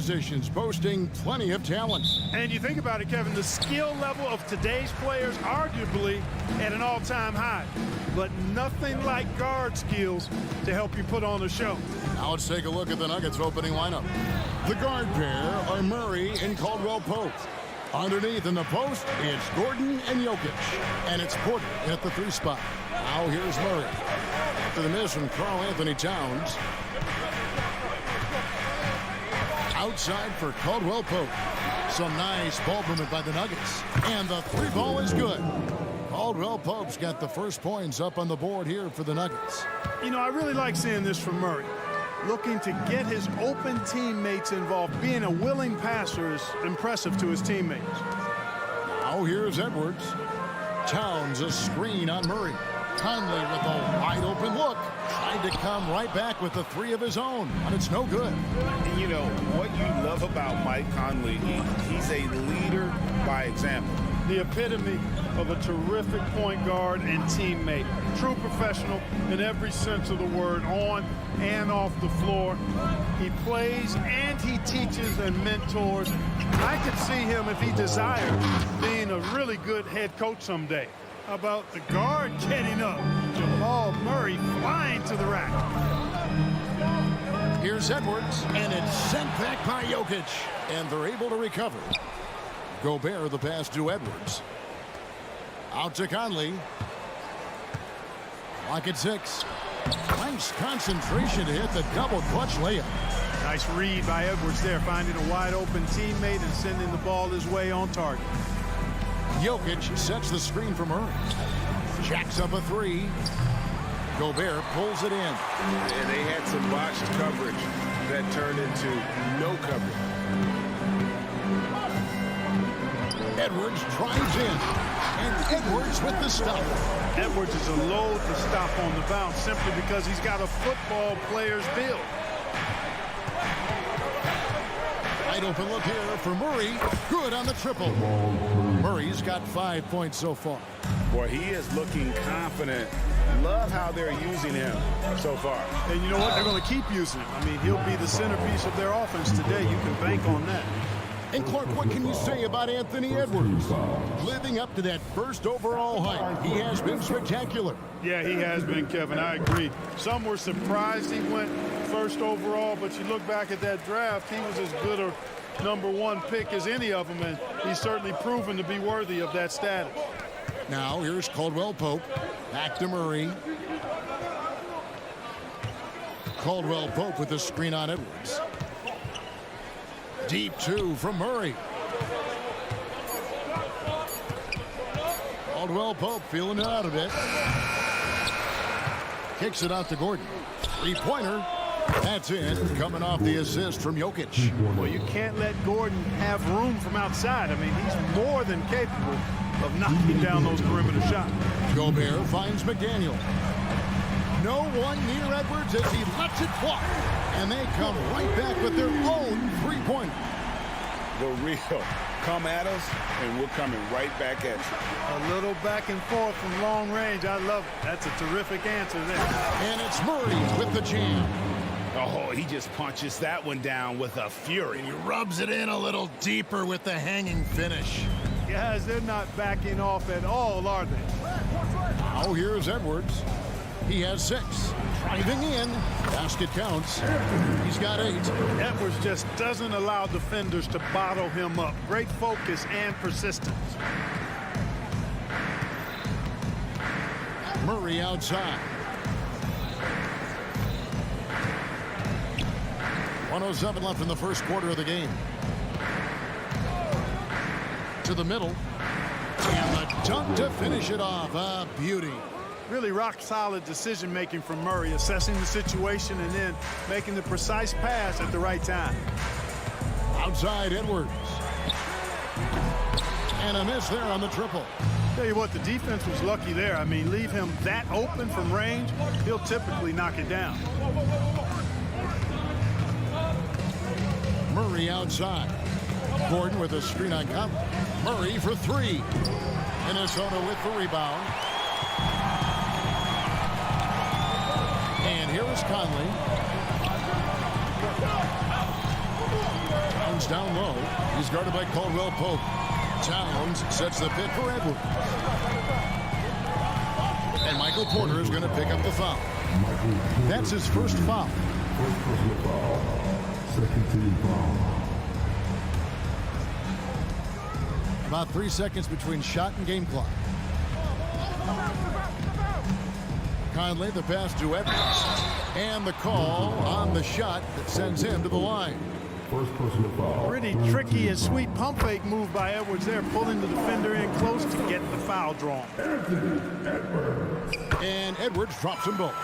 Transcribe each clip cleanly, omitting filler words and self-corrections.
positions, boasting plenty of talent. And you think about it, Kevin, the skill level of today's players arguably at an all-time high. But nothing like guard skills to help you put on a show. Now let's take a look at the Nuggets opening lineup. The guard pair are Murray and Caldwell-Pope. Underneath in the post, it's Gordon and Jokic. And it's Porter at the 3 spot. Now here's Murray. After the miss from Karl-Anthony Towns. Outside for Caldwell-Pope. Some nice ball movement by the Nuggets. And the 3 ball is good. Caldwell-Pope's got the first points up on the board here for the Nuggets. You know, I really like seeing this from Murray. Looking to get his open teammates involved. Being a willing passer is impressive to his teammates. Now here's Edwards. Towns a screen on Murray. Conley with a wide open look. Tried to come right back with the 3 of his own, but it's no good. And you know, what you love about Mike Conley, he's a leader by example. The epitome of a terrific point guard and teammate. True professional in every sense of the word, on and off the floor. He plays and he teaches and mentors. I could see him, if he desired, being a really good head coach someday. How about the guard getting up? Jamal Murray flying to the rack. Here's Edwards, and it's sent back by Jokic. And they're able to recover. Gobert the pass to Edwards. Out to Conley. Lock at 6. Nice concentration to hit the double clutch layup. Nice read by Edwards there, finding a wide open teammate and sending the ball his way on target. Jokic sets the screen for Murray. Jacks up a 3. Gobert pulls it in. And they had some botched coverage that turned into no coverage. Edwards drives in. And Edwards with the stop. Edwards is a load to stop on the bounce simply because he's got a football player's build. Wide open look here for Murray. Good on the triple. Murray's got 5 points so far. Boy, he is looking confident. Love how they're using him so far. And you know what? They're going to keep using him. I mean, he'll be the centerpiece of their offense today. You can bank on that. And Clark, what can you say about Anthony Edwards? Living up to that first overall hype, he has been spectacular. Yeah, he has been, Kevin. I agree. Some were surprised he went first overall, but you look back at that draft, he was as good a #1 pick as any of them, and he's certainly proven to be worthy of that status. Now here's Caldwell-Pope. Back to Murray. Caldwell-Pope with the screen on Edwards. Deep 2 from Murray. Caldwell-Pope feeling it out a bit. Kicks it out to Gordon. 3-pointer. That's it. Coming off the assist from Jokic. Well, you can't let Gordon have room from outside. I mean, he's more than capable of knocking down those perimeter shots. Gobert finds McDaniel. No one near Edwards as he lets it fly. And they come right back with their own 3-pointer. The real. Come at us, and we're coming right back at you. A little back and forth from long range. I love it. That's a terrific answer there. And it's Murray with the jam. Oh, he just punches that one down with a fury. He rubs it in a little deeper with the hanging finish. Guys, they're not backing off at all, are they? Now here's Edwards. He has 6. Driving in. Basket counts. He's got 8. Edwards just doesn't allow defenders to bottle him up. Great focus and persistence. Murray outside. 1:07 left in the first quarter of the game. To the middle. And the dunk to finish it off. A beauty. Really rock-solid decision-making from Murray, assessing the situation and then making the precise pass at the right time. Outside Edwards. And a miss there on the triple. Tell you what, the defense was lucky there. I mean, leave him that open from range, he'll typically knock it down. Murray outside. Gordon with a screen on Conley. Murray for 3. Minnesota with the rebound. And here is Conley. Towns down low. He's guarded by Caldwell Pope. Towns sets the pick for Edwards. And Michael Porter is going to pick up the foul. That's his first foul. First personal foul. Second team foul. About 3 seconds between shot and game clock. Conley, the pass to Edwards. And the call on the shot that sends him to the line. First personal foul. Pretty tricky and sweet pump fake move by Edwards there, pulling the defender in close to get the foul drawn. And Edwards drops them both.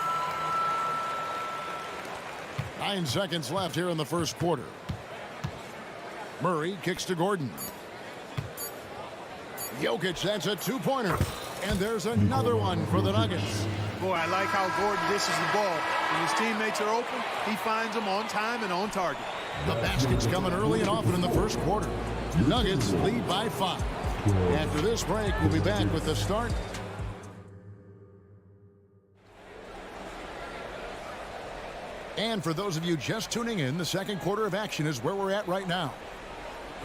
9 seconds left here in the first quarter. Murray kicks to Gordon. Jokic, that's a two-pointer. And there's another one for the Nuggets. Boy, I like how Gordon dishes the ball. When his teammates are open, he finds them on time and on target. The basket's coming early and often in the first quarter. Nuggets lead by 5. After this break, we'll be back with the start. And for those of you just tuning in, the second quarter of action is where we're at right now.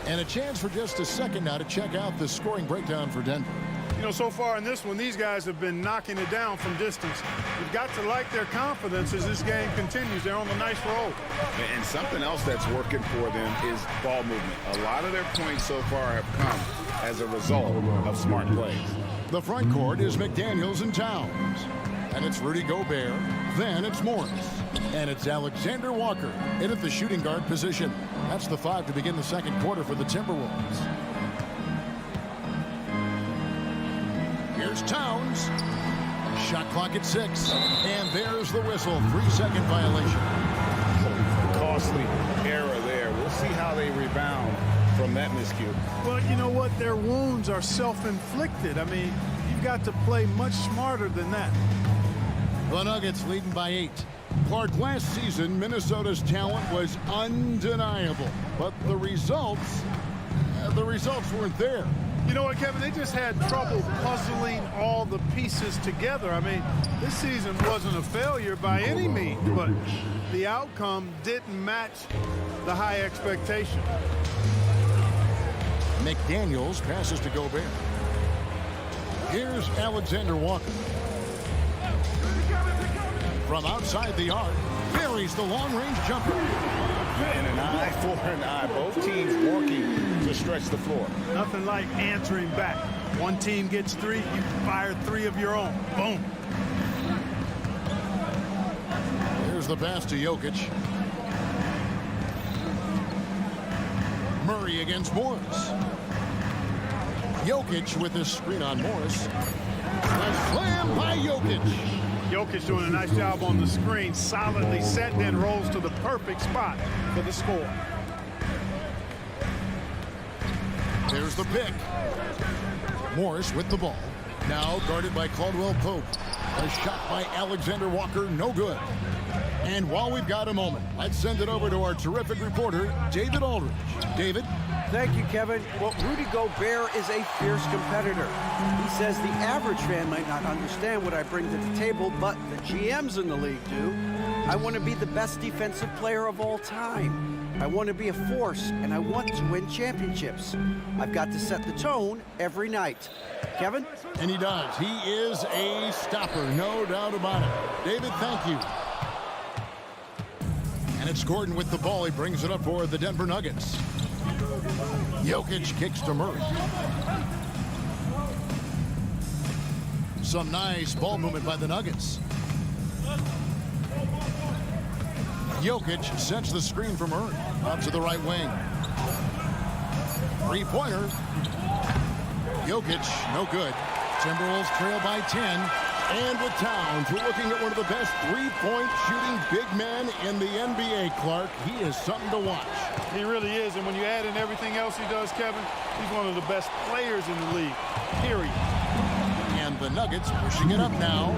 And a chance for just a second now to check out the scoring breakdown for Denver. You know, so far in this one, these guys have been knocking it down from distance. You've got to like their confidence as this game continues. They're on a nice roll. And something else that's working for them is ball movement. A lot of their points so far have come as a result of smart plays. The front court is McDaniels and Towns. And it's Rudy Gobert. Then it's Morris. And it's Alexander Walker in at the shooting guard position. That's the 5 to begin the second quarter for the Timberwolves. Here's Towns. Shot clock at 6. And there's the whistle. 3-second violation. Costly error there. We'll see how they rebound from that miscue. Well, you know what? Their wounds are self-inflicted. I mean, you've got to play much smarter than that. The Nuggets leading by 8. Clark, last season, Minnesota's talent was undeniable. But the results weren't there. You know what, Kevin? They just had trouble puzzling all the pieces together. I mean, this season wasn't a failure by any means, but the outcome didn't match the high expectation. McDaniels passes to Gobert. Here's Alexander Walker. From outside the arc, buries the long-range jumper. And an eye for an eye. Both teams working to stretch the floor. Nothing like answering back. One team gets 3, you fire 3 of your own. Boom. Here's the pass to Jokic. Murray against Morris. Jokic with his screen on Morris. A slam by Jokic. Jokic doing a nice job on the screen, solidly set, then rolls to the perfect spot for the score. There's the pick. Morris with the ball. Now guarded by Caldwell Pope. A shot by Alexander Walker, no good. And while we've got a moment, let's send it over to our terrific reporter, David Aldridge. David? Thank you, Kevin. Well, Rudy Gobert is a fierce competitor. He says the average fan might not understand what I bring to the table, but the GMs in the league do. I want to be the best defensive player of all time. I want to be a force, and I want to win championships. I've got to set the tone every night. Kevin? And he does. He is a stopper, no doubt about it. David, thank you. And it's Gordon with the ball. He brings it up for the Denver Nuggets. Jokic kicks to Murray. Some nice ball movement by the Nuggets. Jokic sets the screen for Murray. Up to the right wing. Three-pointer. Jokic, no good. Timberwolves trail by 10. And with Towns, we're looking at one of the best three-point shooting big men in the NBA, Clark. He is something to watch. He really is, and when you add in everything else he does, Kevin, he's one of the best players in the league, period. And the Nuggets pushing it up now.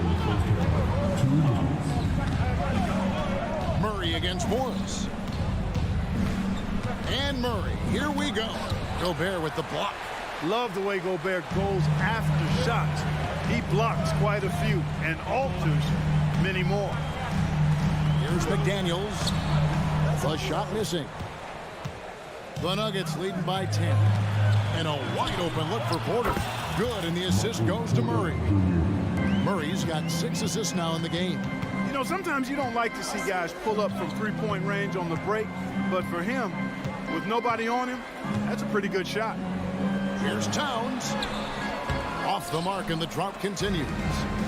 Murray against Morris. And Murray, here we go. Gobert with the block. Love the way Gobert goes after shots. He blocks quite a few and alters many more. Here's McDaniels. The shot missing. The Nuggets leading by 10. And a wide open look for Porter. Good, and the assist goes to Murray. Murray's got 6 assists now in the game. You know, sometimes you don't like to see guys pull up from three-point range on the break, but for him, with nobody on him, that's a pretty good shot. Here's Towns. Off the mark, and the drought continues.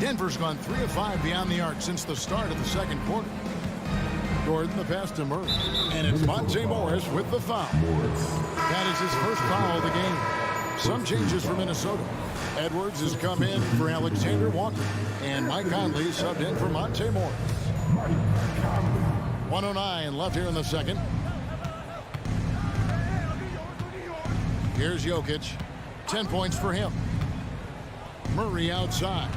Denver's gone 3 of 5 beyond the arc since the start of the second quarter. Gordon, the pass to Murray. And it's Monte Morris with the foul. That is his first foul of the game. Some changes for Minnesota. Edwards has come in for Alexander Walker. And Mike Conley subbed in for Monte Morris. 1:09 left here in the second. Here's Jokic. 10 points for him. Murray outside.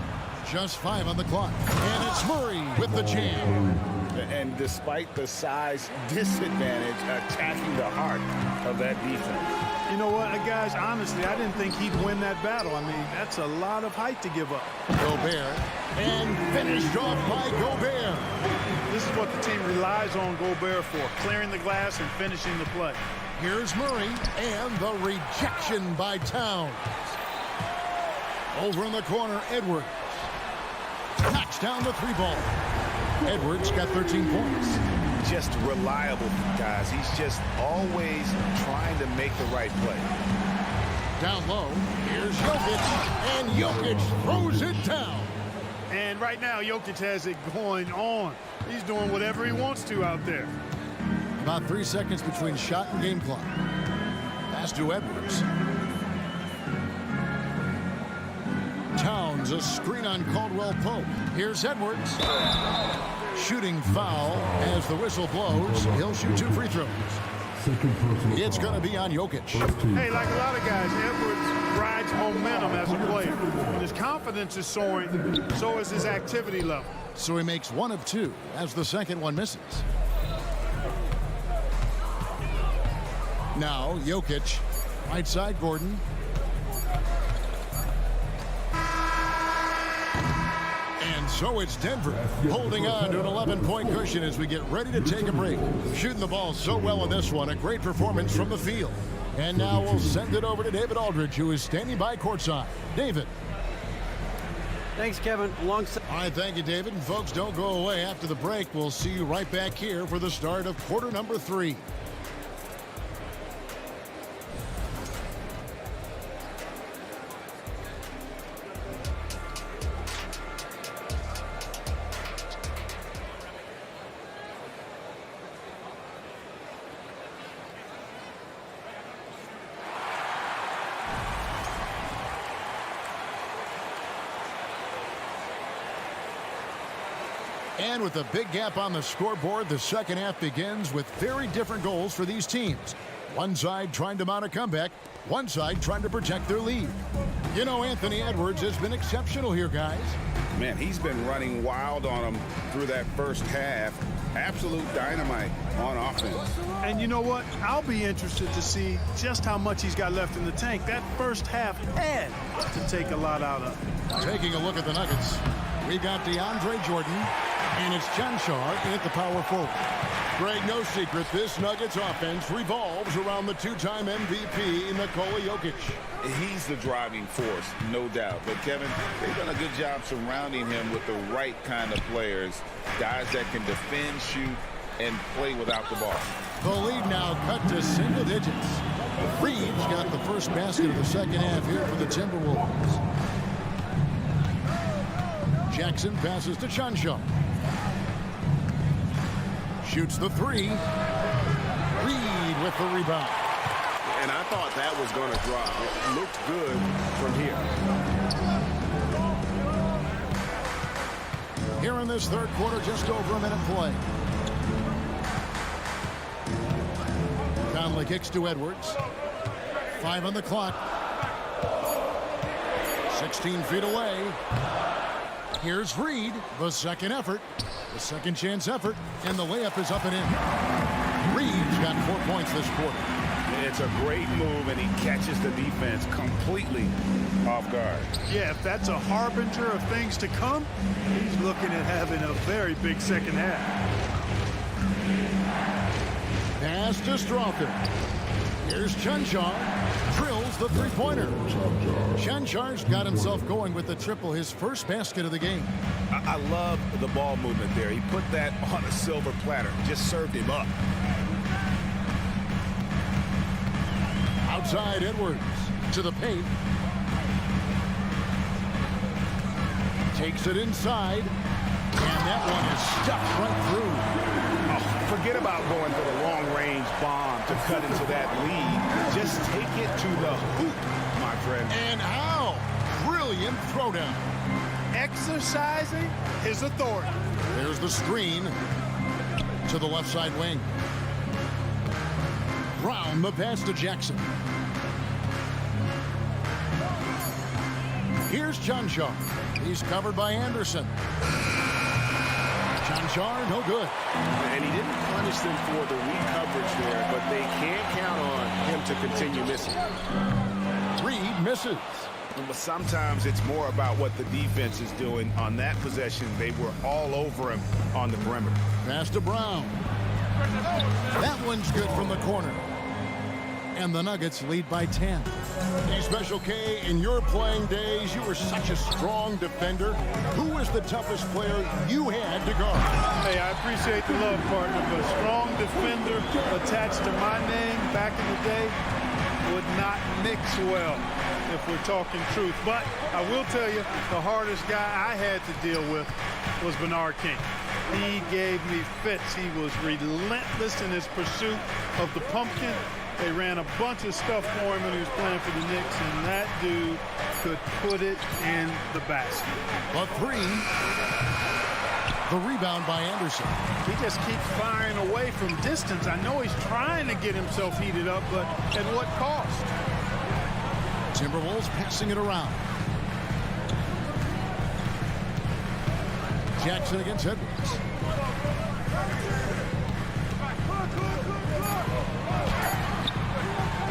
Just 5 on the clock. And it's Murray with the jam. And despite the size disadvantage, attacking the heart of that defense. You know what, guys, honestly, I didn't think he'd win that battle. I mean, that's a lot of height to give up. Gobert. And finished off by Gobert. This is what the team relies on Gobert for, clearing the glass and finishing the play. Here's Murray, and the rejection by Towns. Over in the corner, Edwards. Knocks down the 3-ball. Edwards got 13 points. Just reliable, guys. He's just always trying to make the right play. Down low, here's Jokic, and Jokic throws it down. And right now, Jokic has it going on. He's doing whatever he wants to out there. About 3 seconds between shot and game clock. Pass to Edwards. Towns, a screen on Caldwell Pope. Here's Edwards. Shooting foul as the whistle blows. He'll shoot 2 free throws. It's going to be on Jokic. Hey, like a lot of guys, Edwards rides momentum as a player. When his confidence is soaring, so is his activity level. So he makes 1 of 2 as the second one misses. Now, Jokic, right side Gordon. And so it's Denver holding on to an 11-point cushion as we get ready to take a break. Shooting the ball so well in this one, a great performance from the field. And now we'll send it over to David Aldridge, who is standing by courtside. David. Thanks, Kevin. Alongside. All right, thank you, David. And folks, don't go away. After the break, we'll see you right back here for the start of quarter number 3. And with a big gap on the scoreboard, the second half begins with very different goals for these teams. One side trying to mount a comeback, one side trying to protect their lead. You know, Anthony Edwards has been exceptional here, guys. Man, he's been running wild on them through that first half. Absolute dynamite on offense. And you know what? I'll be interested to see just how much he's got left in the tank. That first half had to take a lot out of it. Taking a look at the Nuggets, we got DeAndre Jordan, and it's John Shaw at the power forward. Greg, no secret, this Nuggets offense revolves around the 2-time MVP, Nikola Jokic. He's the driving force, no doubt. But, Kevin, they've done a good job surrounding him with the right kind of players, guys that can defend, shoot, and play without the ball. The lead now cut to single digits. Reeves got the first basket of the second half here for the Timberwolves. Jackson passes to Chanshaw. Shoots the 3. Reed with the rebound. And I thought that was going to drop. It looked good from here. Here in this third quarter, just over a minute play. Conley kicks to Edwards. 5 on the clock. 16 feet away. Here's Reed, the second effort. The second chance effort, and the layup is up and in. Reed's got 4 points this quarter. It's a great move, and he catches the defense completely off guard. Yeah, if that's a harbinger of things to come, he's looking at having a very big second half. Pass to Strawther. Here's Chanchan. Drills the three-pointer. Chanchar's got himself going with the triple, his first basket of the game. I love the ball movement there. He put that on a silver platter. Just served him up. Outside Edwards to the paint. Takes it inside. And that one is stuffed right through. Oh, forget about going for the long-range bomb to cut into that lead. Just take it to the hoop, my friend. And how? Brilliant throwdown. Exercising his authority. There's the screen to the left side wing. Brown, the pass to Jackson. Here's Chanchan. He's covered by Anderson. Chanchan, no good. And he didn't punish them for the weak coverage there, but they can't count on him to continue missing. Reed misses. But sometimes it's more about what the defense is doing. On that possession, they were all over him on the perimeter. Pass to Brown. That one's good from the corner. And the Nuggets lead by 10. Hey, Special K, in your playing days, you were such a strong defender. Who was the toughest player you had to guard? Hey, I appreciate the love, partner, but strong defender attached to my name back in the day would not mix well if we're talking truth. But I will tell you, the hardest guy I had to deal with was Bernard King. He gave me fits. He was relentless in his pursuit of the pumpkin. They ran a bunch of stuff for him when he was playing for the Knicks, and that dude could put it in the basket. A three. The rebound by Anderson. He just keeps firing away from distance. I know he's trying to get himself heated up, but at what cost? Timberwolves passing it around. Jackson against Edwards.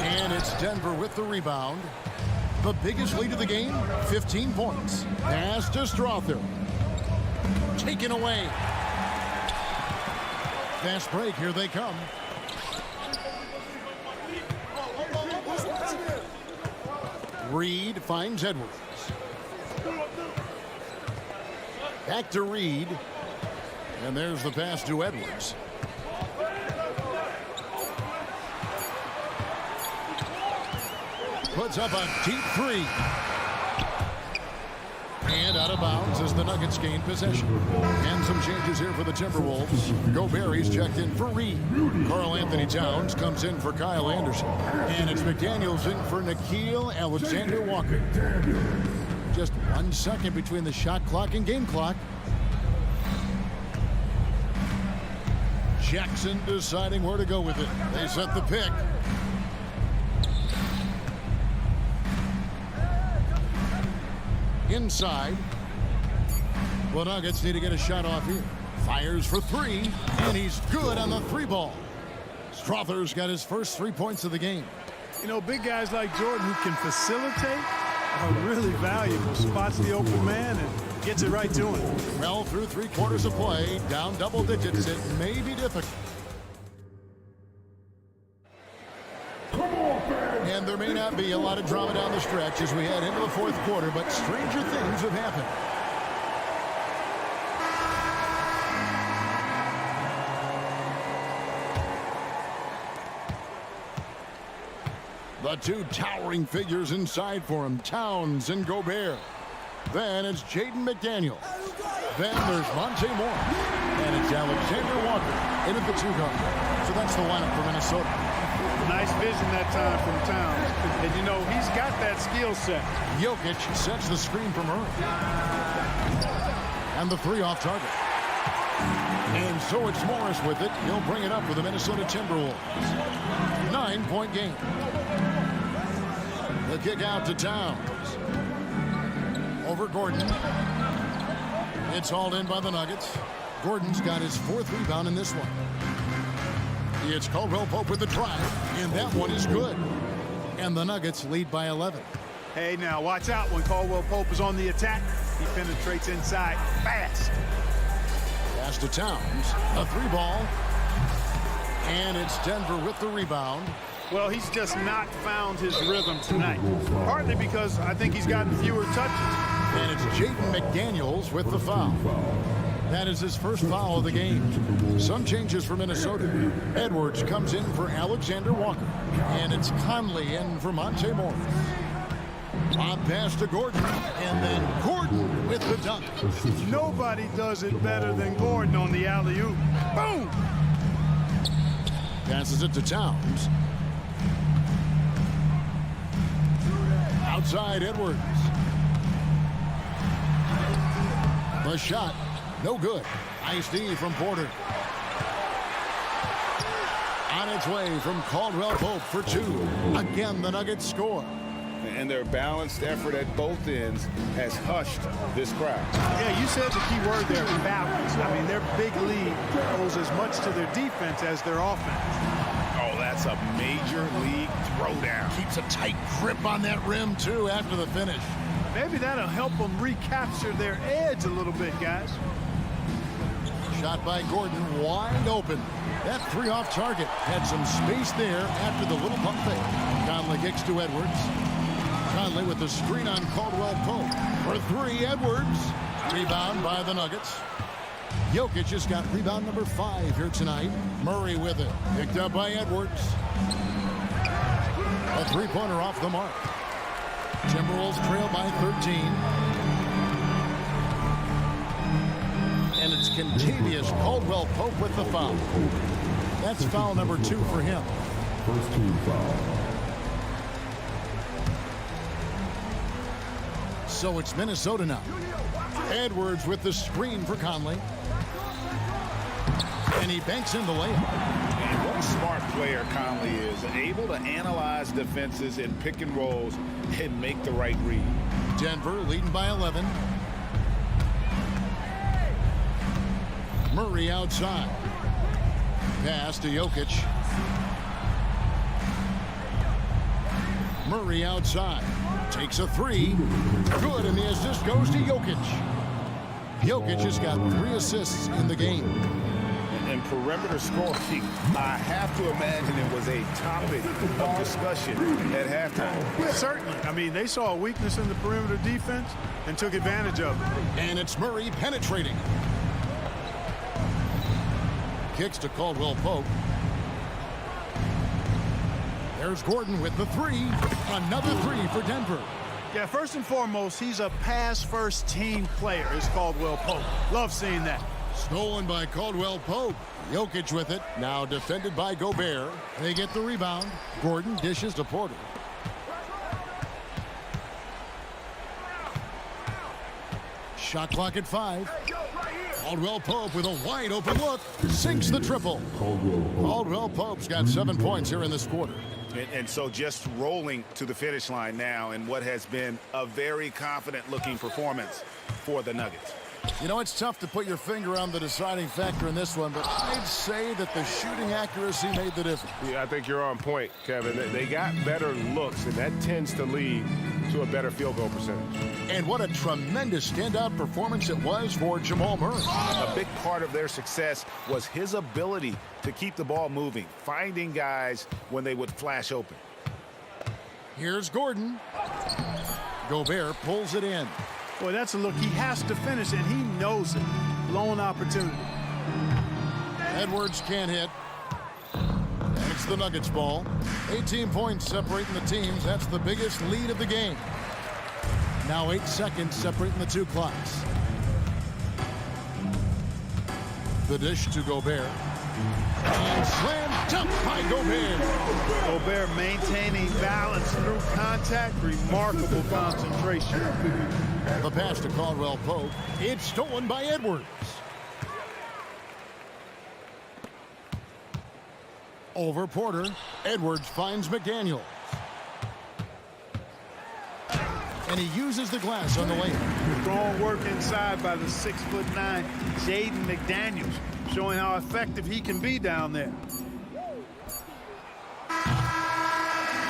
And it's Denver with the rebound. The biggest lead of the game, 15 points. Pass to Strother. Taken away. Fast break, here they come. Reed finds Edwards. Back to Reed. And there's the pass to Edwards. Puts up a deep three. And out of bounds as the Nuggets gain possession. And some changes here for the Timberwolves. Gobert's checked in for Reed. Karl Anthony Towns comes in for Kyle Anderson. And it's McDaniels in for Nickeil Alexander-Walker. Just 1 second between the shot clock and game clock. Jackson deciding where to go with it. They set the pick. Inside. Well, Nuggets need to get a shot off here. Fires for three, and he's good on the three ball. Strother's got his first 3 points of the game. You know, big guys like Jordan who can facilitate are really valuable. Spots the open man and gets it right to him. Well, through 3/4 of play, down double digits, it may be difficult. And there may not be a lot of drama down the stretch as we head into the fourth quarter, but stranger things have happened. The two towering figures inside for him, Towns and Gobert. Then it's Jaden McDaniel. Then there's Monte Moore. And it's Alexander Walker in at the two guard. So that's the lineup for Minnesota. Nice vision that time from Towns. And, you know, he's got that skill set. Jokic sets the screen from Murray. And the three off target. And so it's Morris with it. He'll bring it up for the Minnesota Timberwolves. 9-point game. The kick out to Towns. Over Gordon. It's hauled in by the Nuggets. Gordon's got his 4th rebound in this one. It's Caldwell Pope with the drive, and that one is good. And the Nuggets lead by 11. Hey, now watch out when Caldwell Pope is on the attack. He penetrates inside fast. Pass to Towns, a 3 ball. And it's Denver with the rebound. Well, he's just not found his rhythm tonight. Partly because I think he's gotten fewer touches. And it's Jaden McDaniels with the foul. That is his first foul of the game. Some changes for Minnesota. Edwards comes in for Alexander Walker. And it's Conley in for Monte Morris. Lob pass to Gordon. And then Gordon with the dunk. Nobody does it better than Gordon on the alley-oop. Boom! Passes it to Towns. Outside Edwards. The shot, no good. Nice D from Porter. On its way from Caldwell Pope for two. Again, the Nuggets score. And their balanced effort at both ends has hushed this crowd. Yeah, you said the key word there, balance. I mean, their big lead owes as much to their defense as their offense. Oh, that's a major league throwdown. Keeps a tight grip on that rim, too, after the finish. Maybe that'll help them recapture their edge a little bit, guys. Shot by Gordon, wide open. That three off target had some space there after the little pump fake. Conley kicks to Edwards. Conley with the screen on Caldwell Pope. For three, Edwards. Rebound by the Nuggets. Jokic has got rebound number 5 here tonight. Murray with it. Picked up by Edwards. A three-pointer off the mark. Timberwolves trail by 13. And it's Kentavious Caldwell Pope with the foul. That's foul number 2 for him. First team foul. So it's Minnesota now. Edwards with the screen for Conley. And he banks in the layup. And what a smart player Conley is. Able to analyze defenses in pick and rolls and make the right read. Denver leading by 11. Murray outside. Pass to Jokic. Murray outside. Takes a three. Good, and the assist goes to Jokic. Jokic has got 3 assists in the game. And perimeter scoring, I have to imagine it was a topic of discussion at halftime. Certainly. I mean, they saw a weakness in the perimeter defense and took advantage of it. And it's Murray penetrating. Kicks to Caldwell Pope. There's Gordon with the 3. Another 3 for Denver. Yeah, first and foremost, he's a pass-first team player, is Caldwell Pope. Love seeing that. Stolen by Caldwell Pope. Jokic with it. Now defended by Gobert. They get the rebound. Gordon dishes to Porter. Shot clock at 5. Caldwell Pope with a wide open look. Sinks the triple. Caldwell Pope's got 7 points here in this quarter. And so just rolling to the finish line now in what has been a very confident-looking performance for the Nuggets. You know, it's tough to put your finger on the deciding factor in this one, but I'd say that the shooting accuracy made the difference. Yeah, I think you're on point, Kevin. They got better looks, and that tends to lead to a better field goal percentage. And what a tremendous standout performance it was for Jamal Murray. A big part of their success was his ability to keep the ball moving, finding guys when they would flash open. Here's Gordon. Gobert pulls it in. Boy, that's a look he has to finish, and he knows it. Blown opportunity. Edwards can't hit. And it's the Nuggets ball. 18 points separating the teams. That's the biggest lead of the game. Now 8 seconds separating the 2 clocks. The dish to Gobert. And slam dunk by Gobert. Gobert maintaining balance through contact. Remarkable concentration. The pass to Caldwell Pope. It's stolen by Edwards. Over Porter. Edwards finds McDaniels. And he uses the glass on the layup. Strong work inside by the 6'9" Jaden McDaniels, showing how effective he can be down there.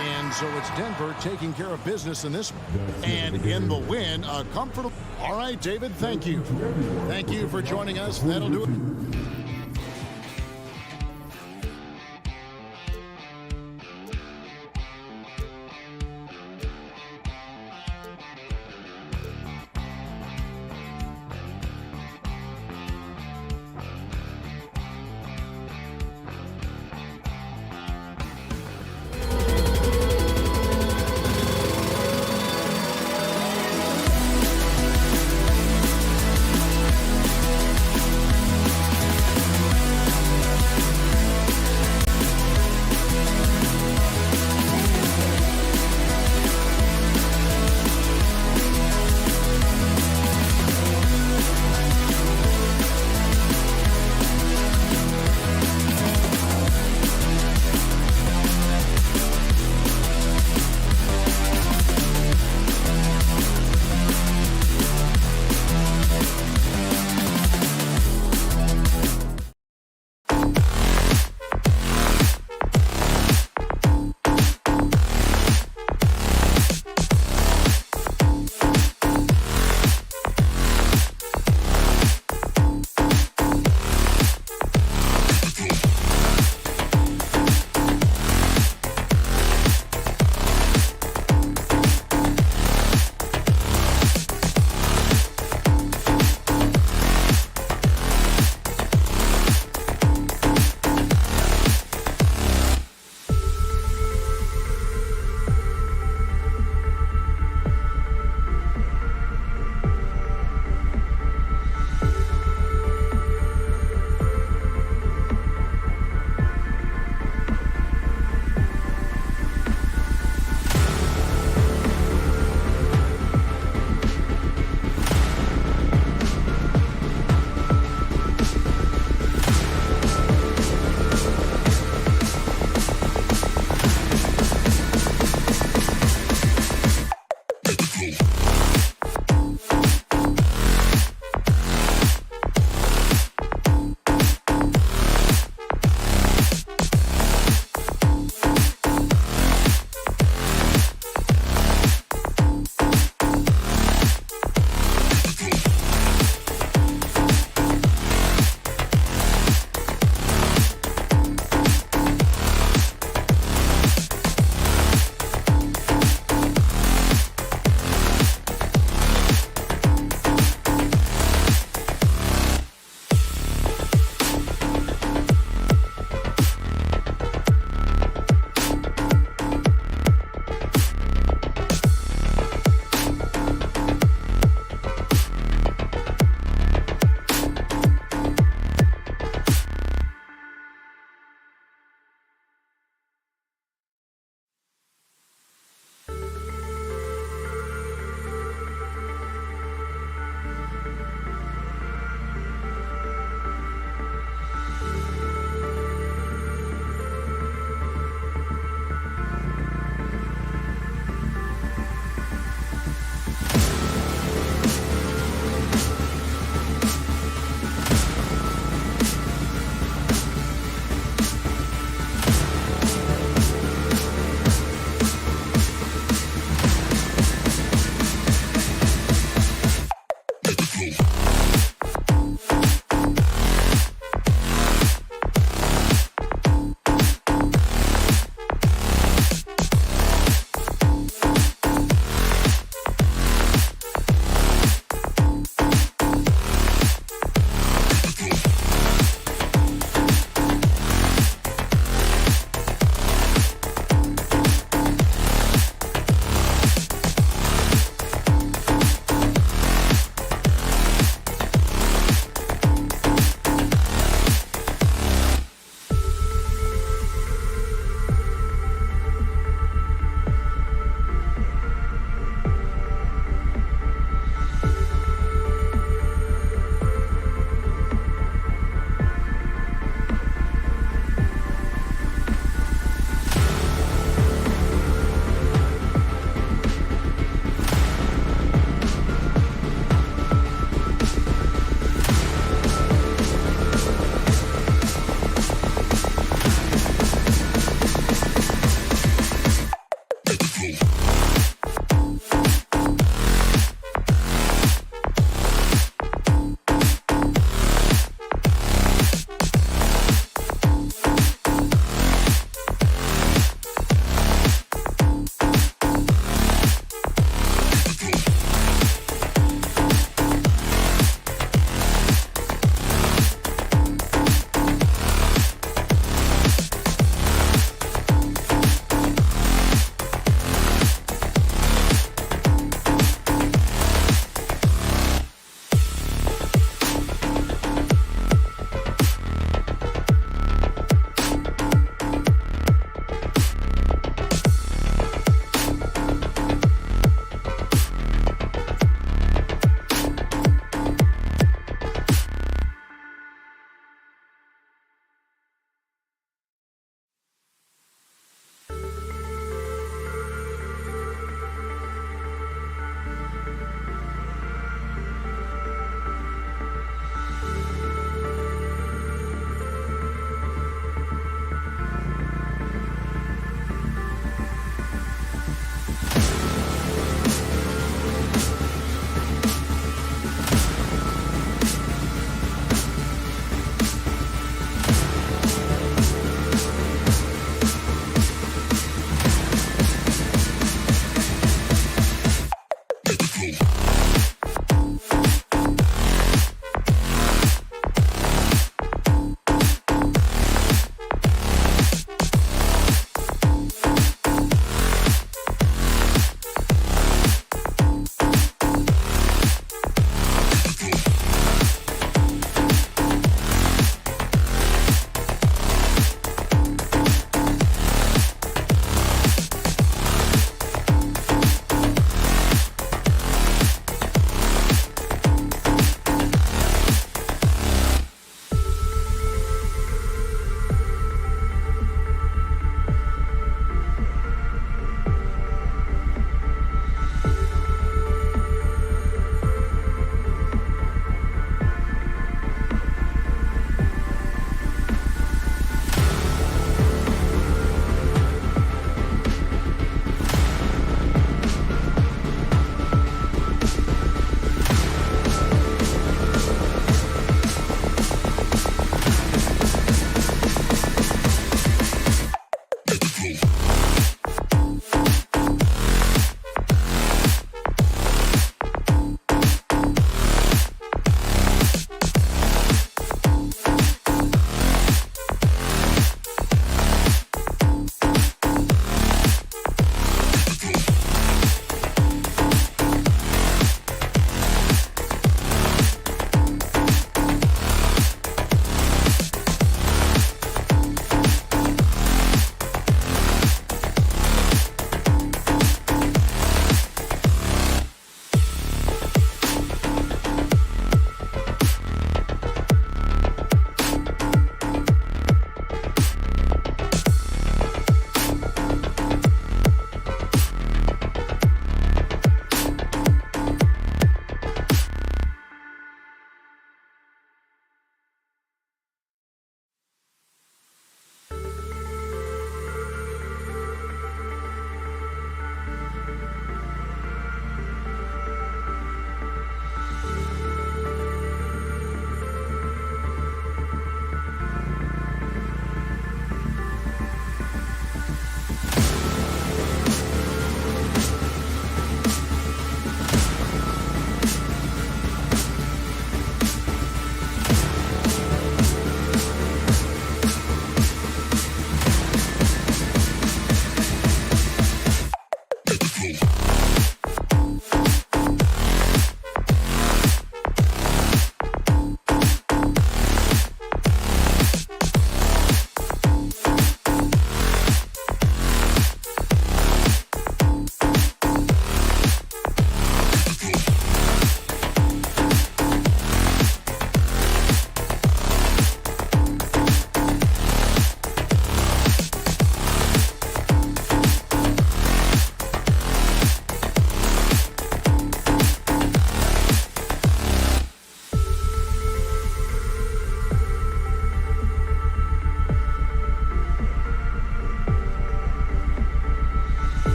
And so it's Denver taking care of business in this one. And in the win, a comfortable... All right, David, thank you. Thank you for joining us. That'll do it.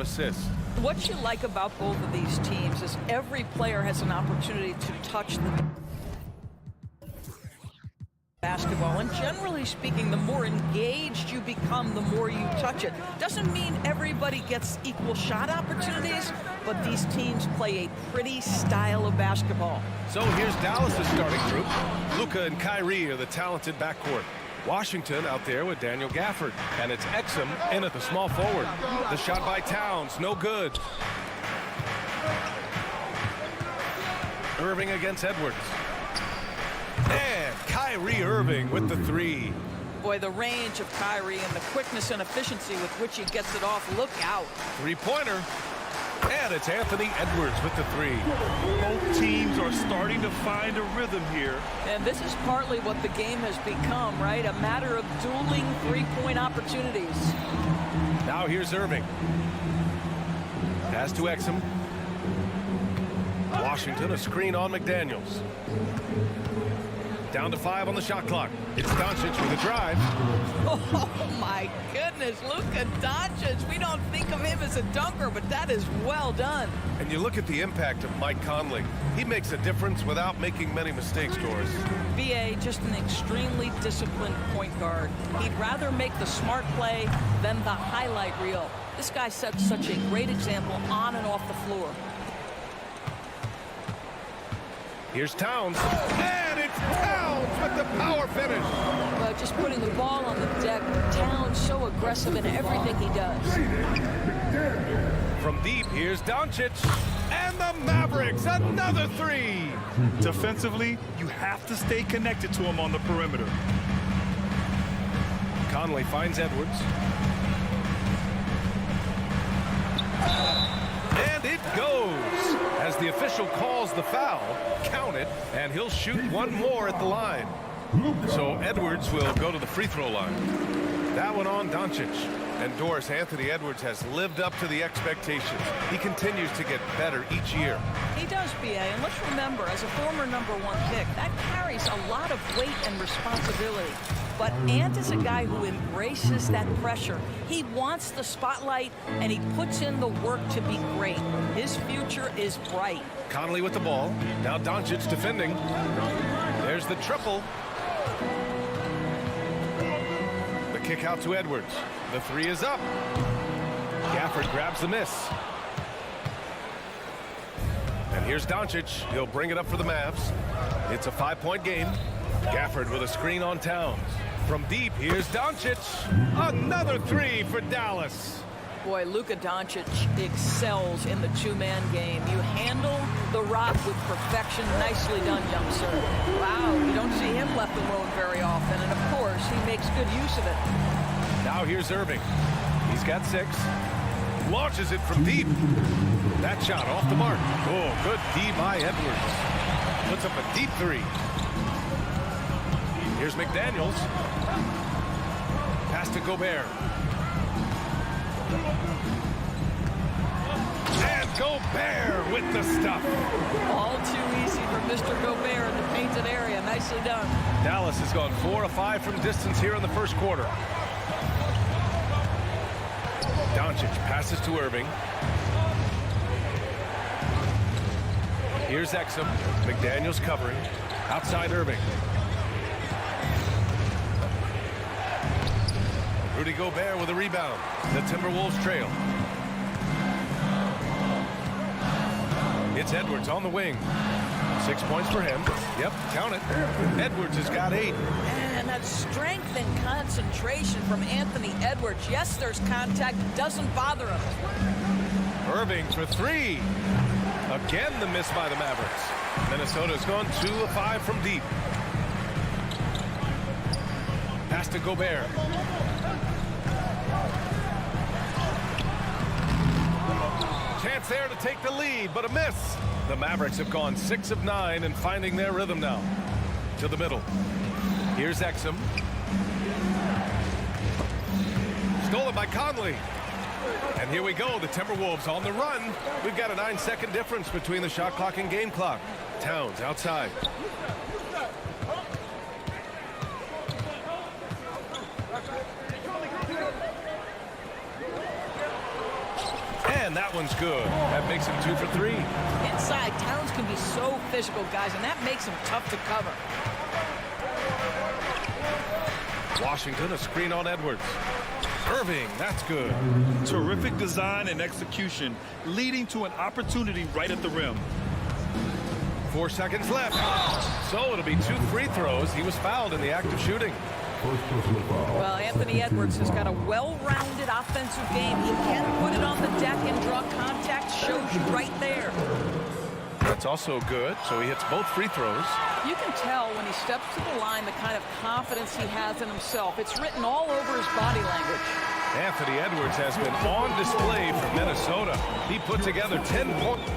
assists. What you like about both of these teams is every player has an opportunity to touch the basketball, and generally speaking, the more engaged you become, the more you touch it. Doesn't mean everybody gets equal shot opportunities, but these teams play a pretty style of basketball. So here's Dallas' starting group. Luka and Kyrie are the talented backcourt. Washington out there with Daniel Gafford, and it's Exum in at the small forward. The shot by Towns, no good. Irving against Edwards. And Kyrie Irving with the three. Boy, the range of Kyrie and the quickness and efficiency with which he gets it off, look out. Three-pointer. And it's Anthony Edwards with the three. Both teams are starting to find a rhythm here. And this is partly what the game has become, right? A matter of dueling three-point opportunities. Now here's Irving. Pass to Exum. Washington, a screen on McDaniels. Down to 5 on the shot clock. It's Doncic with a drive. Oh, my goodness. Luka Doncic. We don't think of him as a dunker, but that is well done. And you look at the impact of Mike Conley. He makes a difference without making many mistakes, Doris. B.A., just an extremely disciplined point guard. He'd rather make the smart play than the highlight reel. This guy sets such a great example on and off the floor. Here's Towns. And it's Towns with the power finish. Just putting the ball on the deck. Towns so aggressive in everything he does. From deep, here's Doncic. And the Mavericks, another three. Defensively, you have to stay connected to him on the perimeter. Conley finds Edwards. And it goes. As the official calls the foul, count it, and he'll shoot one more at the line. So Edwards will go to the free throw line. That one on Doncic. And Doris, Anthony Edwards has lived up to the expectations. He continues to get better each year. He does, B.A., and let's remember, as a former #1 pick, that carries a lot of weight and responsibility. But Ant is a guy who embraces that pressure. He wants the spotlight, and he puts in the work to be great. His future is bright. Conley with the ball. Now Doncic defending. There's the triple. The kick out to Edwards. The three is up. Gafford grabs the miss. And here's Doncic. He'll bring it up for the Mavs. It's a 5-point game. Gafford with a screen on Towns. From deep, here's Doncic. Another three for Dallas. Boy, Luka Doncic excels in the two-man game. You handle the rock with perfection. Nicely done, young sir. Wow, you don't see him left alone very often. And, of course, he makes good use of it. Now here's Irving. He's got 6. Launches it from deep. That shot off the mark. Oh, good D by Edwards. Puts up a deep three. Here's McDaniels. Pass to Gobert. And Gobert with the stuff. All too easy for Mr. Gobert in the painted area. Nicely done. Dallas has gone 4 of 5 from distance here in the first quarter. Doncic passes to Irving. Here's Exum. McDaniels covering. Outside Irving. Rudy Gobert with a rebound. The Timberwolves trail. It's Edwards on the wing. 6 points for him. Yep, count it. Edwards has got 8. And that strength and concentration from Anthony Edwards. Yes, there's contact. Doesn't bother him. Irving for 3. Again, the miss by the Mavericks. Minnesota's gone 2 of 5 from deep. Pass to Gobert. Chance there to take the lead, but a miss. The Mavericks have gone 6 of 9 and finding their rhythm now. To the middle. Here's Exum. Stolen by Conley. And here we go, the Timberwolves on the run. We've got a 9-second difference between the shot clock and game clock. Towns outside. And that one's good. That makes him 2 for 3. Inside, Towns can be so physical, guys, and that makes him tough to cover. Washington, a screen on Edwards. Irving, that's good. Terrific design and execution, leading to an opportunity right at the rim. 4 seconds left. So it'll be 2 free throws. He was fouled in the act of shooting. Well, Anthony Edwards has got a well-rounded offensive game. He can put it on the deck and draw contact. Shows you right there. That's also good. So he hits both free throws. You can tell when he steps to the line the kind of confidence he has in himself. It's written all over his body language. Anthony Edwards has been on display for Minnesota. He put together 10 points.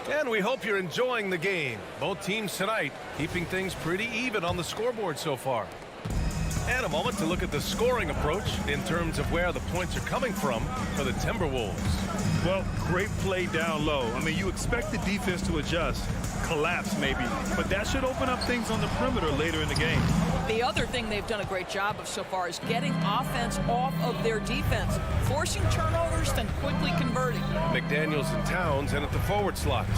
And we hope you're enjoying the game. Both teams tonight keeping things pretty even on the scoreboard so far. And a moment to look at the scoring approach in terms of where the points are coming from for the Timberwolves. Well, great play down low. I mean, you expect the defense to adjust, collapse maybe, but that should open up things on the perimeter later in the game. The other thing they've done a great job of so far is getting offense off of their defense, forcing turnovers, then quickly converting. McDaniels and Towns in at the forward slots.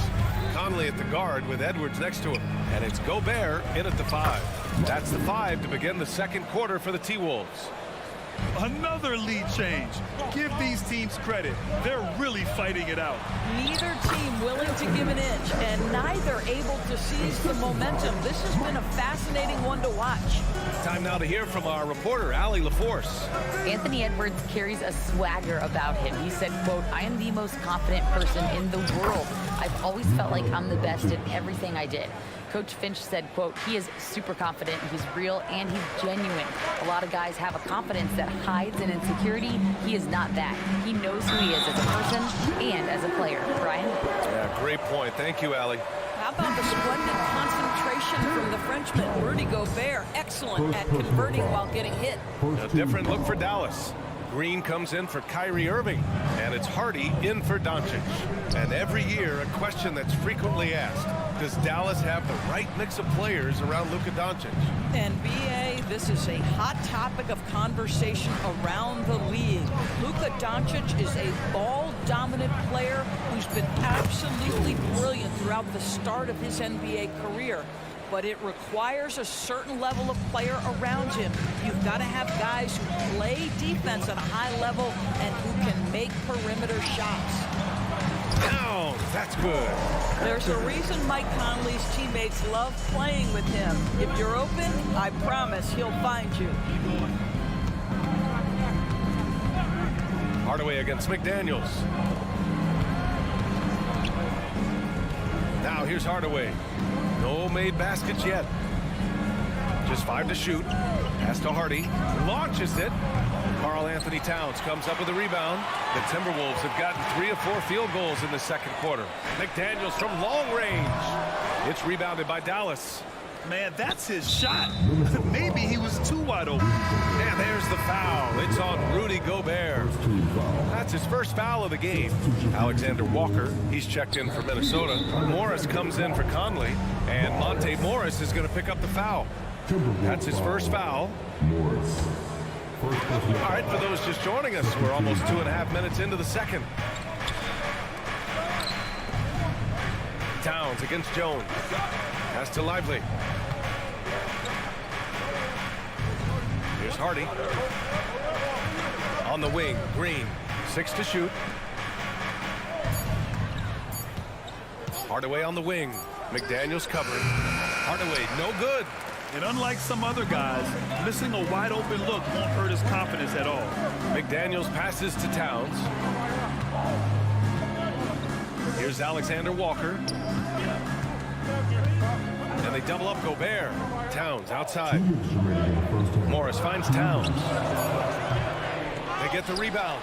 Conley at the guard with Edwards next to him. And it's Gobert in at the 5. That's the 5 to begin the second quarter for the T-Wolves. Another lead change. Give these teams credit. They're really fighting it out. Neither team willing to give an inch, and neither able to seize the momentum. This has been a fascinating one to watch. Time now to hear from our reporter, Allie LaForce. Anthony Edwards carries a swagger about him. He said, quote, "I am the most confident person in the world. I've always felt like I'm the best at everything I did." Coach Finch said, quote, "He is super confident, he's real, and he's genuine. A lot of guys have a confidence that hides an insecurity. He is not that. He knows who he is as a person and as a player." Brian? Yeah, great point. Thank you, Allie. How about the splendid concentration from the Frenchman, Rudy Gobert? Excellent at converting while getting hit. A different look for Dallas. Green comes in for Kyrie Irving, and it's Hardy in for Doncic. And every year, a question that's frequently asked: does Dallas have the right mix of players around Luka Doncic? And BA, this is a hot topic of conversation around the league. Luka Doncic is a ball-dominant player who's been absolutely brilliant throughout the start of his NBA career. But it requires a certain level of player around him. You've got to have guys who play defense at a high level and who can make perimeter shots. Down. That's good. There's a reason Mike Conley's teammates love playing with him. If you're open, I promise he'll find you. Hardaway against McDaniels. Now here's Hardaway. No made baskets yet. Just 5 to shoot. Pass to Hardy. Launches it. Karl Anthony Towns comes up with a rebound. The Timberwolves have gotten 3 of 4 field goals in the second quarter. McDaniels from long range. It's rebounded by Dallas. Man, that's his shot. Maybe he was too wide open. And there's the foul. It's on Rudy Gobert. That's his first foul of the game. Alexander Walker, he's checked in for Minnesota. Morris comes in for Conley. And Monte Morris is going to pick up the foul. That's his first foul. All right, for those just joining us, we're almost 2.5 minutes into the second. Towns against Jones. Pass to Lively. Here's Hardy. On the wing, Green. 6 to shoot. Hardaway on the wing. McDaniels covering. Hardaway, no good. And unlike some other guys, missing a wide open look won't hurt his confidence at all. McDaniels passes to Towns. Here's Alexander Walker. And they double up Gobert. Towns outside. Morris finds Towns. They get the rebound.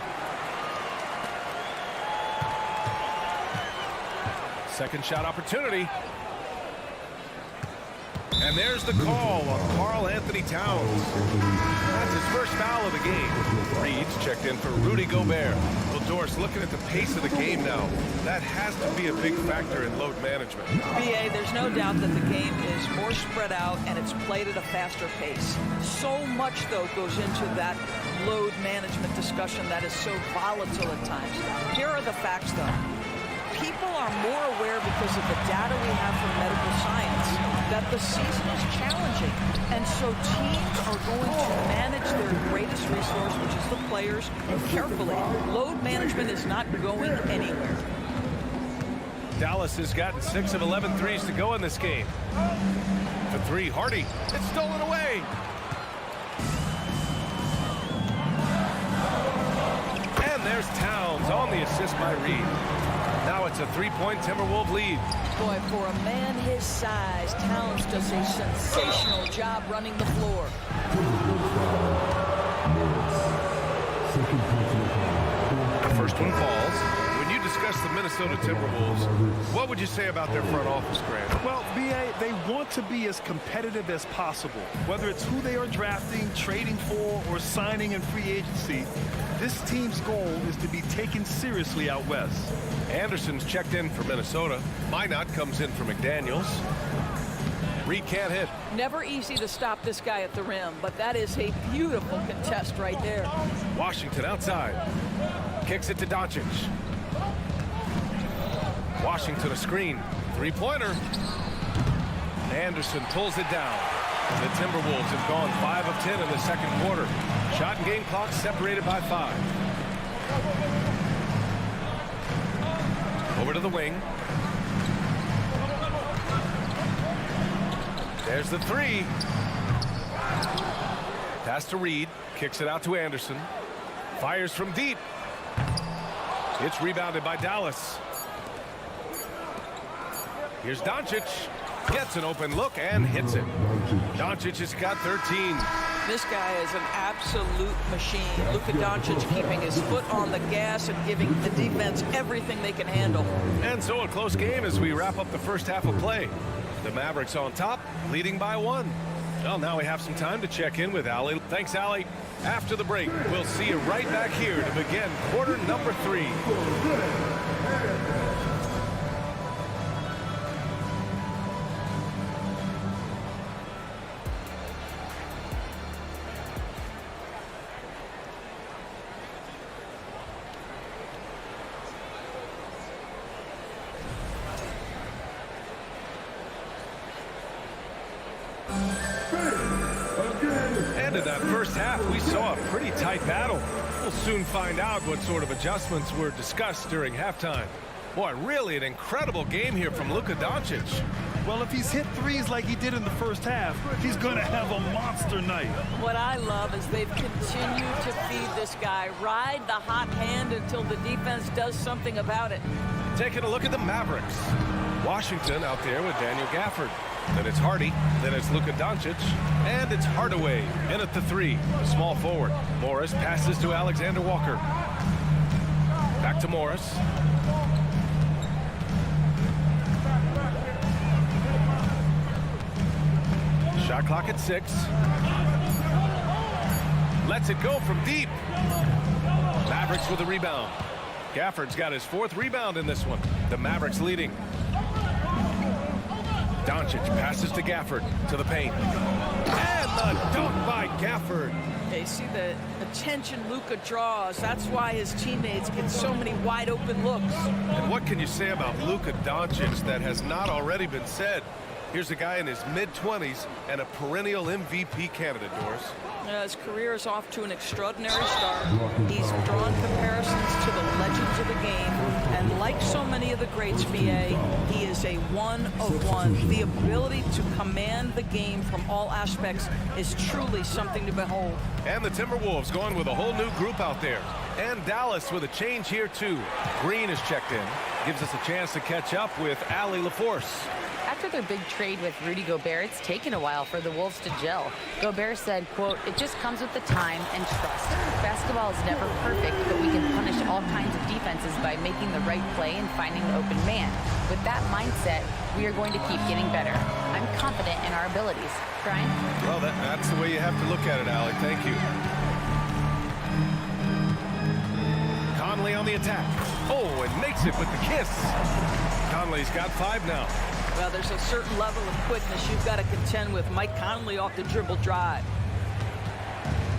Second shot opportunity. And there's the call on Karl Anthony Towns. That's his first foul of the game. Reed's checked in for Rudy Gobert. Well, Doris, looking at the pace of the game now, that has to be a big factor in load management. BA, there's no doubt that the game is more spread out and it's played at a faster pace. So much, though, goes into that load management discussion that is so volatile at times. Here are the facts, though. People are more aware because of the data we have from medical science that the season is challenging. And so teams are going to manage their greatest resource, which is the players, carefully. Load management is not going anywhere. Dallas has gotten 6 of 11 threes to go in this game. For three, Hardy. It's stolen away. And there's Towns on the assist by Reed. Now it's a three-point Timberwolves lead. Boy, for a man his size, Towns does a sensational job running the floor. The first one falls. When you discuss the Minnesota Timberwolves, what would you say about their front office, Grant? Well, BA, they want to be as competitive as possible. Whether it's who they are drafting, trading for, or signing in free agency, this team's goal is to be taken seriously out west. Anderson's checked in for Minnesota. Minot comes in for McDaniels. Reed can't hit. Never easy to stop this guy at the rim, but that is a beautiful contest right there. Washington outside. Kicks it to Doncic. Washington a screen. Three-pointer. Anderson pulls it down. The Timberwolves have gone 5 of 10 in the second quarter. Shot and game clock separated by 5. Over to the wing. There's the three. Pass to Reed. Kicks it out to Anderson. Fires from deep. It's rebounded by Dallas. Here's Doncic. Gets an open look and hits it. Doncic has got 13. This guy is an absolute machine. Luka Doncic keeping his foot on the gas and giving the defense everything they can handle. And so a close game as we wrap up the first half of play. The Mavericks on top, leading by 1. Well, now we have some time to check in with Allie. Thanks, Allie. After the break, we'll see you right back here to begin quarter number 3. And in that first half, we saw a pretty tight battle. We'll soon find out what sort of adjustments were discussed during halftime. Boy, really an incredible game here from Luka Doncic. Well, if he's hit threes like he did in the first half, he's going to have a monster night. What I love is they've continued to feed this guy. Ride the hot hand until the defense does something about it. Taking a look at the Mavericks. Washington out there with Daniel Gafford. Then it's Hardy. Then it's Luka Doncic. And it's Hardaway in at the 3. Small forward. Morris passes to Alexander Walker. Back to Morris. Shot clock at 6. Lets it go from deep. Mavericks with a rebound. Gafford's got his 4th rebound in this one. The Mavericks leading. Doncic passes to Gafford to the paint. And the dunk by Gafford. They see the attention Luka draws. That's why his teammates get so many wide open looks. And what can you say about Luka Doncic that has not already been said? Here's a guy in his mid-20s and a perennial MVP candidate, Doris. His career is off to an extraordinary start. He's drawn comparisons to the legends of the game. And like so many of the greats, BA, he is a one of one. The ability to command the game from all aspects is truly something to behold. And the Timberwolves going with a whole new group out there. And Dallas with a change here, too. Green is checked in. Gives us a chance to catch up with Allie LaForce. After their big trade with Rudy Gobert, it's taken a while for the Wolves to gel. Gobert said, quote, "It just comes with the time and trust. Basketball is never perfect, but we can punish all kinds of defenses by making the right play and finding the open man. With that mindset, we are going to keep getting better. I'm confident in our abilities." Brian? Well, that's the way you have to look at it, Allie. Thank you. Conley on the attack. Oh, and makes it with the kiss. Conley's got 5 now. Well, there's a certain level of quickness you've got to contend with. Mike Conley off the dribble drive.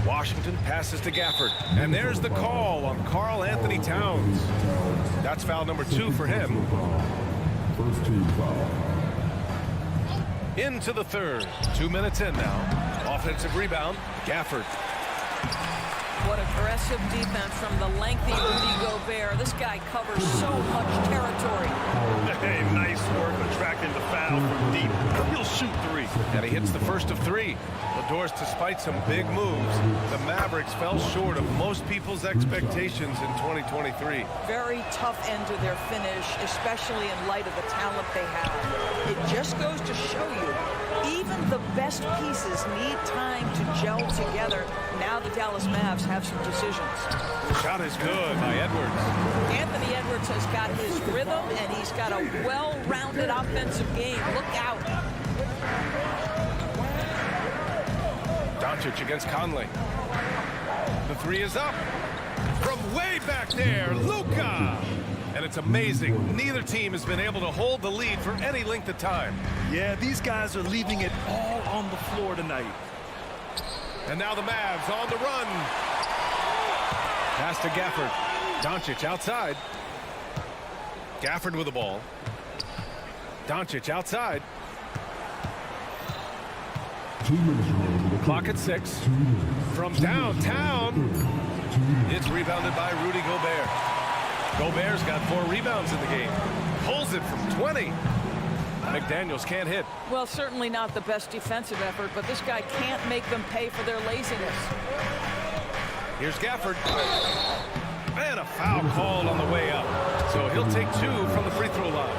Washington passes to Gafford. And there's the call on Karl Anthony Towns. That's foul number 2 for him. First team foul. Into the third. 2 minutes in now. Offensive rebound. Gafford. What aggressive defense from the lengthy Rudy Gobert. This guy covers so much territory. Hey, nice work attracting the foul from deep. He'll shoot 3. And he hits the first of 3. Doors, despite some big moves, the Mavericks fell short of most people's expectations in 2023. Very tough end to their finish, especially in light of the talent they have. It just goes to show you, even the best pieces need time to gel together. Now the Dallas Mavs have some decisions. Shot is good by Edwards. Anthony Edwards has got his rhythm, and he's got a well-rounded offensive game. Look out. Doncic against Conley. The 3 is up. From way back there, Luka. And it's amazing. Neither team has been able to hold the lead for any length of time. Yeah, these guys are leaving it all on the floor tonight. And now the Mavs on the run. Pass to Gafford. Doncic outside. Gafford with the ball. Doncic outside. 2 minutes remaining. Clock at 6. From downtown. It's rebounded by Rudy Gobert. Gobert's got 4 rebounds in the game. Pulls it from 20. McDaniels can't hit. Well, certainly not the best defensive effort, but this guy can't make them pay for their laziness. Here's Gafford. And a foul called on the way up. So he'll take 2 from the free throw line.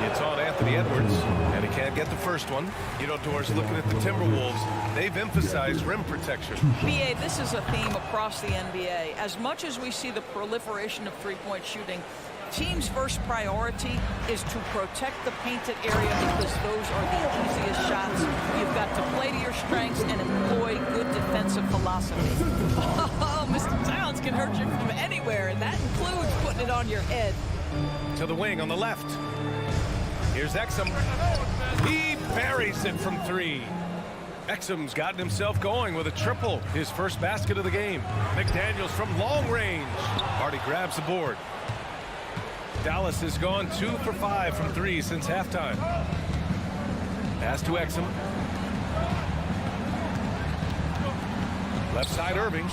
It's on Anthony Edwards, and he can't get the first one. You know, Doris, looking at the Timberwolves, they've emphasized rim protection. BA, this is a theme across the NBA. As much as we see the proliferation of three-point shooting, team's first priority is to protect the painted area because those are the easiest shots. You've got to play to your strengths and employ good defensive philosophy. Oh, Mr. Towns can hurt you from anywhere, and that includes putting it on your head. To the wing on the left. Here's Exum. He buries it from 3. Exum's gotten himself going with a triple, his first basket of the game. McDaniels from long range. Hardy grabs the board. Dallas has gone 2 for 5 from 3 since halftime. Pass to Exum. Left side Irving.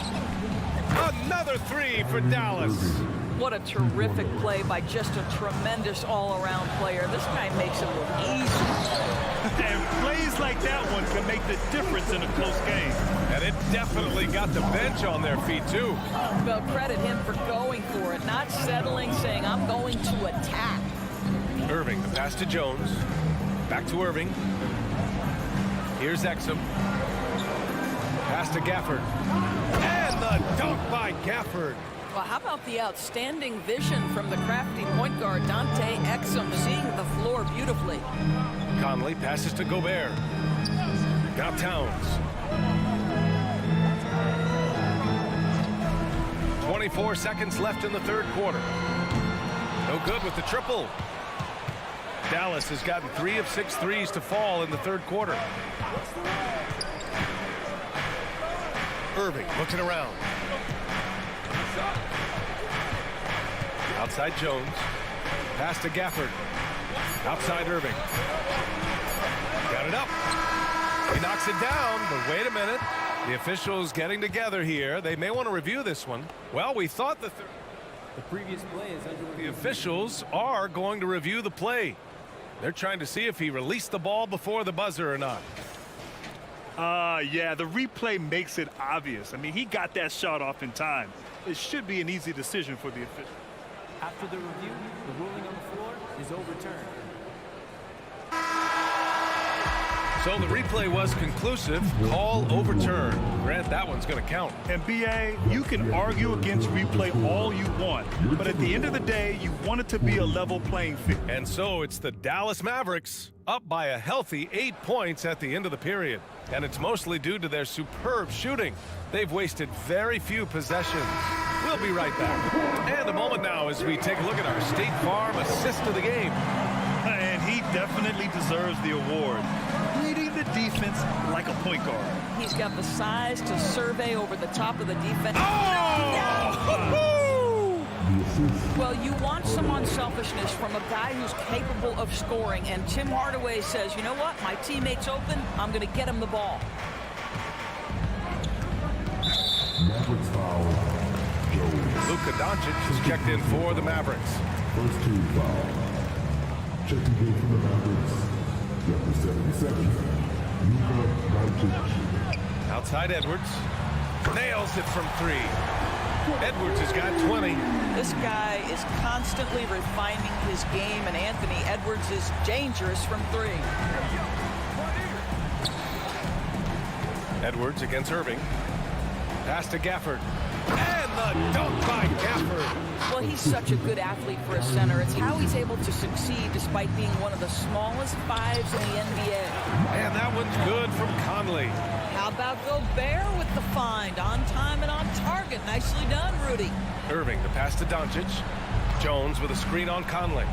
Another 3 for Dallas. What a terrific play by just a tremendous all-around player. This guy makes it look easy. And plays like that one can make the difference in a close game. And it definitely got the bench on their feet, too. Well, credit him for going for it, not settling, saying, I'm going to attack. Irving, the pass to Jones. Back to Irving. Here's Exum. Pass to Gafford. And the dunk by Gafford. Well, how about the outstanding vision from the crafty point guard, Dante Exum, seeing the floor beautifully. Conley passes to Gobert. Now Towns. 24 seconds left in the third quarter. No good with the triple. Dallas has gotten 3 of 6 threes to fall in the third quarter. Irving looking around. Outside Jones. Pass to Gafford. Outside Irving. Got it up. He knocks it down, but wait a minute. The officials getting together here. They may want to review this one. Well, we thought the previous play is under review. The officials are going to review the play. They're trying to see if he released the ball before the buzzer or not. Yeah, the replay makes it obvious. I mean, he got that shot off in time. It should be an easy decision for the official. After the review, the ruling on the floor is overturned. So the replay was conclusive. Call overturned. Grant, that one's going to count. And BA, you can argue against replay all you want, but at the end of the day, you want it to be a level playing field. And so it's the Dallas Mavericks up by a healthy 8 points at the end of the period. And it's mostly due to their superb shooting. They've wasted very few possessions. We'll We'll be right back. And a moment now as we take a look at our State Farm assist of the game. And he definitely deserves the award. Leading the defense like a point guard. He's got the size to survey over the top of the defense. Well, you want some unselfishness from a guy who's capable of scoring, and Tim Hardaway says, you know what, my teammate's open, I'm going to get him the ball. Mavericks foul. Luka Doncic is checked in for the Mavericks. First team foul. Checking in for the Mavericks. Number 77, Luka Doncic. Outside Edwards. Nails it from 3. Edwards has got 20. This guy is constantly refining his game, and Anthony Edwards is dangerous from 3. Edwards against Irving. Pass to Gafford. And the dunk by Gafford. Well, he's such a good athlete for a center. It's how he's able to succeed despite being one of the smallest 5s in the NBA. And that one's good from Conley. How about Gobert with the find? On time and on target. Nicely done, Rudy. Irving, the pass to Doncic. Jones with a screen on Conley.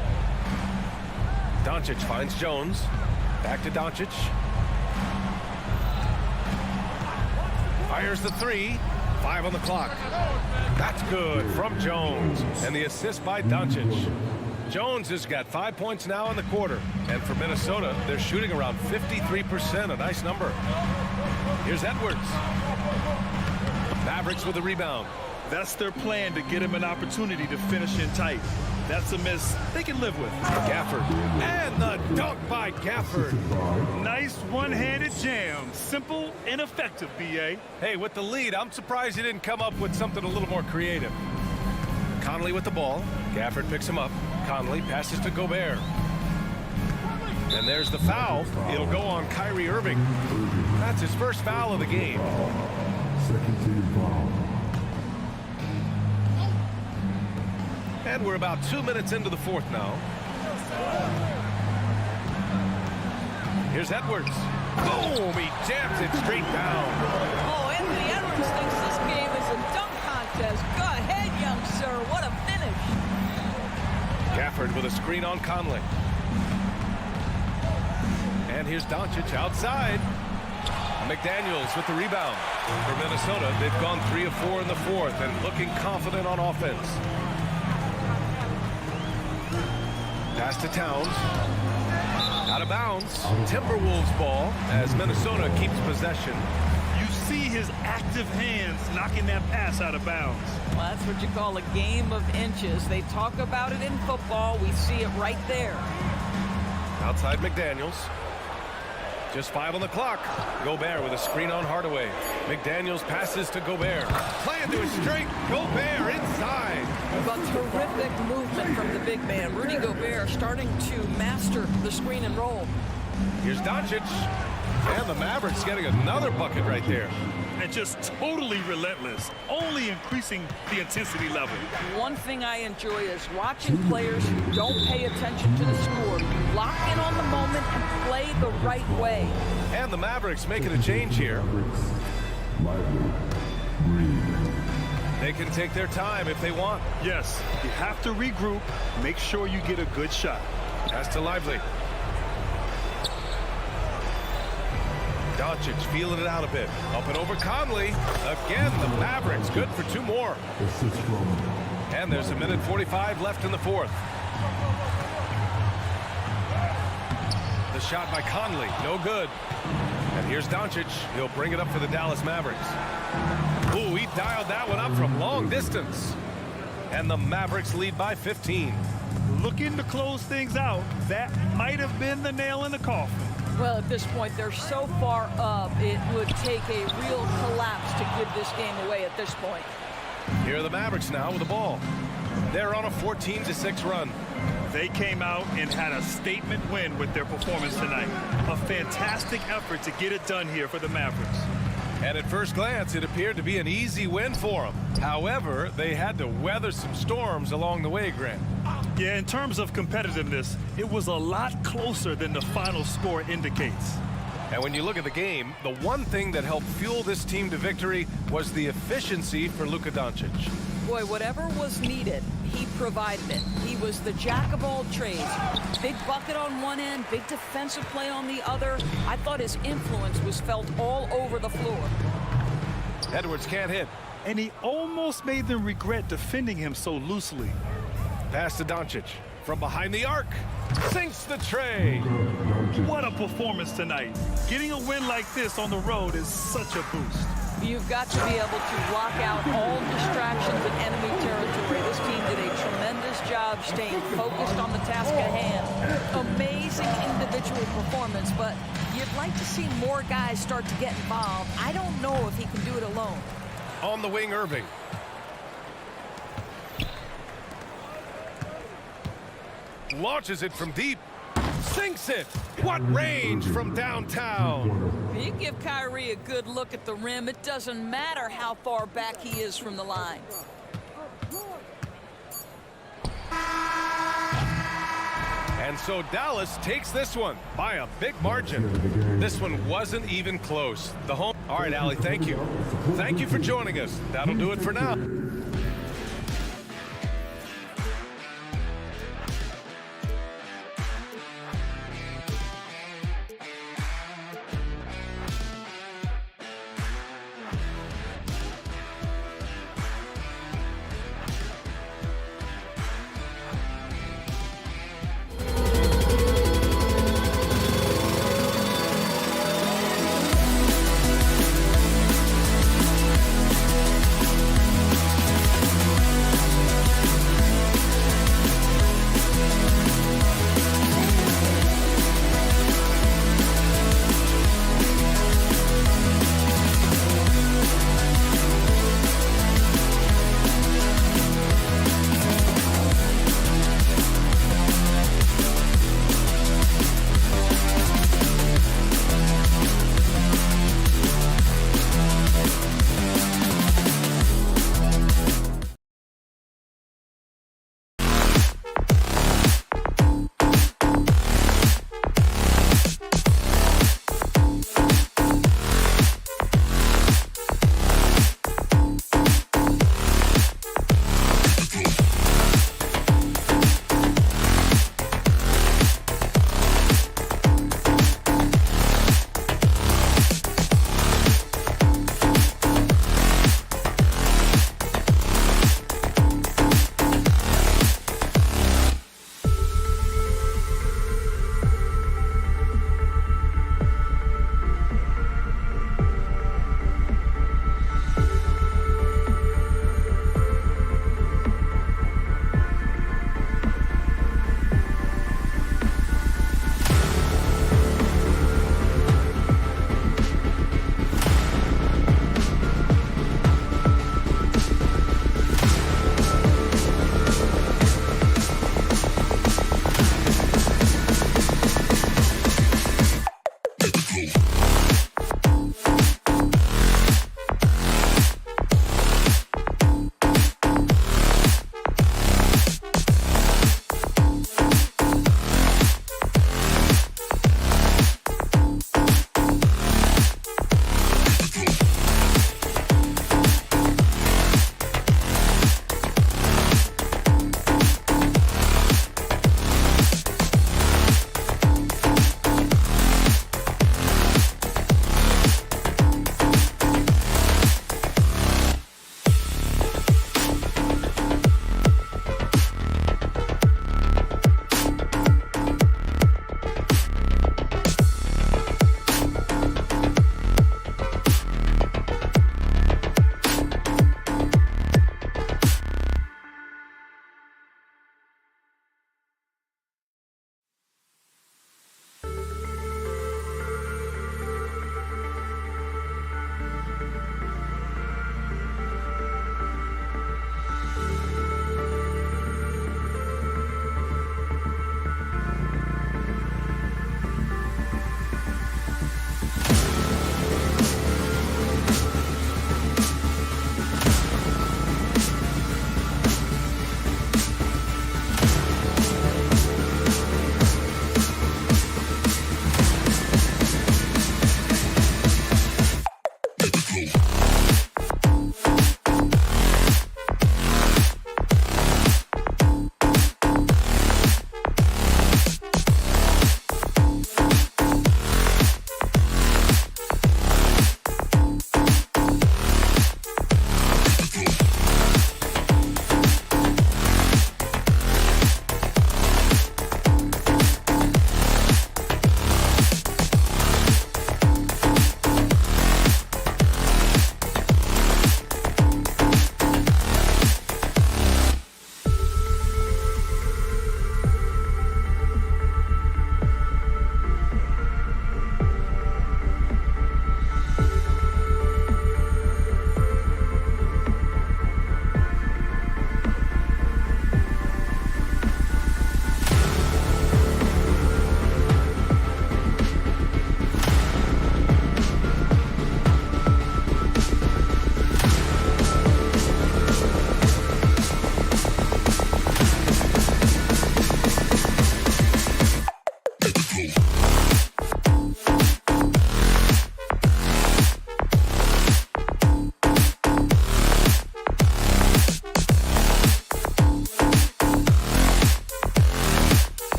Doncic finds Jones. Back to Doncic. Fires the 3. 5 on the clock. That's good from Jones. And the assist by Doncic. Jones has got 5 points now in the quarter. And for Minnesota, they're shooting around 53%, a nice number. Here's Edwards. Mavericks with a rebound. That's their plan, to get him an opportunity to finish in tight. That's a miss they can live with. Gafford. And the dunk by Gafford. Nice one-handed jam. Simple and effective, B.A. Hey, with the lead, I'm surprised he didn't come up with something a little more creative. Conley with the ball. Gafford picks him up. Conley passes to Gobert. And there's the foul. It'll go on Kyrie Irving. That's his first foul of the game. Second team foul. And we're about 2 minutes into the fourth now. Here's Edwards. Boom! He jams it straight down. Oh, Anthony Edwards thinks this game is a dunk contest. Go ahead, young sir. What a finish. Gafford with a screen on Conley. And here's Doncic outside. McDaniels with the rebound. For Minnesota, they've gone 3 of 4 in the fourth and looking confident on offense. Pass to Towns. Out of bounds. Timberwolves ball as Minnesota keeps possession. You see his active hands knocking that pass out of bounds. Well, that's what you call a game of inches. They talk about it in football. We see it right there. Outside McDaniels. Just 5 on the clock. Gobert with a screen on Hardaway. McDaniels passes to Gobert. Play into his straight. Gobert inside. But terrific movement from the big man. Rudy Gobert starting to master the screen and roll. Here's Doncic. And the Mavericks getting another bucket right there. And just totally relentless, only increasing the intensity level. One thing I enjoy is watching players who don't pay attention to the score lock in on the moment and play the right way. And the Mavericks making a change here. Lively. Green. They can take their time if they want. Yes, you have to regroup, make sure you get a good shot. Pass to Lively. Doncic feeling it out a bit. Up and over Conley. Again, the Mavericks good for 2 more. Assist from. And there's 1:45 left in the fourth. The shot by Conley, no good. And here's Doncic. He'll bring it up for the Dallas Mavericks. Ooh, he dialed that one up from long distance. And the Mavericks lead by 15. Looking to close things out. That might have been the nail in the coffin. Well, at this point, they're so far up, it would take a real collapse to give this game away at this point. Here are the Mavericks now with the ball. They're on a 14-6 run. They came out and had a statement win with their performance tonight. A fantastic effort to get it done here for the Mavericks. And at first glance, it appeared to be an easy win for them. However, they had to weather some storms along the way, Grant. Yeah, in terms of competitiveness, it was a lot closer than the final score indicates. And when you look at the game, the one thing that helped fuel this team to victory was the efficiency for Luka Doncic. Boy, whatever was needed, he provided it. He was the jack of all trades. Big bucket on one end, big defensive play on the other. I thought his influence was felt all over the floor. Edwards can't hit. And he almost made them regret defending him so loosely. Pass to Doncic. From behind the arc. Sinks the tray. What a performance tonight. Getting a win like this on the road is such a boost. You've got to be able to block out all distractions in enemy territory. This team did a tremendous job staying focused on the task at hand. Amazing individual performance, but you'd like to see more guys start to get involved. I don't know if he can do it alone. On the wing, Irving. Launches it from deep. Sinks it. What range from downtown. You give Kyrie a good look at the rim. It doesn't matter how far back he is from the line. And so Dallas takes this one by a big margin. This one wasn't even close. The home. All right, Allie, thank you. Thank you for joining us. That'll do it for now.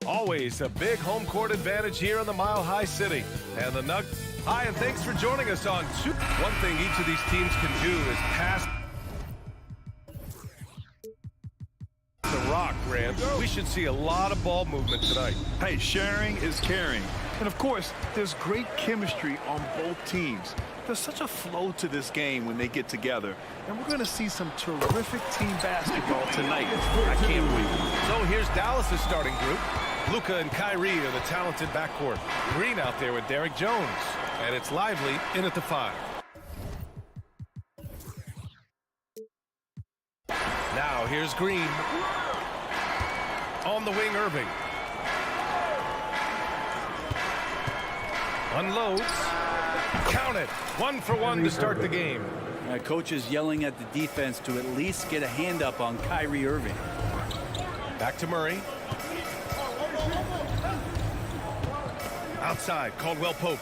Always a big home court advantage here in the Mile High City. And the Nuggets. Hi, and thanks for joining us on two. One thing each of these teams can do is pass the rock, Grant. We should see a lot of ball movement tonight. Hey, sharing is caring. And of course, there's great chemistry on both teams. There's such a flow to this game when they get together. And we're going to see some terrific team basketball tonight. I can't wait. So here's Dallas' starting group. Luka and Kyrie are the talented backcourt. Green out there with Derek Jones. And it's Lively in at the 5. Now here's Green. On the wing, Irving. Unloads. Count it. 1 for 1 to start the game. Coach is yelling at the defense to at least get a hand up on Kyrie Irving. Back to Murray. Outside, Caldwell Pope.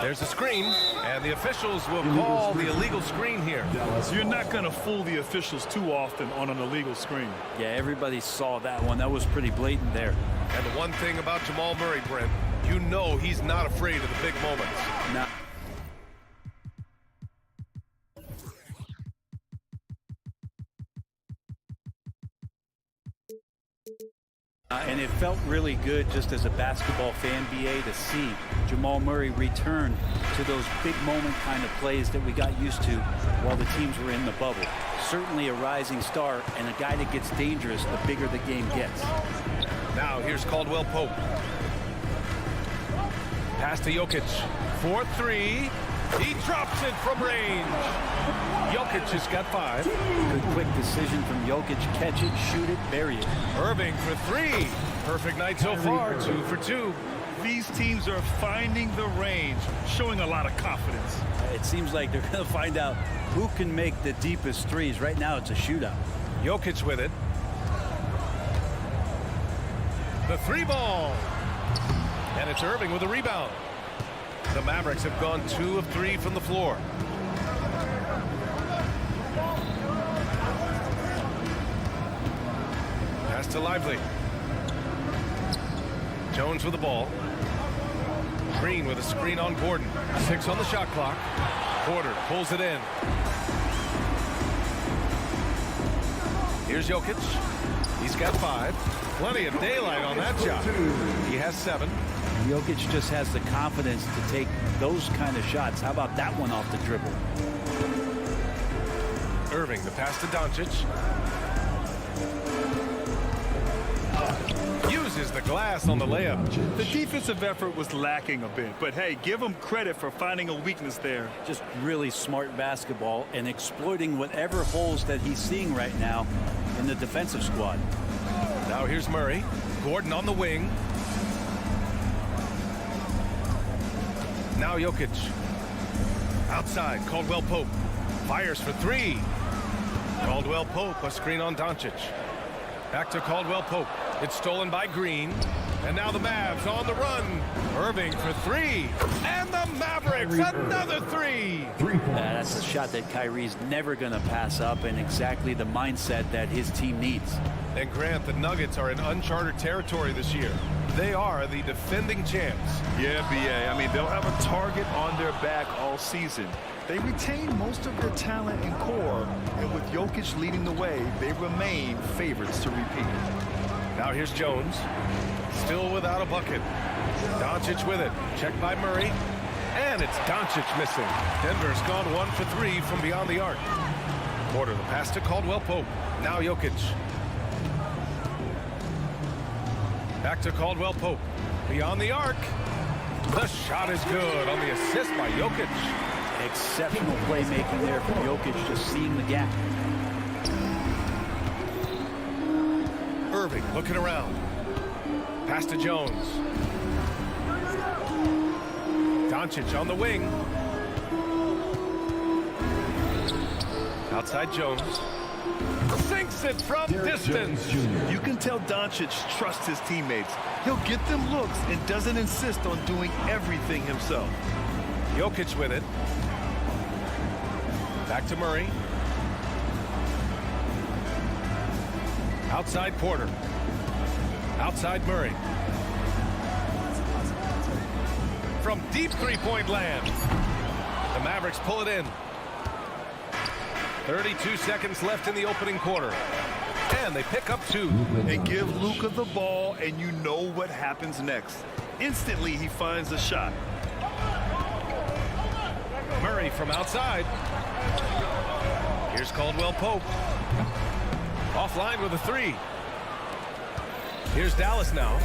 There's a screen, and the officials will call the illegal screen here. You're not going to fool the officials too often on an illegal screen. Yeah, everybody saw that one. That was pretty blatant there. And the one thing about Jamal Murray, Brent, you know he's not afraid of the big moments. Nah. And it felt really good just as a basketball fan, BA, to see Jamal Murray return to those big moment kind of plays that we got used to while the teams were in the bubble. Certainly a rising star and a guy that gets dangerous the bigger the game gets. Now here's Caldwell Pope. Pass to Jokic. 4-3. He drops it from range. Jokic has got 5. Good quick decision from Jokic. Catch it, shoot it, bury it. Irving for 3. Perfect night so far. 2 for 2. These teams are finding the range, showing a lot of confidence. It seems like they're going to find out who can make the deepest threes. Right now it's a shootout. Jokic with it. The 3 ball. And it's Irving with a rebound. The Mavericks have gone 2 of 3 from the floor. Pass to Lively. Jones with the ball. Green with a screen on Gordon. 6 on the shot clock. Porter pulls it in. Here's Jokic. He's got 5. Plenty of daylight on that shot. He has 7. Jokic just has the confidence to take those kind of shots. How about that one off the dribble? Irving, the pass to Doncic. Uses the glass on the layup. The defensive effort was lacking a bit, but hey, give him credit for finding a weakness there. Just really smart basketball and exploiting whatever holes that he's seeing right now in the defensive squad. Now here's Murray. Gordon on the wing. Now Jokic. Outside, Caldwell Pope. Fires for 3. Caldwell Pope, a screen on Doncic. Back to Caldwell Pope. It's stolen by Green. And now the Mavs on the run. Irving for 3. And the Mavericks, another 3. That's a shot that Kyrie's never going to pass up, and exactly the mindset that his team needs. And Grant, the Nuggets are in uncharted territory this year. They are the defending champs. Yeah, BA. I mean, they'll have a target on their back all season. They retain most of their talent and core, and with Jokic leading the way, they remain favorites to repeat. Now here's Jones. Still without a bucket. Doncic with it. Checked by Murray. And it's Doncic missing. Denver's gone 1 for 3 from beyond the arc. Porter, the pass to Caldwell Pope. Now Jokic. Back to Caldwell Pope. Beyond the arc. The shot is good on the assist by Jokic. Exceptional playmaking there from Jokic, just seeing the gap. Irving looking around. Pass to Jones. Doncic on the wing. Outside Jones. Sinks it from distance. You can tell Doncic trusts his teammates. He'll get them looks and doesn't insist on doing everything himself. Jokic with it. Back to Murray. Outside Porter. Outside Murray. From deep three-point land. The Mavericks pull it in. 32 seconds left in the opening quarter. And they pick up 2. And give Luka the ball, and you know what happens next. Instantly, he finds a shot. Murray from outside. Here's Caldwell Pope. Offline with a 3. Here's Dallas now.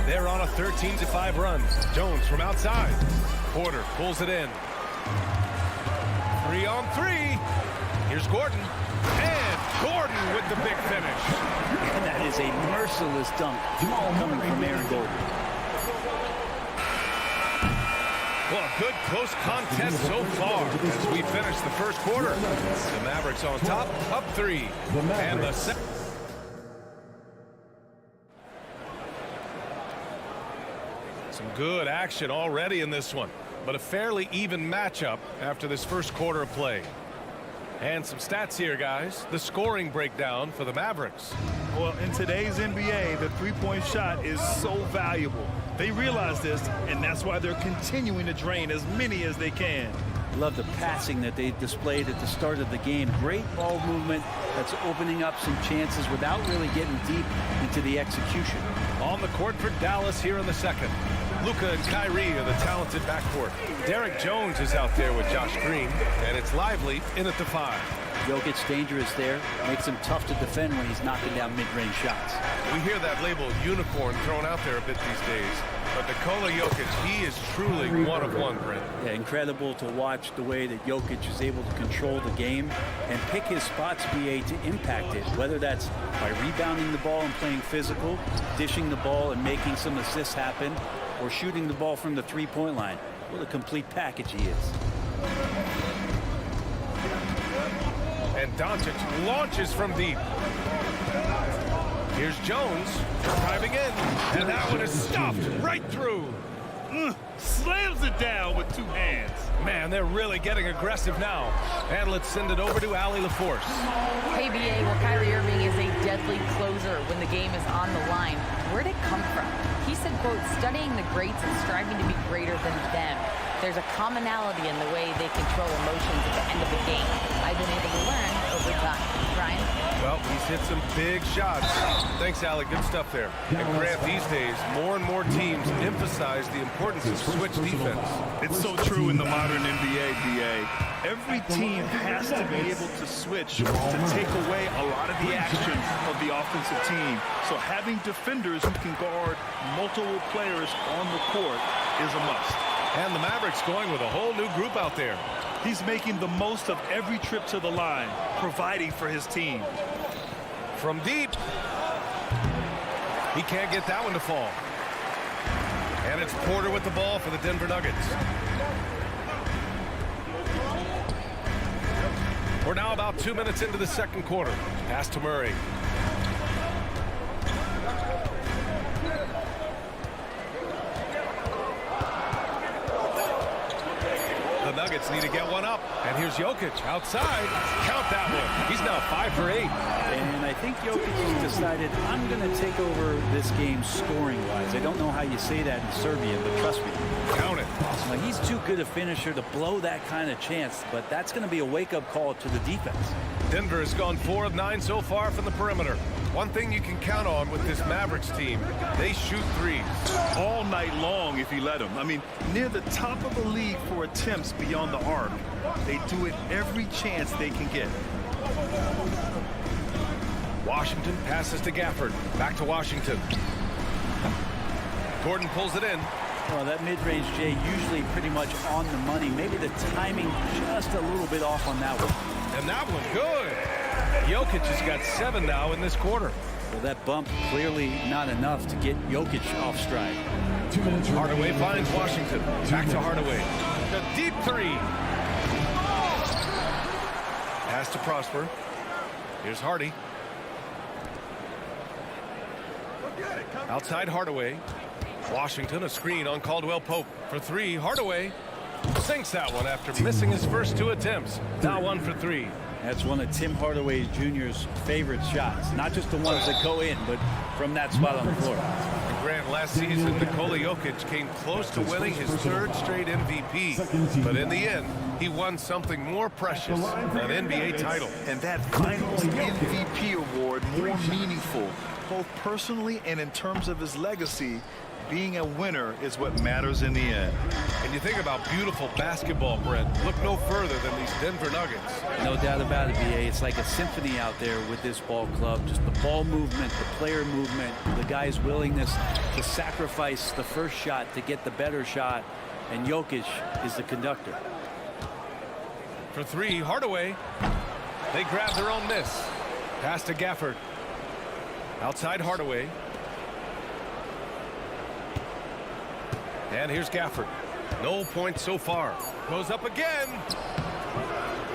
They're on a 13-5 run. Jones from outside. Porter pulls it in. 3 on 3. Here's Gordon. And Gordon with the big finish. And that is a merciless dunk coming from Aaron Gordon. Well, a good close contest so far as we finish the first quarter. The Mavericks on top, up 3. And the second. Some good action already in this one, but a fairly even matchup after this first quarter of play. And some stats here, guys. The scoring breakdown for the Mavericks. Well, in today's NBA, the three-point shot is so valuable. They realize this, and that's why they're continuing to drain as many as they can. Love the passing that they displayed at the start of the game. Great ball movement that's opening up some chances without really getting deep into the execution. On the court for Dallas here in the second. Luka and Kyrie are the talented backcourt. Derek Jones is out there with Josh Green, and it's Lively in at the 5. Jokic dangerous there. Makes him tough to defend when he's knocking down mid-range shots. We hear that label unicorn thrown out there a bit these days. But Nikola Jokic, he is truly one of one, Brent. Yeah, incredible to watch the way that Jokic is able to control the game and pick his spots, BA, to impact it, whether that's by rebounding the ball and playing physical, dishing the ball and making some assists happen, or shooting the ball from the three-point line. What a complete package he is. And Doncic launches from deep. Here's Jones driving in, and that one is stopped right through. Slams it down with 2 hands. Man, they're really getting aggressive now. And let's send it over to Allie LaForce. Hey, BA, well, Kyrie Irving is a deadly closer when the game is on the line. Where'd it come from? He said, quote, studying the greats and striving to be greater than them. There's a commonality in the way they control emotions at the end of the game. I've been able to learn over time. Ryan? Well, he's hit some big shots. Thanks, Allie. Good stuff there. And Grant, these days, more and more teams emphasize the importance of switch defense. It's so true in the modern NBA, BA. Every team has to be able to switch to take away a lot of the action of the offensive team. So having defenders who can guard multiple players on the court is a must. And the Mavericks going with a whole new group out there. He's making the most of every trip to the line, providing for his team. From deep. He can't get that one to fall. And it's Porter with the ball for the Denver Nuggets. We're now about 2 minutes into the second quarter. Pass to Murray. The Nuggets need to get one up. And here's Jokic outside. Count that one. He's now 5 for 8. And I think Jokic has decided, I'm going to take over this game scoring-wise. I don't know how you say that in Serbian, but trust me. Count it. Well, he's too good a finisher to blow that kind of chance, but that's going to be a wake-up call to the defense. Denver has gone 4 of 9 so far from the perimeter. One thing you can count on with this Mavericks team, they shoot threes. All night long if you let them. I mean, near the top of the league for attempts beyond the arc. They do it every chance they can get. Washington passes to Gafford. Back to Washington. Gordon pulls it in. Well, that mid-range, Jay, usually pretty much on the money. Maybe the timing just a little bit off on that one. And that one good. Jokic has got 7 now in this quarter. Well, that bump clearly not enough to get Jokic off stride. Hardaway finds Washington. Back to Hardaway. The deep 3. Pass to Prosper. Here's Hardy. Outside Hardaway. Washington, a screen on Caldwell Pope for 3. Hardaway sinks that one after missing his first 2 attempts. Now 1 for 3. That's one of Tim Hardaway Jr.'s favorite shots. Not just the ones that go in, but from that spot on the floor. Grant, last season, Nikola Jokic came close to winning his 3rd straight MVP. But in the end, he won something more precious, an NBA title. And that Finals MVP award more meaningful, both personally and in terms of his legacy. Being a winner is what matters in the end. And you think about beautiful basketball, Brent. Look no further than these Denver Nuggets. No doubt about it, BA. It's like a symphony out there with this ball club. Just the ball movement, the player movement, the guy's willingness to sacrifice the first shot to get the better shot. And Jokic is the conductor. For 3, Hardaway. They grab their own miss. Pass to Gafford. Outside Hardaway. And here's Gafford. No points so far. Goes up again.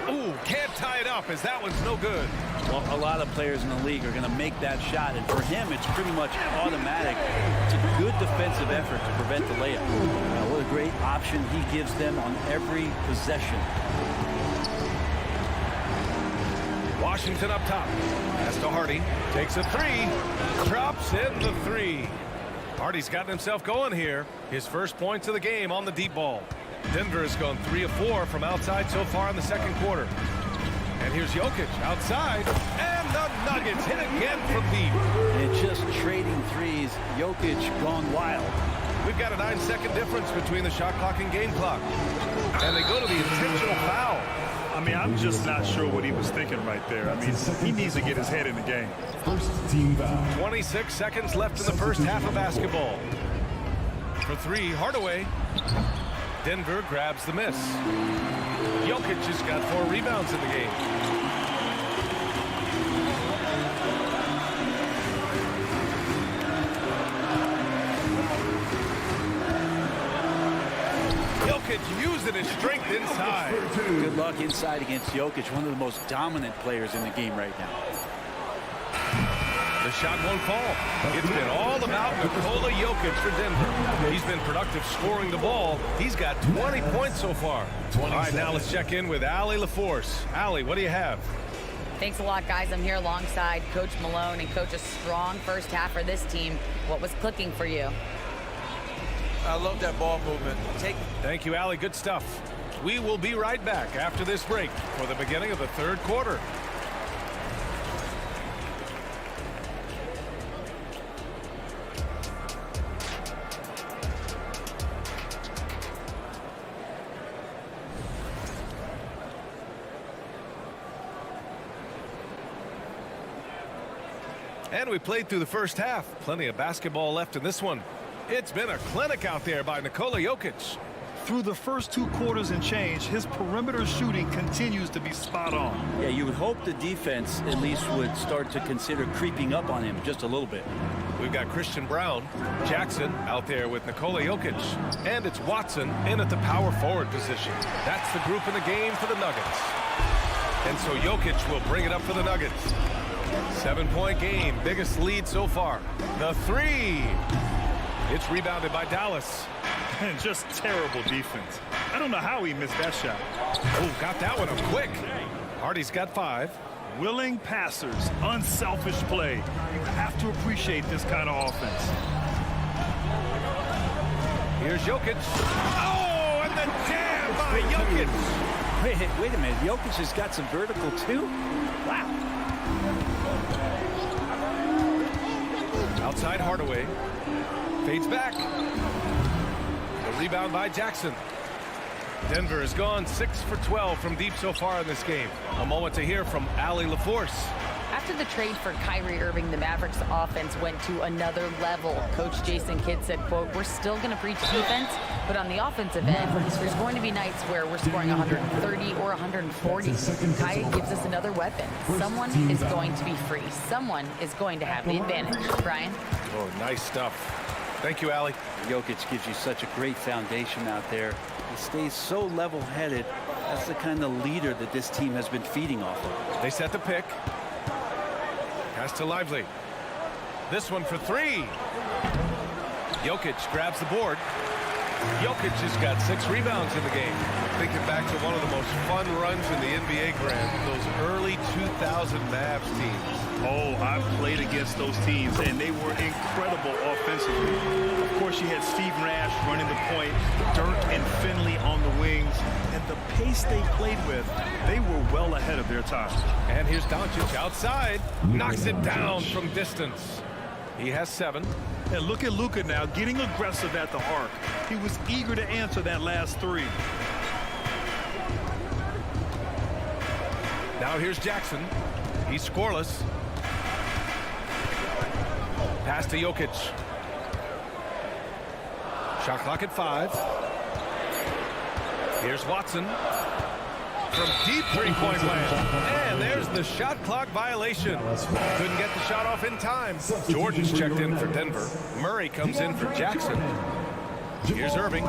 Ooh, can't tie it up as that one's no good. Well, a lot of players in the league are going to make that shot, and for him, it's pretty much automatic. It's a good defensive effort to prevent the layup. What a great option he gives them on every possession. Washington up top. Pass to Hardy. Takes a 3. Drops in the 3. Hardy's gotten himself going here. His first points of the game on the deep ball. Denver has gone 3 of 4 from outside so far in the second quarter. And here's Jokic outside. And the Nuggets hit again from deep. And just trading threes. Jokic gone wild. We've got a 9-second difference between the shot clock and game clock. And they go to the intentional foul. I mean, I'm just not sure what he was thinking right there. I mean, he needs to get his head in the game. 26 seconds left in the first half of basketball. For 3, Hardaway. Denver grabs the miss. Jokic has got 4 rebounds in the game. Using his strength inside. Good luck inside against Jokic, one of the most dominant players in the game right now. The shot won't fall. It's been all about Nikola Jokic for Denver. He's been productive scoring the ball. He's got 20 points so far. All right, now let's check in with Allie LaForce. Allie, what do you have? Thanks a lot, guys. I'm here alongside Coach Malone and Coach, a strong first half for this team. What was clicking for you? I love that ball movement. Thank you, Allie. Good stuff. We will be right back after this break for the beginning of the third quarter. And we played through the first half. Plenty of basketball left in this one. It's been a clinic out there by Nikola Jokic. Through the first 2 quarters and change, his perimeter shooting continues to be spot on. Yeah, you would hope the defense at least would start to consider creeping up on him just a little bit. We've got Christian Brown, Jackson out there with Nikola Jokic, and it's Watson in at the power forward position. That's the group in the game for the Nuggets. And so Jokic will bring it up for the Nuggets. 7-point game, biggest lead so far. The 3. It's rebounded by Dallas. And just terrible defense. I don't know how he missed that shot. Oh, got that one up quick. Hardy's got 5. Willing passers, unselfish play. You have to appreciate this kind of offense. Here's Jokic. Oh, and the jam by Jokic. Wait a minute. Jokic has got some vertical too? Wow. Outside Hardaway. Fades back. The rebound by Jackson. Denver has gone 6 for 12 from deep so far in this game. A moment to hear from Allie LaForce. After the trade for Kyrie Irving, the Mavericks offense went to another level. Coach Jason Kidd said, quote, "We're still going to preach defense, but on the offensive end, there's going to be nights where we're scoring 130 or 140. Kai gives us another weapon. Someone is going to be free. Someone is going to have the advantage." Brian? Oh, nice stuff. Thank you, Allie. Jokic gives you such a great foundation out there. He stays so level-headed. That's the kind of leader that this team has been feeding off of. They set the pick. Pass to Lively. This one for 3. Jokic grabs the board. Jokic has got 6 rebounds in the game. Thinking back to one of the most fun runs in the NBA, Grant, those early 2000 Mavs teams. Oh, I've played against those teams, and they were incredible offensively. Of course, you had Steve Nash running the point, Dirk and Finley on the wings, and the pace they played with, they were well ahead of their time. And here's Doncic outside, knocks it down from distance. He has 7. And look at Luka now, getting aggressive at the arc. He was eager to answer that last 3. Now here's Jackson. He's scoreless. Pass to Jokic. Shot clock at 5. Here's Watson from deep three-point land. And there's the shot clock violation. Couldn't get the shot off in time. Jordan's checked in for Denver. Murray comes in for Jackson. Here's Irving.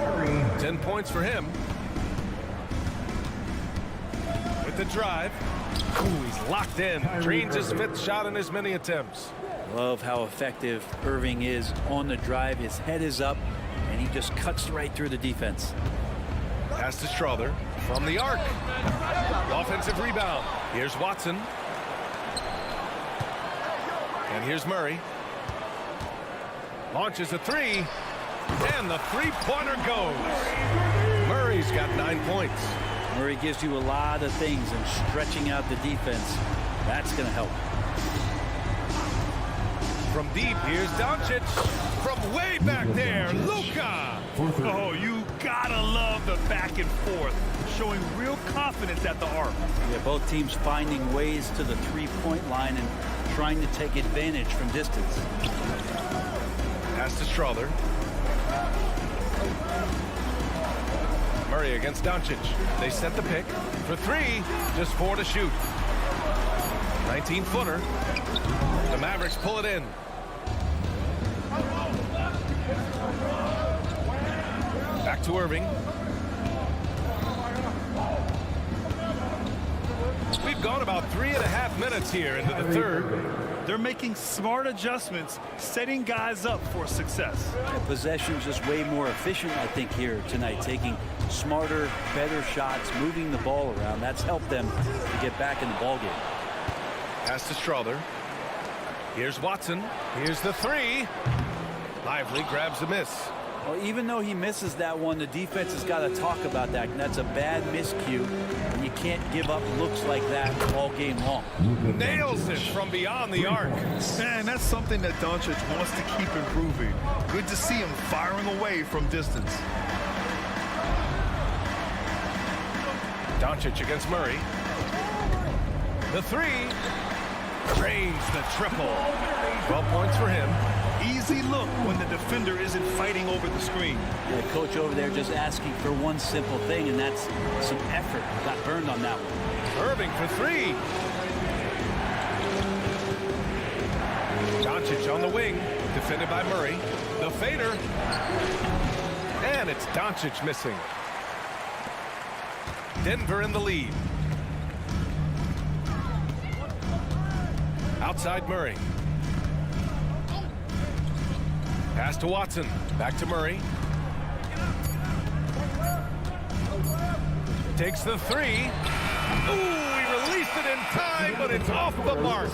10 points for him. With the drive. Ooh, he's locked in. Drains his 5th shot in as many attempts. Love how effective Irving is on the drive. His head is up, and he just cuts right through the defense. Pass to Strother from the arc. Offensive rebound. Here's Watson. And here's Murray. Launches a 3. And the three-pointer goes. Murray's got 9 points. Murray gives you a lot of things, and stretching out the defense, that's going to help. From deep, here's Doncic. From way back there, Luka. Oh, you gotta love the back and forth, showing real confidence at the arc. Yeah, both teams finding ways to the three-point line and trying to take advantage from distance. Pass to Strother. Murray against Doncic. They set the pick for 3, just 4 to shoot. 19-footer. The Mavericks pull it in. Back to Irving. We've gone about 3.5 minutes here into the third. They're making smart adjustments, setting guys up for success. The possession's just way more efficient, I think, here tonight, taking smarter, better shots, moving the ball around. That's helped them to get back in the ballgame. Pass to Strother. Here's Watson. Here's the 3. Lively grabs a miss. Well, even though he misses that one, the defense has got to talk about that. And that's a bad miscue. And you can't give up looks like that all game long. Nails it from beyond the arc. Man, that's something that Doncic wants to keep improving. Good to see him firing away from distance. Doncic against Murray. The 3. Drains the triple. 12 points for him. Easy look when the defender isn't fighting over the screen. The coach over there just asking for one simple thing, and that's some effort. Got burned on that one. Irving for 3. Doncic on the wing, defended by Murray. The fader. And it's Doncic missing. Denver in the lead. Outside Murray. Pass to Watson. Back to Murray. Takes the 3. Ooh, he released it in time, but it's off the mark.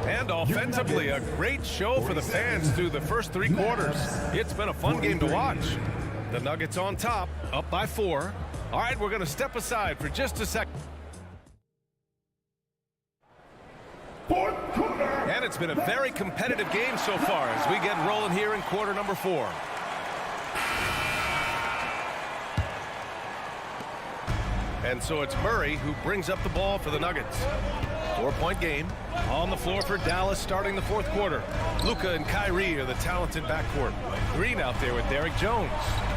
And offensively, a great show for the fans through the first 3 quarters. It's been a fun game to watch. The Nuggets on top, up by 4. All right, we're going to step aside for just a second. And it's been a very competitive game so far as we get rolling here in quarter number 4. And so it's Murray who brings up the ball for the Nuggets. 4-point game on the floor for Dallas starting the 4th quarter. Luka and Kyrie are the talented backcourt. Green out there with Derrick Jones.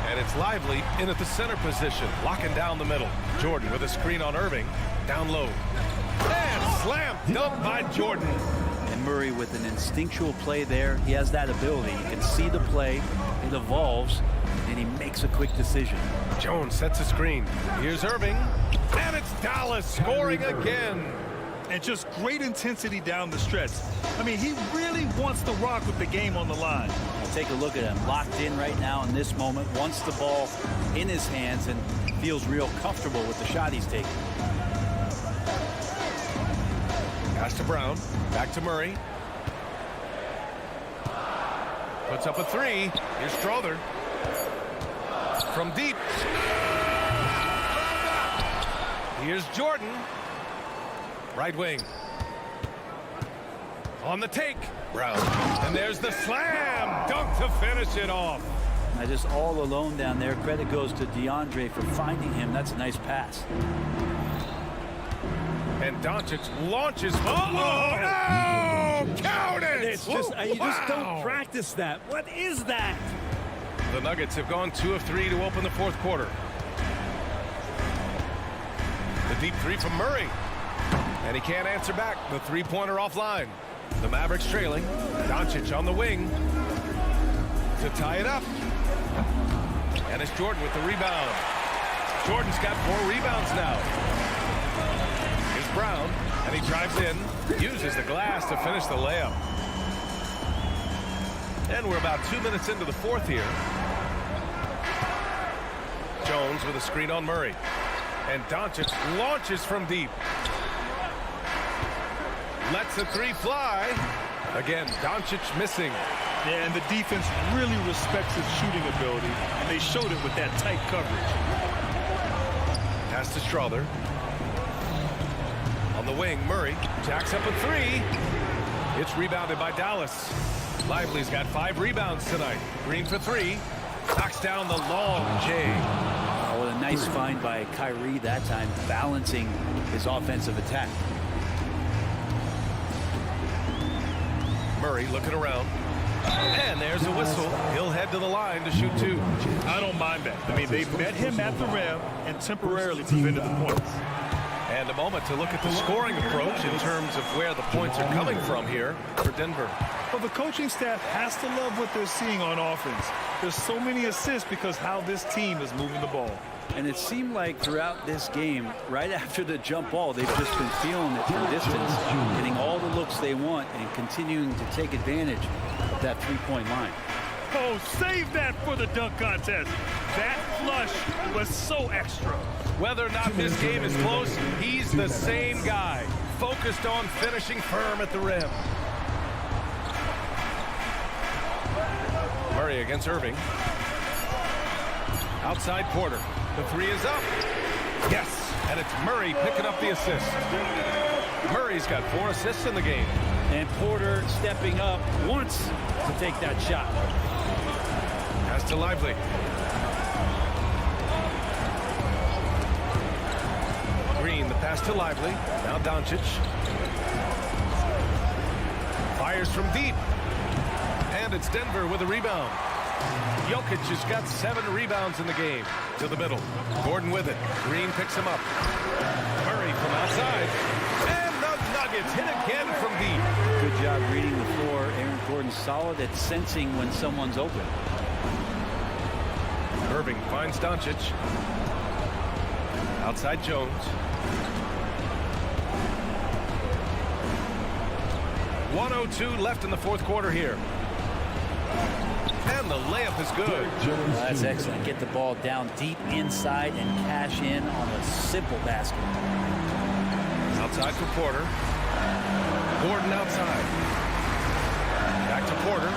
And it's Lively in at the center position, locking down the middle. Jordan with a screen on Irving. Down low. And slam dunk by Jordan. And Murray with an instinctual play there. He has that ability. You can see the play. It evolves, and he makes a quick decision. Jones sets a screen. Here's Irving. And it's Dallas scoring again. and just great intensity down the stretch. I mean, he really wants to rock with the game on the line. Take a look at him, locked in right now in this moment, wants the ball in his hands and feels real comfortable with the shot he's taking. Pass to Brown, back to Murray. Puts up a three. Here's Strother. From deep. Here's Jordan. Right wing. On the take. Brown. And there's the slam. Dunk to finish it off. Now just all alone down there. Credit goes to DeAndre for finding him. That's a nice pass. And Doncic launches. Oh, count it! It's just, you just don't practice that. What is that? The Nuggets have gone 2 of 3 to open the fourth quarter. The deep three from Murray. And he can't answer back. The three-pointer offline. The Mavericks trailing. Doncic on the wing to tie it up. And it's Jordan with the rebound. Jordan's got 4 rebounds now. Here's Brown, and he drives in, uses the glass to finish the layup. And we're about 2 minutes into the fourth here. Jones with a screen on Murray. And Doncic launches from deep. Lets the three fly. Again, Doncic missing. Yeah, and the defense really respects his shooting ability, and they showed it with that tight coverage. Pass to Strother. On the wing, Murray jacks up a three. It's rebounded by Dallas. Lively's got 5 rebounds tonight. Green for 3. Knocks down the long J. Oh, what a nice find by Kyrie that time, balancing his offensive attack. Murray looking around. And there's a whistle. He'll head to the line to shoot 2. I don't mind that. I mean, they met him at the rim and temporarily prevented the points. And a moment to look at the scoring approach in terms of where the points are coming from here for Denver. Well, the coaching staff has to love what they're seeing on offense. There's so many assists because how this team is moving the ball. And it seemed like throughout this game, right after the jump ball, they've just been feeling it from distance, getting all the looks they want and continuing to take advantage of that three-point line. Oh, save that for the dunk contest. That flush was so extra. Whether or not this game is close, he's the same guy, focused on finishing firm at the rim. Murray against Irving. Outside Porter. The three is up. Yes, and it's Murray picking up the assist. Murray's got 4 assists in the game. And Porter stepping up once to take that shot. Pass to Lively. Green, the pass to Lively. Now Doncic. Fires from deep. And it's Denver with a rebound. Jokic has got 7 rebounds in the game. To the middle. Gordon with it. Green picks him up. Murray from outside. And the Nuggets hit again from deep. Good job reading the floor. Aaron Gordon's solid at sensing when someone's open. Irving finds Doncic. Outside Jones. 1:02 left in the fourth quarter here. And the layup is good. That's excellent. Get the ball down deep inside and cash in on a simple basket. Outside for Porter. Gordon outside. Back to Porter.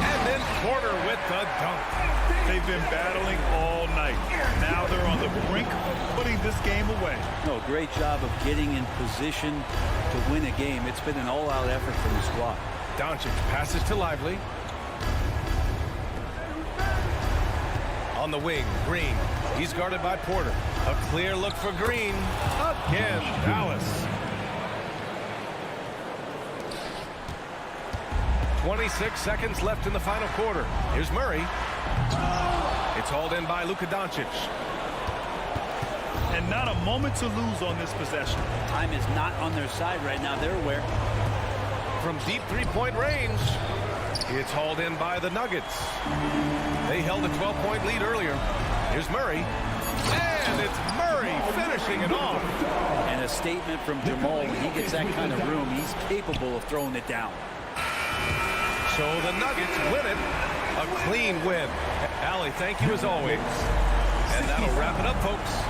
And then Porter with the dunk. They've been battling all night. Now they're on the brink of putting this game away. No, great job of getting in position to win a game. It's been an all-out effort from the squad. Doncic passes to Lively. On the wing, Green. He's guarded by Porter. A clear look for Green. Again, Dallas. 26 seconds left in the final quarter. Here's Murray. It's hauled in by Luka Doncic. And not a moment to lose on this possession. Time is not on their side right now. They're aware. From deep three-point range, it's hauled in by the Nuggets. They held a 12-point lead earlier. Here's Murray. And it's Murray finishing it off. And a statement from Jamal, when he gets that kind of room, he's capable of throwing it down. So the Nuggets win it. A clean win. Allie, thank you as always. And that'll wrap it up, folks.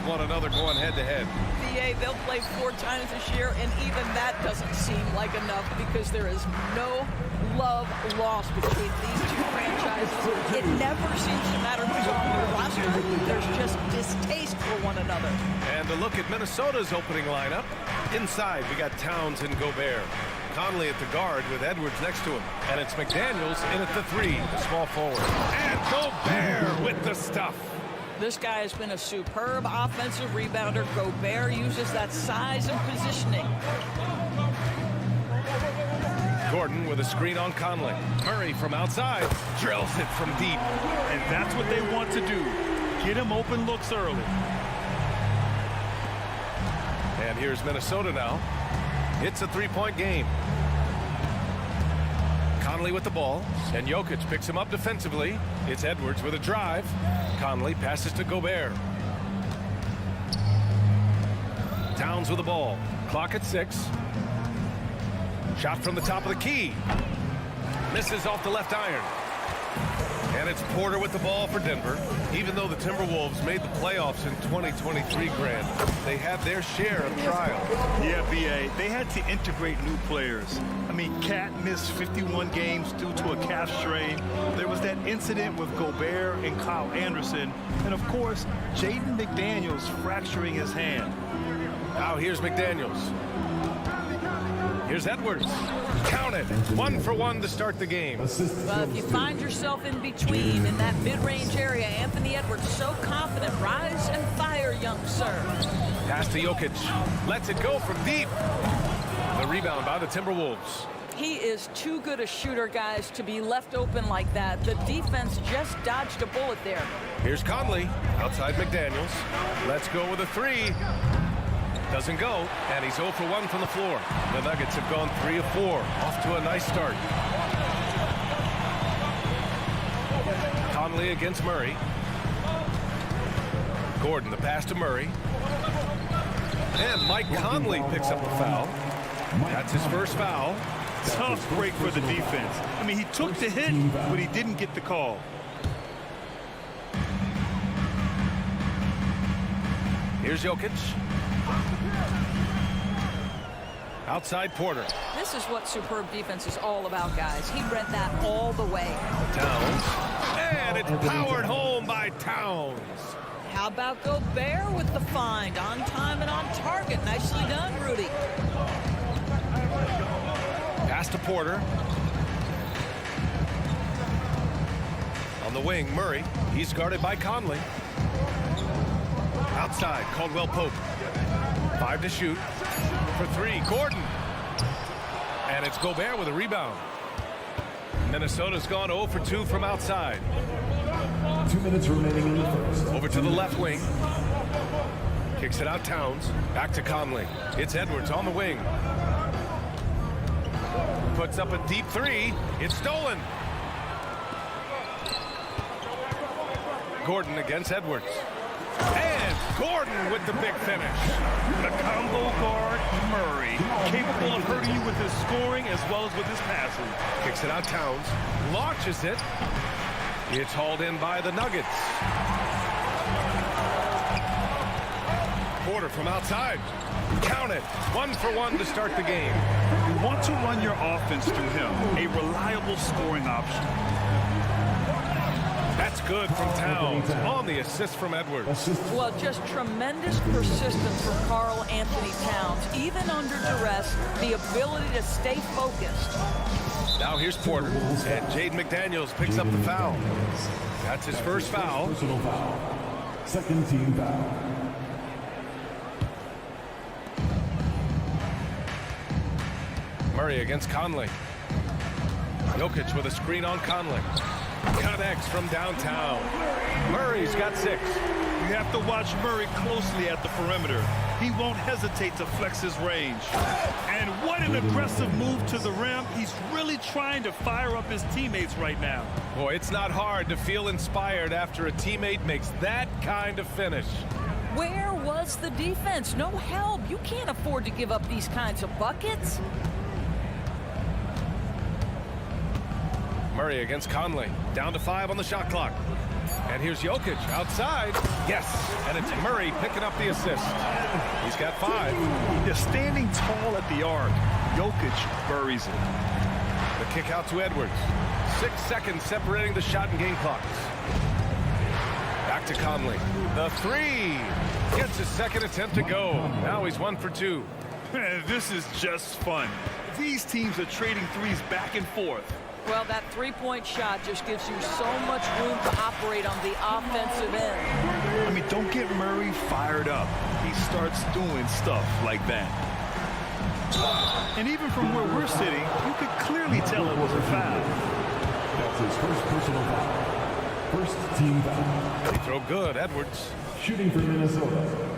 one another going head-to-head. BA, they'll play 4 times this year, and even that doesn't seem like enough because there is no love lost between these two franchises. It never seems to matter who's on the roster. There's just distaste for one another. And a look at Minnesota's opening lineup. Inside, we got Towns and Gobert. Conley at the guard with Edwards next to him. And it's McDaniels in at the 3, the small forward. And Gobert with the stuff. This guy has been a superb offensive rebounder. Gobert uses that size and positioning. Gordon with a screen on Conley. Murray from outside drills it from deep. And that's what they want to do. Get him open looks early. And here's Minnesota now. It's a 3-point game. Conley with the ball, and Jokic picks him up defensively. It's Edwards with a drive. Conley passes to Gobert. Towns with the ball. Clock at 6. Shot from the top of the key. Misses off the left iron. And it's Porter with the ball for Denver. Even though the Timberwolves made the playoffs in 2023, Grant, they had their share of trials. Yeah, BA, they had to integrate new players. I mean, Cat missed 51 games due to a calf strain. There was that incident with Gobert and Kyle Anderson. And, of course, Jaden McDaniels fracturing his hand. Now here's McDaniels. Here's Edwards. Count it. 1 for 1 to start the game. Well, if you find yourself in between in that mid-range area, Anthony Edwards so confident. Rise and fire, young sir. Pass to Jokic. Lets it go from deep. The rebound by the Timberwolves. He is too good a shooter, guys, to be left open like that. The defense just dodged a bullet there. Here's Conley. Outside McDaniels. Let's go with a 3. Doesn't go, and he's 0 for 1 from the floor. The Nuggets have gone 3 of 4. Off to a nice start. Conley against Murray. Gordon, the pass to Murray. And Mike Conley picks up the foul. That's his first foul. Tough break for the defense. I mean, he took the hit, but he didn't get the call. Here's Jokic. Outside Porter. This is what superb defense is all about, guys. He read that all the way. Towns. And it's powered home by Towns. How about Gobert with the find? On time and on target. Nicely done, Rudy. Pass to Porter. On the wing, Murray. He's guarded by Conley. Outside, Caldwell Pope. 5 to shoot. For 3, Gordon. And it's Gobert with a rebound. Minnesota's gone 0 for 2 from outside. 2 minutes remaining in the first. Over to the left wing. Kicks it out Towns. Back to Conley. It's Edwards on the wing. Puts up a deep 3. It's stolen. Gordon against Edwards. And Gordon with the big finish. The combo guard, Murray, capable of hurting you with his scoring as well as with his passing. Kicks it out Towns. Launches it. It's hauled in by the Nuggets. Porter from outside. Count it. 1 for 1 to start the game. You want to run your offense through him. A reliable scoring option. That's good from Towns on the assist from Edwards. Well, just tremendous persistence from Karl Anthony Towns. Even under duress, the ability to stay focused. Now here's Porter, and Jaden McDaniels picks up the foul. That's his first foul. Personal foul. Second team foul. Murray against Conley. Jokic with a screen on Conley. Connects from downtown. Murray's got 6. You have to watch Murray closely at the perimeter. He won't hesitate to flex his range. And what an aggressive move to the rim. He's really trying to fire up his teammates right now. Boy, it's not hard to feel inspired after a teammate makes that kind of finish. Where was the defense? No help. You can't afford to give up these kinds of buckets. Murray against Conley. Down to 5 on the shot clock. And here's Jokic outside. Yes, and it's Murray picking up the assist. He's got 5. They're standing tall at the arc. Jokic buries it. The kick out to Edwards. 6 seconds separating the shot and game clocks. Back to Conley. The 3. Gets his second attempt to go. Now he's 1 for 2. This is just fun. These teams are trading threes back and forth. Well, that three-point shot just gives you so much room to operate on the offensive end. I mean, don't get Murray fired up. He starts doing stuff like that. And even from where we're sitting, you could clearly tell it was a foul. That's his first personal foul. First team foul. They throw good, Edwards. Shooting for Minnesota,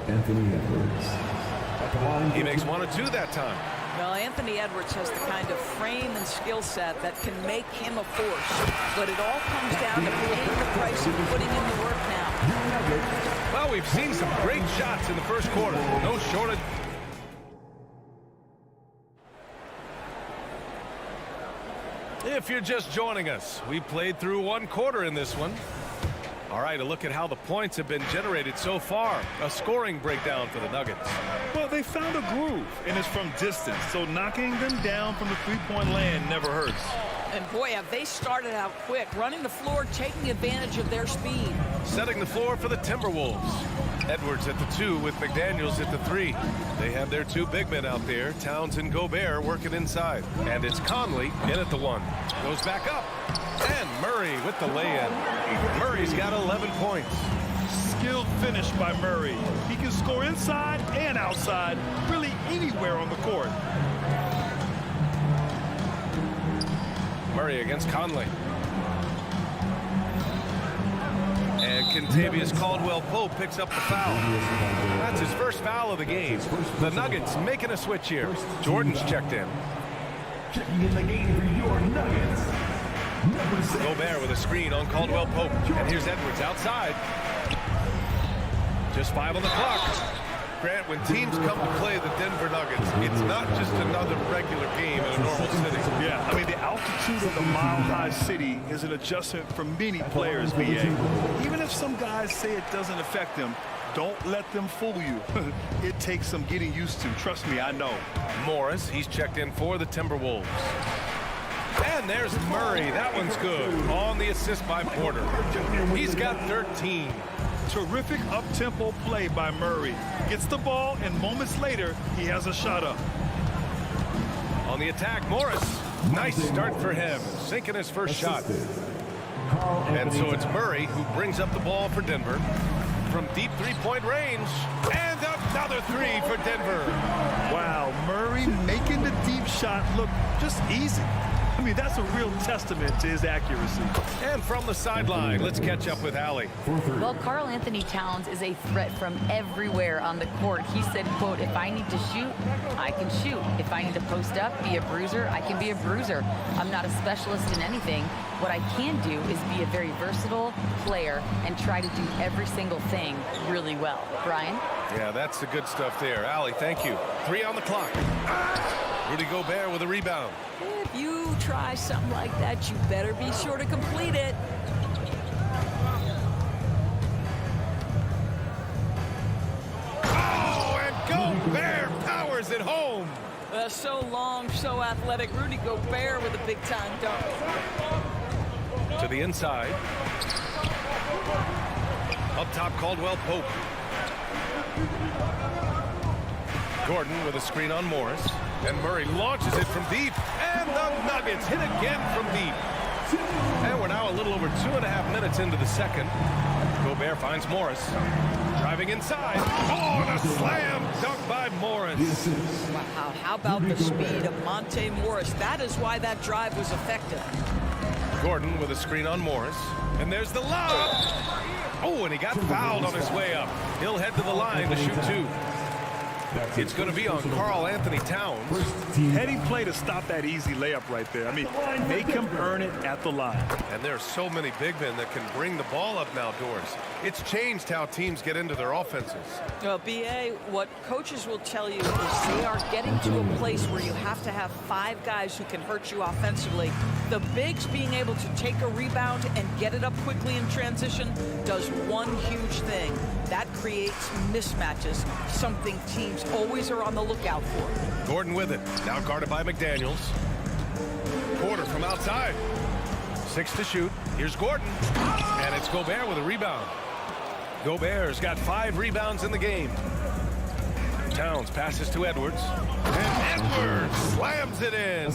Anthony Edwards. At the line, he makes 1 or 2 that time. Well, Anthony Edwards has the kind of frame and skill set that can make him a force. But it all comes down to paying the price and putting in the work now. Well, we've seen some great shots in the first quarter. No shortage. If you're just joining us, we played through 1 quarter in this one. All right, a look at how the points have been generated so far. A scoring breakdown for the Nuggets. Well, they found a groove, and it's from distance, so knocking them down from the three-point land never hurts. And boy, have they started out quick, running the floor, taking advantage of their speed. Setting the floor for the Timberwolves. Edwards at the 2 with McDaniels at the 3. They have their 2 big men out there, Towns and Gobert, working inside. And it's Conley in at the 1. Goes back up. And Murray with the lay-in. Murray's got 11 points. Skilled finish by Murray. He can score inside and outside, really anywhere on the court. Murray against Conley. And Kentavious Caldwell-Pope picks up the foul. That's his first foul of the game. The Nuggets making a switch here. Jordan's checked in. Checking in the game for your Nuggets. Gobert with a screen on Caldwell-Pope. And here's Edwards outside. Just 5 on the clock. Grant, when teams come to play the Denver Nuggets, it's not just another regular game in a normal city. Yeah, I mean, the altitude of the mile-high city is an adjustment for many players, VA. Even if some guys say it doesn't affect them, don't let them fool you. It takes some getting used to. Trust me, I know. Morris, he's checked in for the Timberwolves. And there's Murray. That one's good. On the assist by Porter. He's got 13. Terrific up-tempo play by Murray. Gets the ball, and moments later, he has a shot up. On the attack, Morris. Nice start for him. Sinking his first shot. And so it's Murray who brings up the ball for Denver. From deep three-point range. And another 3 for Denver. Wow, Murray making the deep shot look just easy. I mean, that's a real testament to his accuracy. And from the sideline, let's catch up with Allie. Well, Karl Anthony Towns is a threat from everywhere on the court. He said, quote, if I need to shoot, I can shoot. If I need to post up, be a bruiser, I can be a bruiser. I'm not a specialist in anything. What I can do is be a very versatile player and try to do every single thing really well. Brian? Yeah, that's the good stuff there. Allie, thank you. 3 on the clock. Rudy Gobert with a rebound. If you try something like that, you better be sure to complete it. Oh, and Gobert powers it home. So long, so athletic. Rudy Gobert with a big-time dunk. To the inside. Up top, Caldwell-Pope. Gordon with a screen on Morris. And Murray launches it from deep. And the Nuggets hit again from deep. And we're now a little over 2.5 minutes into the second. Gobert finds Morris. Driving inside. Oh, and a slam dunk by Morris. Wow, how about the speed of Monte Morris? That is why that drive was effective. Gordon with a screen on Morris. And there's the lob. Oh, and he got fouled on his way up. He'll head to the line to shoot 2. It's going to be on Karl Anthony Towns. Heading play to stop that easy layup right there. I mean, make him earn it at the line. And there are so many big men that can bring the ball up now, Doris. It's changed how teams get into their offenses. Well, BA, what coaches will tell you is they are getting to a place where you have to have 5 guys who can hurt you offensively. The bigs being able to take a rebound and get it up quickly in transition does one huge thing. That creates mismatches, something teams always are on the lookout for. Gordon with it, now guarded by McDaniels. Porter from outside. 6 to shoot. Here's Gordon. And it's Gobert with a rebound. Gobert's got 5 rebounds in the game. Towns passes to Edwards. And Edwards slams it in.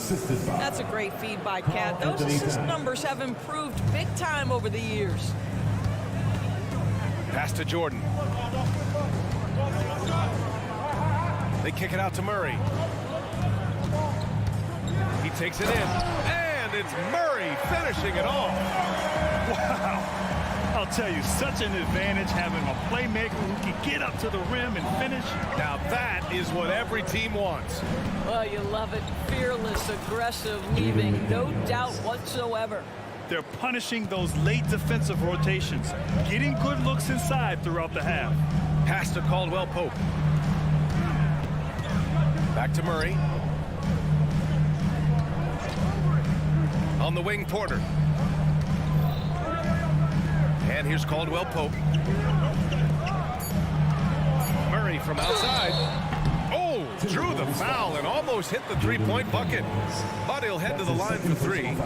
That's a great feed by Cat. Those assist numbers have improved big time over the years. Pass to Jordan. They kick it out to Murray. He takes it in. And it's Murray finishing it off. Wow. I'll tell you, such an advantage having a playmaker who can get up to the rim and finish. Now that is what every team wants. Well, you love it. Fearless, aggressive, leaving no doubt whatsoever. They're punishing those late defensive rotations, getting good looks inside throughout the half. Pass to Caldwell Pope. Back to Murray. On the wing, Porter. And here's Caldwell Pope. Murray from outside. Oh, drew the foul and almost hit the three-point bucket. But he'll head to the line for 3.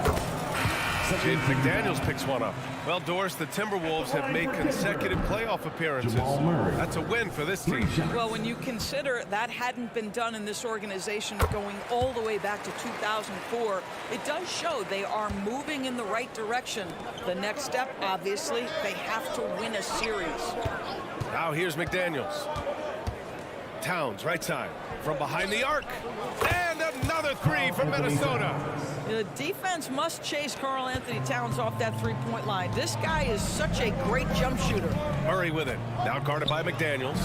James McDaniels picks one up. Well, Doris, the Timberwolves have made consecutive playoff appearances. That's a win for this team. Well, when you consider that hadn't been done in this organization going all the way back to 2004, it does show they are moving in the right direction. The next step, obviously, they have to win a series. Now here's McDaniels. Towns, right side, from behind the arc. And another 3 from Minnesota. The defense must chase Karl Anthony Towns off that three-point line. This guy is such a great jump shooter. Murray with it. Now guarded by McDaniels.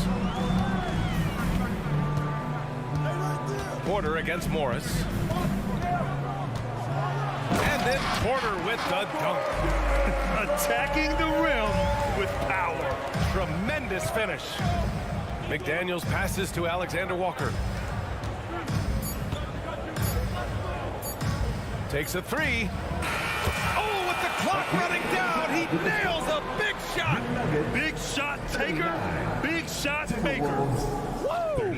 Porter against Morris. And then Porter with the dunk. Attacking the rim with power. Tremendous finish. McDaniels passes to Alexander Walker. Takes a 3. Oh, with the clock running down, he nails a big shot. Big shot taker, big shot maker. Woo!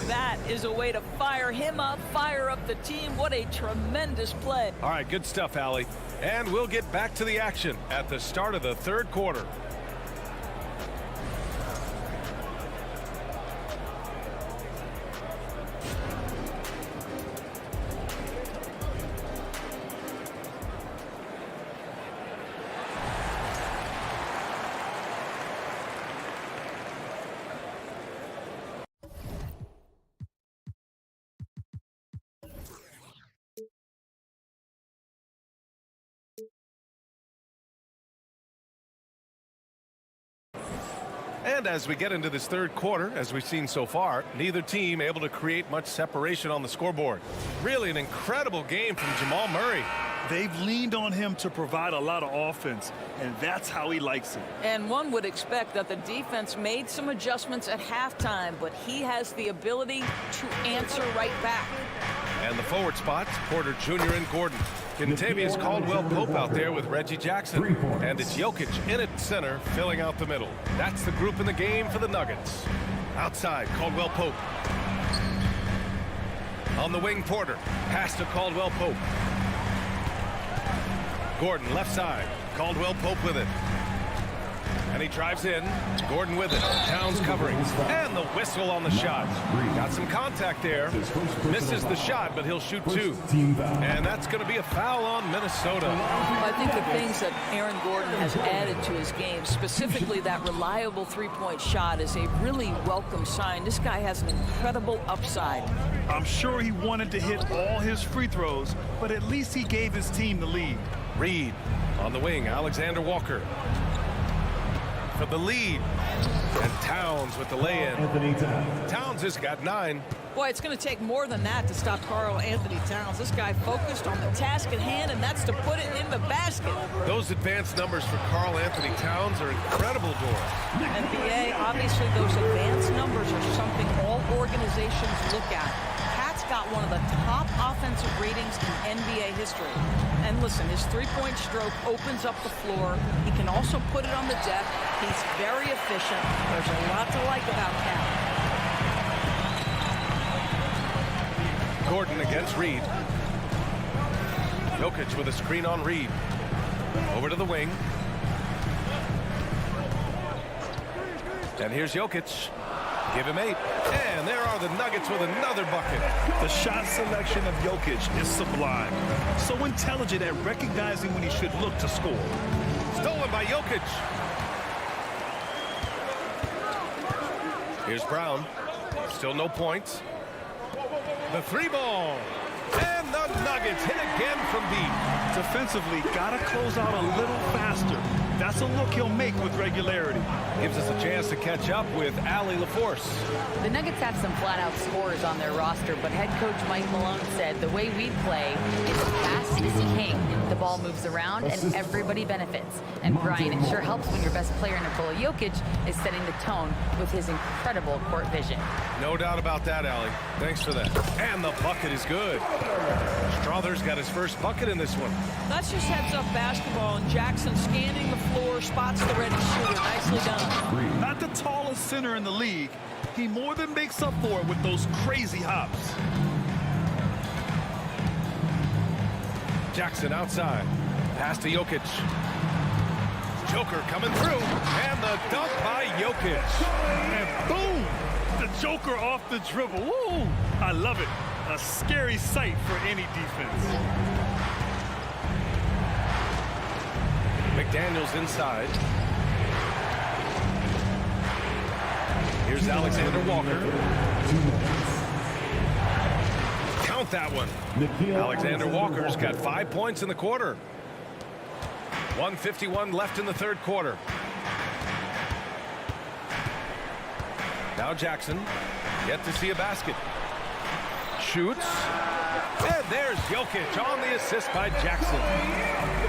That is a way to fire him up, fire up the team. What a tremendous play. All right, good stuff, Allie. And we'll get back to the action at the start of the third quarter. And as we get into this third quarter, as we've seen so far, neither team able to create much separation on the scoreboard. Really an incredible game from Jamal Murray. They've leaned on him to provide a lot of offense, and that's how he likes it. And one would expect that the defense made some adjustments at halftime, but he has the ability to answer right back. And the forward spots, Porter Jr. and Gordon. Contavious Caldwell Pope out there with Reggie Jackson. And it's Jokic in at center, filling out the middle. That's the group in the game for the Nuggets. Outside, Caldwell Pope. On the wing, Porter. Pass to Caldwell Pope. Gordon left side. Caldwell Pope with it. And he drives in. Gordon with it. Towns covering. And the whistle on the shot. Got some contact there. Misses the shot, but he'll shoot 2. And that's going to be a foul on Minnesota. I think the things that Aaron Gordon has added to his game, specifically that reliable three-point shot, is a really welcome sign. This guy has an incredible upside. I'm sure he wanted to hit all his free throws, but at least he gave his team the lead. Reed on the wing. Alexander Walker. for the lead. And Towns with the lay-in. Towns has got 9. Boy, it's going to take more than that to stop Karl Anthony Towns. This guy focused on the task at hand, and that's to put it in the basket. Those advanced numbers for Karl Anthony Towns are incredible, Doris. NBA, obviously those advanced numbers are something all organizations look at. Pat's got one of the top offensive ratings in NBA history. And listen, his three-point stroke opens up the floor. He can also put it on the deck. He's very efficient. There's a lot to like about Pat. Gordon against Reed. Jokic with a screen on Reed. Over to the wing. And here's Jokic. Give him 8. And there are the Nuggets with another bucket. The shot selection of Jokic is sublime. So intelligent at recognizing when he should look to score. Stolen by Jokic. Here's Brown. Still no points. The 3-ball. And the Nuggets hit again from deep. Defensively, gotta close out a little faster. That's a look he'll make with regularity. Gives us a chance to catch up with Allie LaForce. The Nuggets have some flat-out scorers on their roster, but head coach Mike Malone said the way we play is pass is king. The ball moves around and everybody benefits. And Brian, it sure helps when your best player, Nikola Jokic, is setting the tone with his incredible court vision. No doubt about that, Allie. Thanks for that. And the bucket is good. Strother's got his first bucket in this one. That's just heads-up basketball, and Jackson scanning the floor, spots the ready shooter. Nicely done. Not the tallest center in the league. He more than makes up for it with those crazy hops. Jackson outside. Pass to Jokic. Joker coming through. And the dunk by Jokic. And boom! The Joker off the dribble. Woo! I love it. A scary sight for any defense. McDaniels inside. Here's Alexander Walker. Count that one. Alexander Walker's got 5 points in the quarter. 1:51 left in the third quarter. Now Jackson, yet to see a basket. Shoots. And there's Jokic on the assist by Jackson.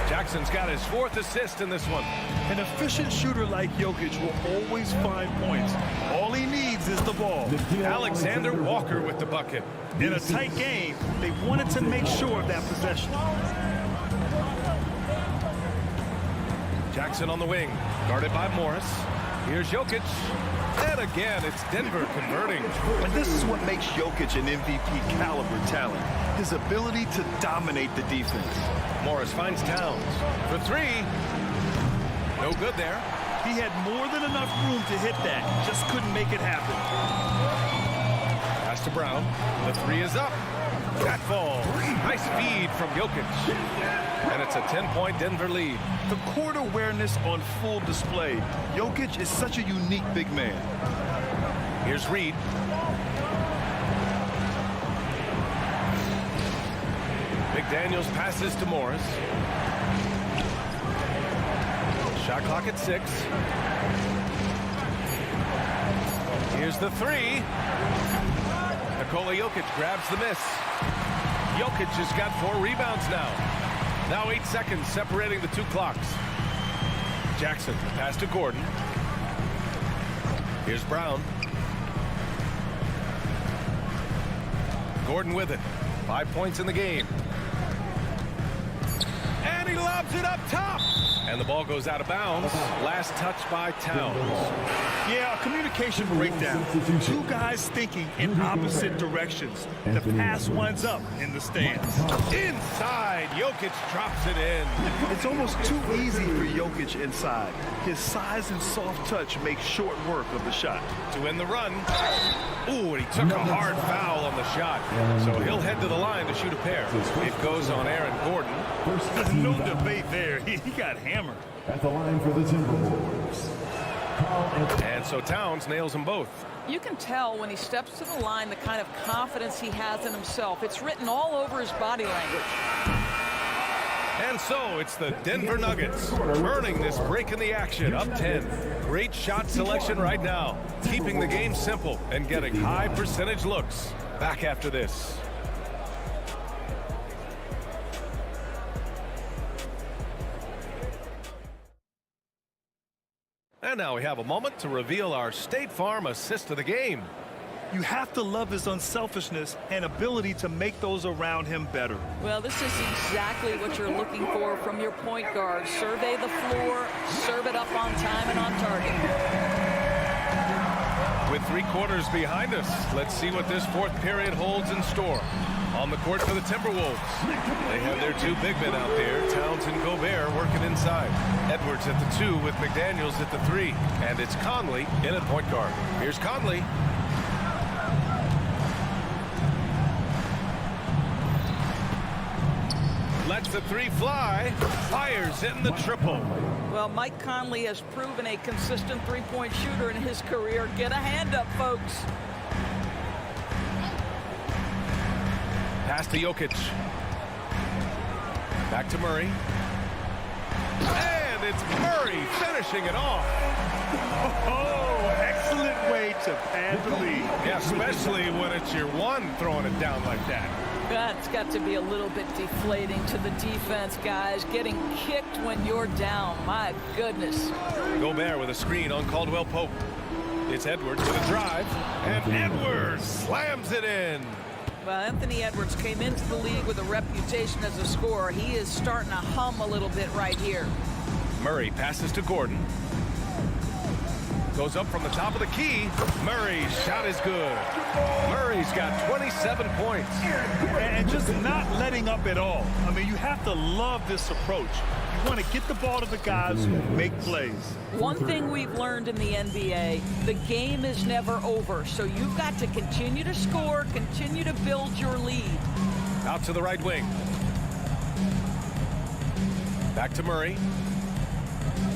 Jackson's got his 4th assist in this one. An efficient shooter like Jokic will always find points. All he needs is the ball. Alexander Walker with the bucket. In a tight game, they wanted to make sure of that possession. Jackson on the wing, guarded by Morris. Here's Jokic. And again, it's Denver converting. And this is what makes Jokic an MVP caliber talent. His ability to dominate the defense. Morris finds Towns for 3. No good there. He had more than enough room to hit that. Just couldn't make it happen. Pass to Brown. The 3 is up. That falls. Nice feed from Jokic. And it's a 10-point Denver lead. The court awareness on full display. Jokic is such a unique big man. Here's Reed. McDaniels passes to Morris. Shot clock at 6. Here's the 3. Nikola Jokic grabs the miss. Jokic has got 4 rebounds now. Now 8 seconds separating the 2 clocks. Jackson, pass to Gordon. Here's Brown. Gordon with it. 5 points in the game. And he lobs it up top. And the ball goes out of bounds. Last touch by Towns. Yeah, a communication breakdown. 2 guys thinking in opposite directions. The pass winds up in the stands. Inside, Jokic drops it in. It's almost too easy for Jokic inside. His size and soft touch make short work of the shot. To win the run. Ooh, and he took a hard foul on the shot. So he'll head to the line to shoot a pair. It goes on Aaron Gordon. There's no debate there. He got hammered. At the line for the Timberwolves. And so Towns nails them both. You can tell when he steps to the line the kind of confidence he has in himself. It's written all over his body language. And so it's the Denver Nuggets earning this break in the action, up 10. Great shot selection right now, keeping the game simple and getting high percentage looks. Back after this. And now we have a moment to reveal our State Farm assist of the game. You have to love his unselfishness and ability to make those around him better. Well, this is exactly what you're looking for from your point guard. Survey the floor, serve it up on time and on target. With 3 quarters behind us, let's see what this fourth period holds in store. On the court for the Timberwolves, they have their 2 big men out there, Towns and Gobert, working inside. Edwards at the 2 with McDaniels at the 3. And it's Conley in at point guard. Here's Conley. Lets the 3 fly, fires in the triple. Well, Mike Conley has proven a consistent three-point shooter in his career. Get a hand up, folks. Pass to Jokic. Back to Murray. And it's Murray finishing it off. Oh, excellent way to pad the lead. Yeah, especially when it's your one throwing it down like that. That's got to be a little bit deflating to the defense, guys. Getting kicked when you're down. My goodness. Gobert with a screen on Caldwell Pope. It's Edwards with a drive. And Edwards slams it in. Well, Anthony Edwards came into the league with a reputation as a scorer. He is starting to hum a little bit right here. Murray passes to Gordon. Goes up from the top of the key. Murray's shot is good. Murray's got 27 points. And just not letting up at all. I mean, you have to love this approach. You want to get the ball to the guys who make plays. One thing we've learned in the NBA, the game is never over. So you've got to continue to score, continue to build your lead. Out to the right wing. Back to Murray.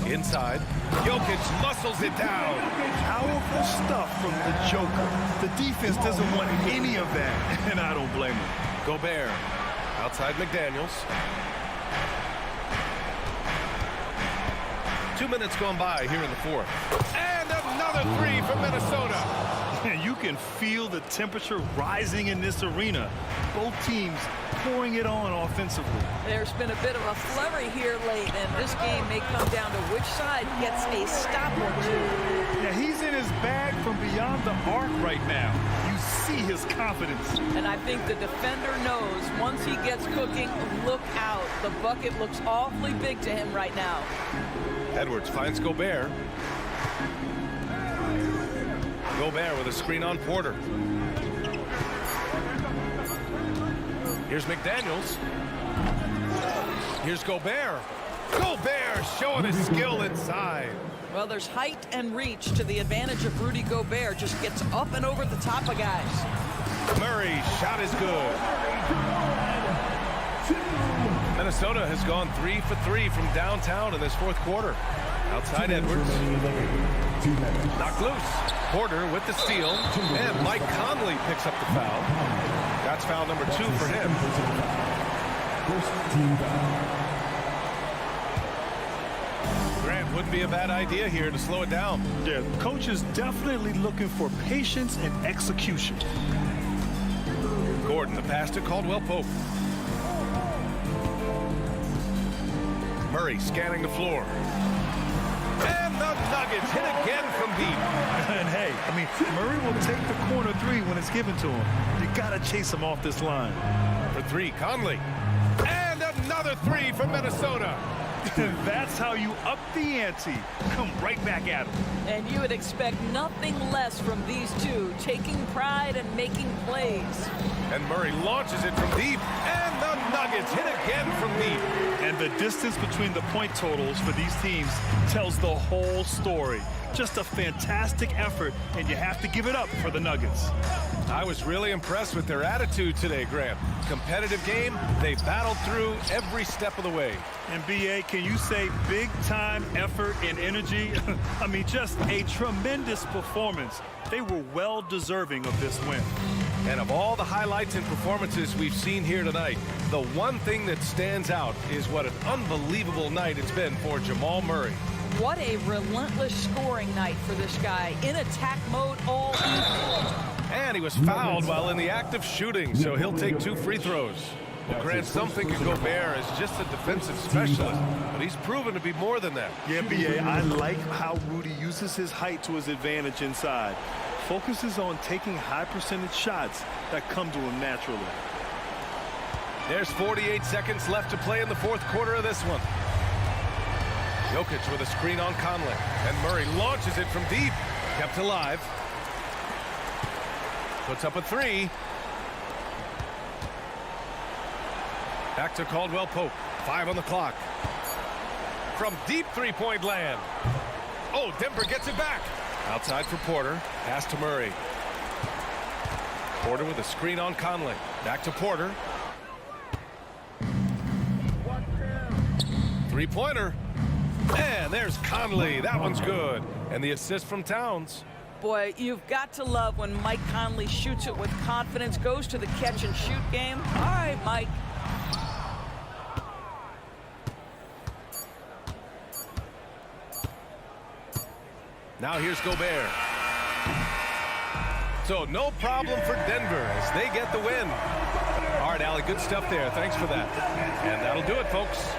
Inside. Jokic muscles it down. Powerful stuff from the Joker. The defense doesn't want any of that, and I don't blame him. Gobert. Outside McDaniels. 2 minutes gone by here in the fourth. And another 3 from Minnesota. You can feel the temperature rising in this arena. Both teams pouring it on offensively. There's been a bit of a flurry here late, and this game may come down to which side gets a stop or 2. Yeah, he's in his bag from beyond the arc right now. You see his confidence. And I think the defender knows once he gets cooking, look out. The bucket looks awfully big to him right now. Edwards finds Gobert. Gobert with a screen on Porter. Here's McDaniels. Here's Gobert. Gobert showing his skill inside. Well, there's height and reach to the advantage of Rudy Gobert. Just gets up and over the top of guys. Murray's shot is good. Minnesota has gone 3 for 3 from downtown in this fourth quarter. Outside Edwards. Knocked loose. Porter with the steal. And Mike Conley picks up the foul. That's foul number 2 for him. Grant, wouldn't be a bad idea here to slow it down. Yeah, the coach is definitely looking for patience and execution. Gordon, the pass to Caldwell Pope. Murray scanning the floor. And the Nuggets hit again from deep. And hey, I mean, Murray will take the corner 3 when it's given to him. You got to chase him off this line. For 3, Conley. And another 3 from Minnesota. And that's how you up the ante. Come right back at him. And you would expect nothing less from these two, taking pride and making plays. And Murray launches it from deep. And the Nuggets hit again from deep. And the distance between the point totals for these teams tells the whole story. Just a fantastic effort, and you have to give it up for the Nuggets. I was really impressed with their attitude today, Grant. Competitive game, they battled through every step of the way. And BA, can you say big time effort and energy? I mean, just a tremendous performance. They were well deserving of this win. And of all the highlights and performances we've seen here tonight, the one thing that stands out is what an unbelievable night it's been for Jamal Murray. What a relentless scoring night for this guy. In attack mode all evening. And he was fouled while in the act of shooting, so he'll take 2 free throws. Well, Grant, some think of Gobert as just a defensive specialist, but he's proven to be more than that. Yeah, B.A., I like how Rudy uses his height to his advantage inside. Focuses on taking high percentage shots that come to him naturally. There's 48 seconds left to play in the fourth quarter of this one. Jokic with a screen on Conley, and Murray launches it from deep. Kept alive. Puts up a 3. Back to Caldwell Pope. 5 on the clock. From deep three-point land. Oh, Denver gets it back. Outside for Porter. Pass to Murray. Porter with a screen on Conley. Back to Porter. Three-pointer. And there's Conley. That one's good. And the assist from Towns. Boy, you've got to love when Mike Conley shoots it with confidence, goes to the catch-and-shoot game. All right, Mike. Now here's Gobert. So no problem for Denver as they get the win. All right, Allie, good stuff there. Thanks for that. And that'll do it, folks.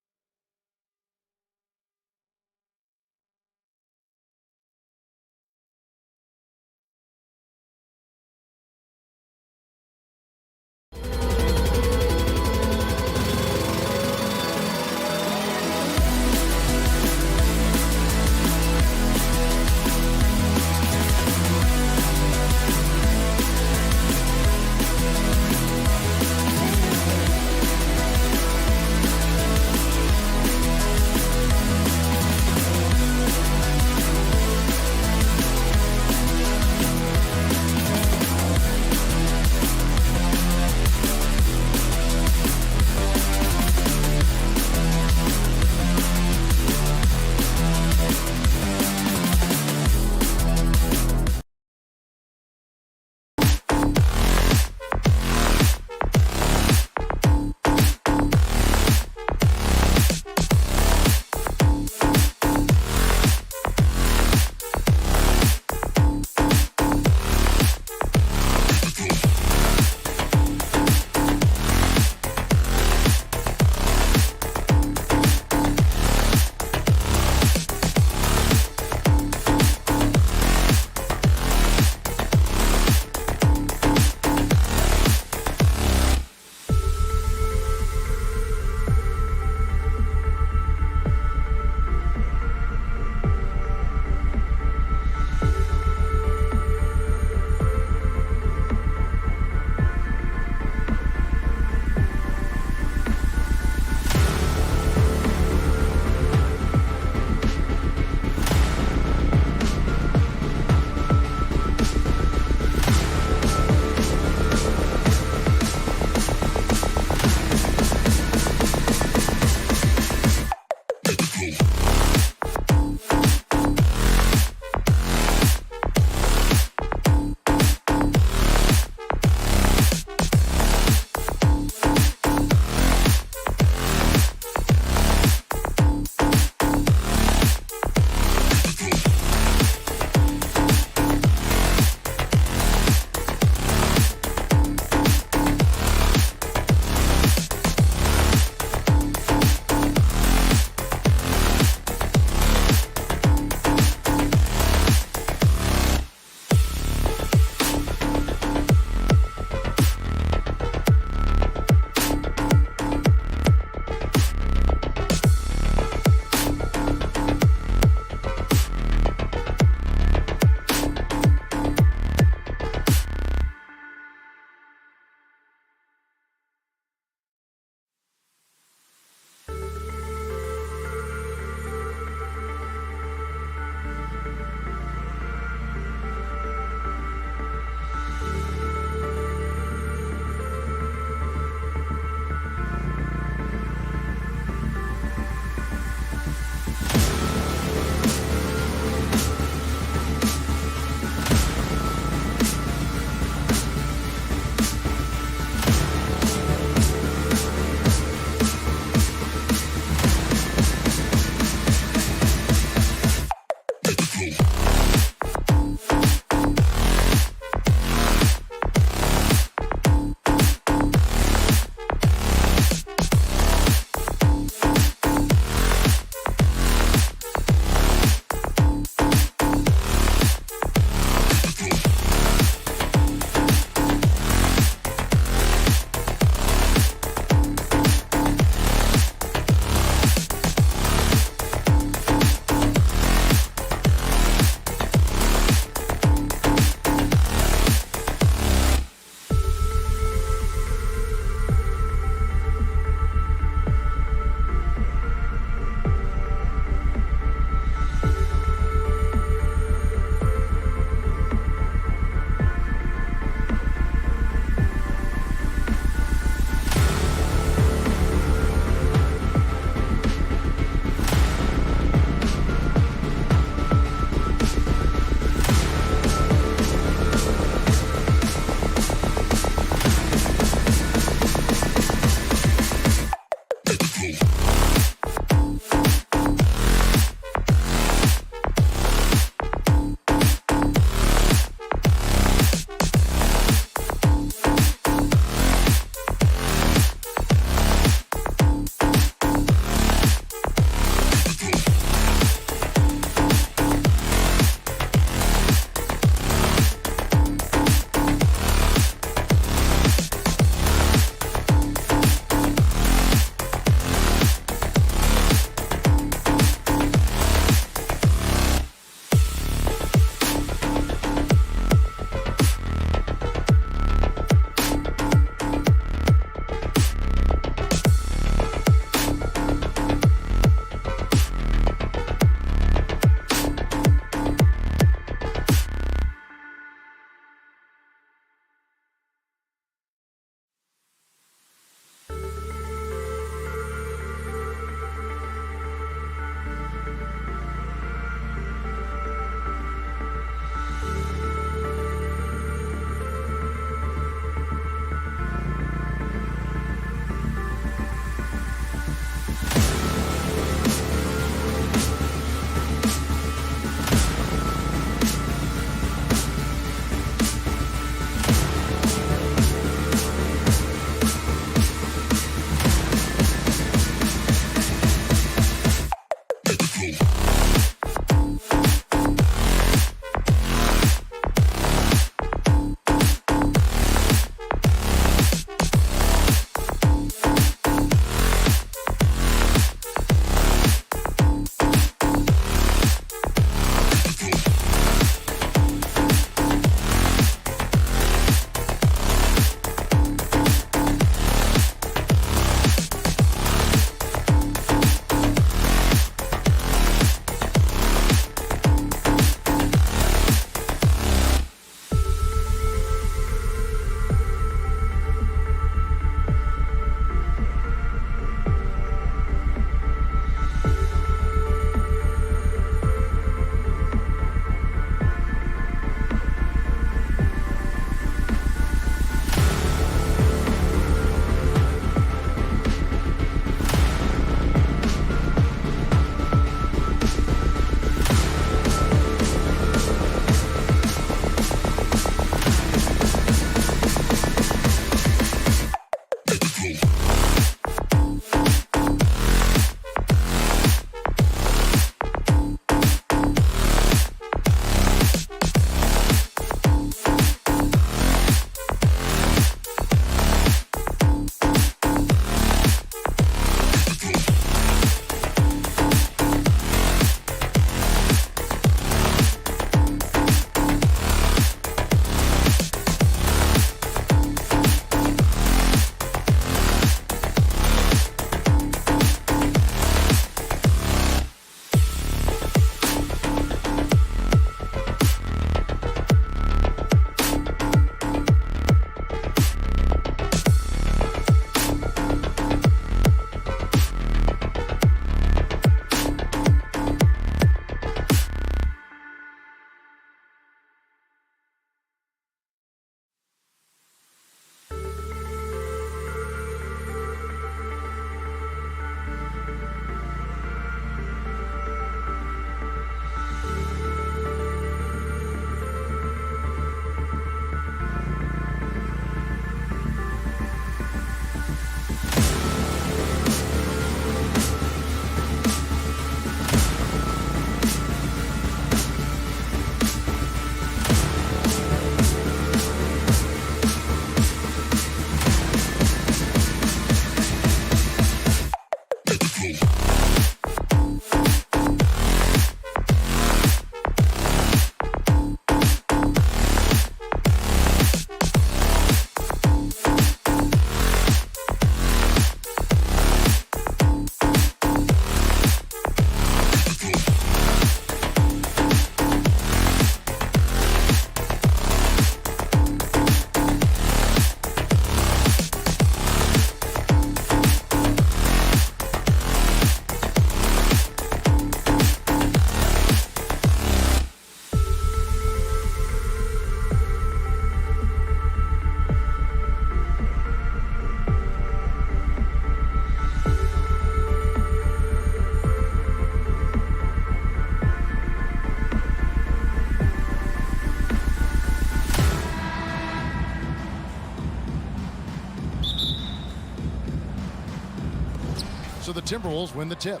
so the Timberwolves win the tip.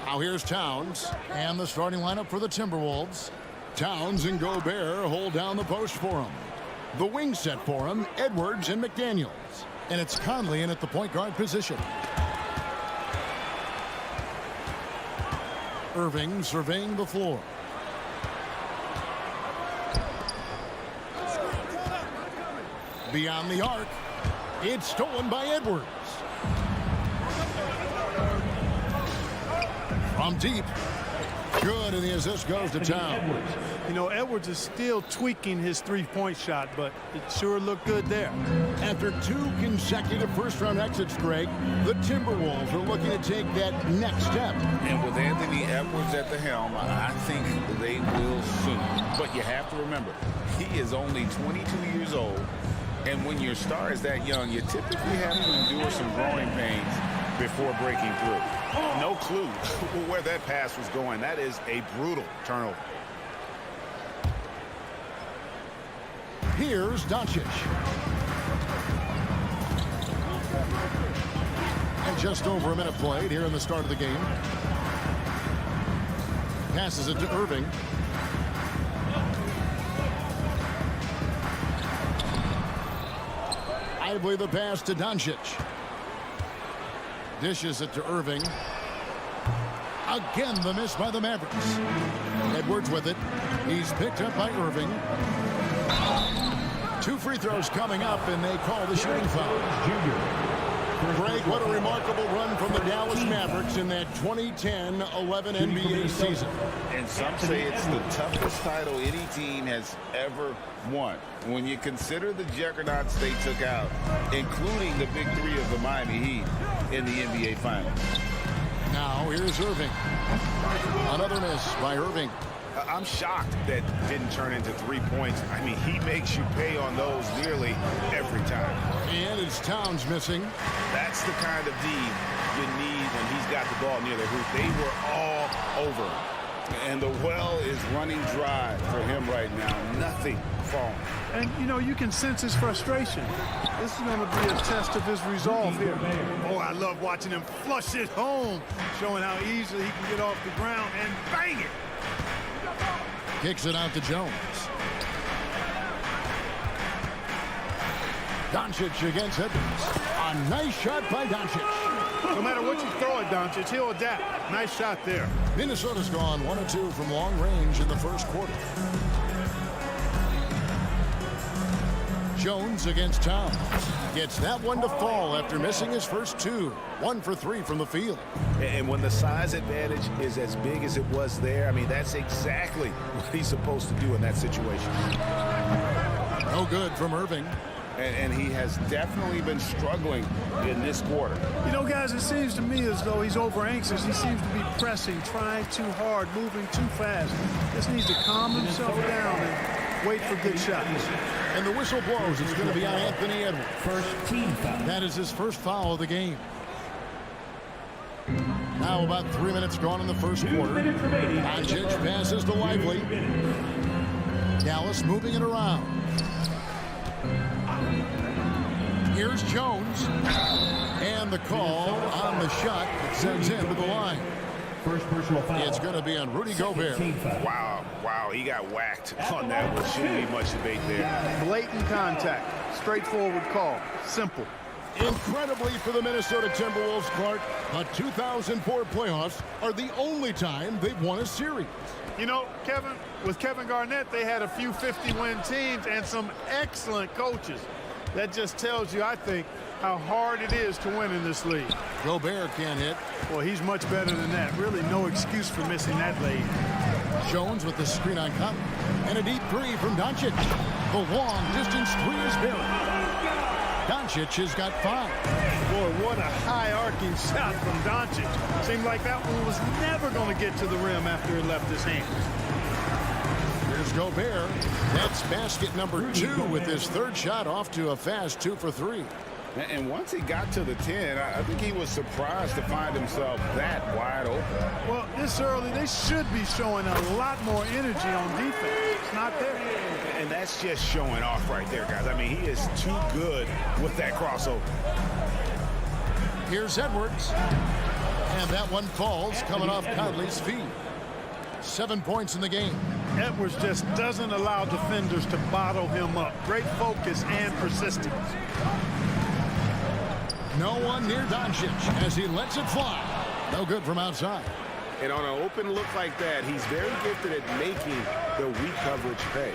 Now here's Towns, and the starting lineup for the Timberwolves. Towns and Gobert hold down the post for him. The wing set for him, Edwards and McDaniels. And it's Conley in at the point guard position. Irving surveying the floor. Beyond the arc. It's stolen by Edwards. From deep. Good, and the assist goes to Towns. You know, Edwards is still tweaking his three-point shot, but it sure looked good there. After 2 consecutive first-round exits, Greg, the Timberwolves are looking to take that next step. And with Anthony Edwards at the helm, I think they will soon. But you have to remember, he is only 22 years old, and when your star is that young, you typically have to endure some growing pains before breaking through. No clue where that pass was going. That is a brutal turnover. Here's Doncic. And just over a minute played here in the start of the game. Passes it to Irving. Lively the pass to Doncic. Dishes it to Irving. Again, the miss by the Mavericks. Edwards with it. He's picked up by Irving. 2 free throws coming up, and they call the shooting foul. Greg, what a remarkable run from the Dallas Mavericks in that 2010-11 NBA season. And some say it's the toughest title any team has ever won. When you consider the juggernauts they took out, including the big 3 of the Miami Heat in the NBA Finals. Now here's Irving. Another miss by Irving. I'm shocked that didn't turn into 3 points. I mean, he makes you pay on those nearly every time. And it's Towns missing. That's the kind of D you need when he's got the ball near the hoop. They were all over him. And the well is running dry for him right now. Nothing falling. And, you know, you can sense his frustration. This is going to be a test of his resolve here. Oh, I love watching him flush it home, showing how easily he can get off the ground and bang it. Kicks it out to Jones. Doncic against Edwards. A nice shot by Doncic. No matter what you throw at Doncic, he'll adapt. Nice shot there. Minnesota's gone 1 of 2 from long range in the first quarter. Jones against Towns. Gets that one to fall after missing his first 2. 1 for 3 from the field. And when the size advantage is as big as it was there, I mean, that's exactly what he's supposed to do in that situation. No good from Irving. And he has definitely been struggling in this quarter. You know, guys, it seems to me as though he's over anxious. He seems to be pressing, trying too hard, moving too fast. Just needs to calm himself down and wait for good shots. And the whistle blows. It's going to be on Anthony Edwards. First team foul. That is his first foul of the game. Now about 3 minutes gone in the first quarter. Doncic passes to Lively. Dallas moving it around. Here's Jones. And the call on the shot that sends him to the line. First personal foul. It's going to be on Rudy Gobert. Wow, he got whacked on that one. Shouldn't be much debate there. Blatant contact. Straightforward call. Simple. Incredibly for the Minnesota Timberwolves, Clark, the 2004 playoffs are the only time they've won a series. You know, Kevin, with Kevin Garnett, they had a few 50-win teams and some excellent coaches. That just tells you, I think, how hard it is to win in this league. Gobert can't hit. Well, he's much better than that. Really no excuse for missing that lead. Jones with the screen on Conley. And a deep 3 from Doncic. The long-distance 3 is buried. Doncic has got 5. Boy, what a high-arcing shot from Doncic. Seemed like that one was never going to get to the rim after it left his hand. Here's Gobert. That's basket number 2 with his 3rd shot off to a fast 2 for 3. And once he got to the 10, I think he was surprised to find himself that wide open. Well, this early, they should be showing a lot more energy on defense. It's not there. And that's just showing off right there, guys. I mean, he is too good with that crossover. Here's Edwards. And that one falls coming off Conley's feet. 7 points in the game. Edwards just doesn't allow defenders to bottle him up. Great focus and persistence. No one near Doncic as he lets it fly. No good from outside. And on an open look like that, he's very gifted at making the weak coverage pay.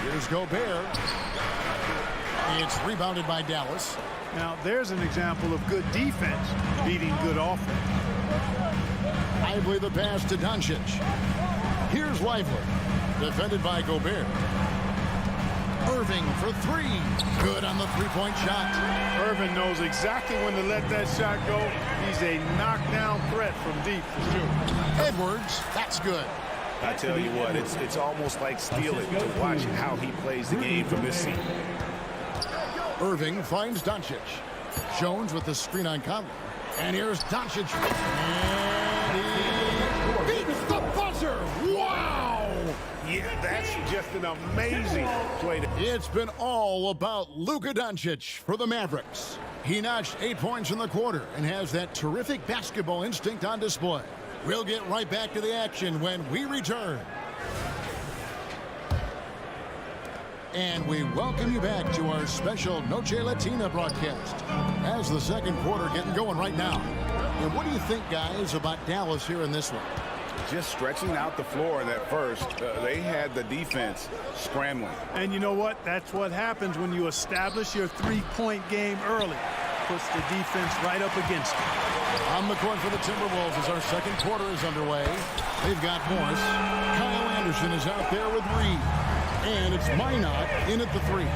Here's Gobert. It's rebounded by Dallas. Now, there's an example of good defense beating good offense. Lively the pass to Doncic. Here's Lively. Defended by Gobert. Irving for three. Good on the three-point shot. Irving knows exactly when to let that shot go. He's a knockdown threat from deep for sure. Edwards, that's good. I tell you what, it's almost like stealing to watch how he plays the game from this seat. Irving finds Doncic. Jones with the screen on Conley. And here's Doncic. And he beats the buzzer. Wow! Yeah, that's just an amazing play. It's been all about Luka Doncic for the Mavericks. He notched 8 points in the quarter and has that terrific basketball instinct on display. We'll get right back to the action when we return. And we welcome you back to our special Noche Latina broadcast. As the second quarter getting going right now. And what do you think, guys, about Dallas here in this one? Just stretching out the floor in that first. They had the defense scrambling. And you know what? That's what happens when you establish your three-point game early. Puts the defense right up against it. On the court for the Timberwolves as our second quarter is underway. They've got Morris. Kyle Anderson is out there with Reed. And it's Minot in at the three.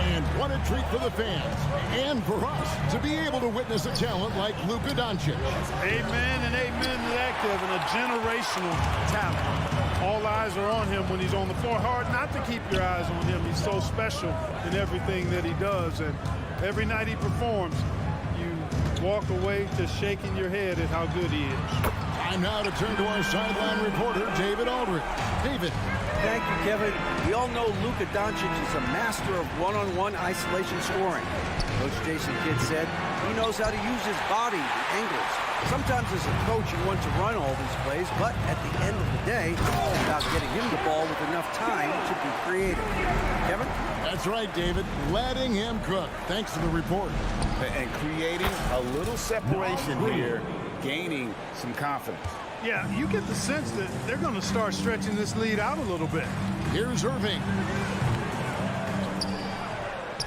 And what a treat for the fans and for us to be able to witness a talent like Luka Doncic. Amen and amen to that, Kevin. A generational talent. All eyes are on him when he's on the floor. Hard not to keep your eyes on him. He's so special in everything that he does. And every night he performs, you walk away just shaking your head at how good he is. Time now to turn to our sideline reporter, David Aldridge. David. Thank you, Kevin. We all know Luka Doncic is a master of one-on-one isolation scoring. Coach Jason Kidd said he knows how to use his body, the angles. Sometimes as a coach you want to run all these plays, but at the end of the day, it's about getting him the ball with enough time to be creative. Kevin? That's right, David. Letting him cook. Thanks for the report. And creating a little separation here, gaining some confidence. Yeah, you get the sense that they're going to start stretching this lead out a little bit. Here's Irving.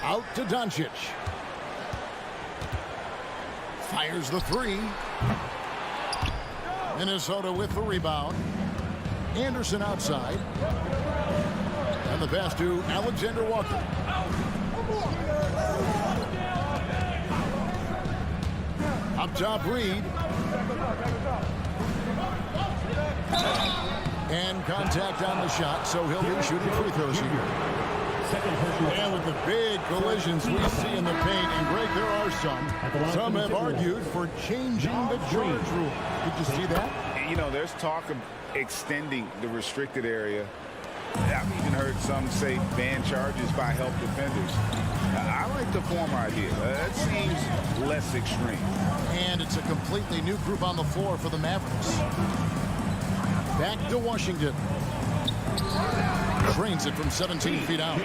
Out to Doncic. Fires the three. Minnesota with the rebound. Anderson outside. And the pass to Alexander Walker. Up top, Reed. And contact on the shot, so he'll be shooting free throws here. And with the big collisions we see in the paint, and Greg, there are some. Some have argued for changing the charge rule. Did you see that? You know, there's talk of extending the restricted area. I've even heard some say ban charges by help defenders. I like the former idea. It seems less extreme. And it's a completely new group on the floor for the Mavericks. Back to Washington. Drains it from 17 feet out.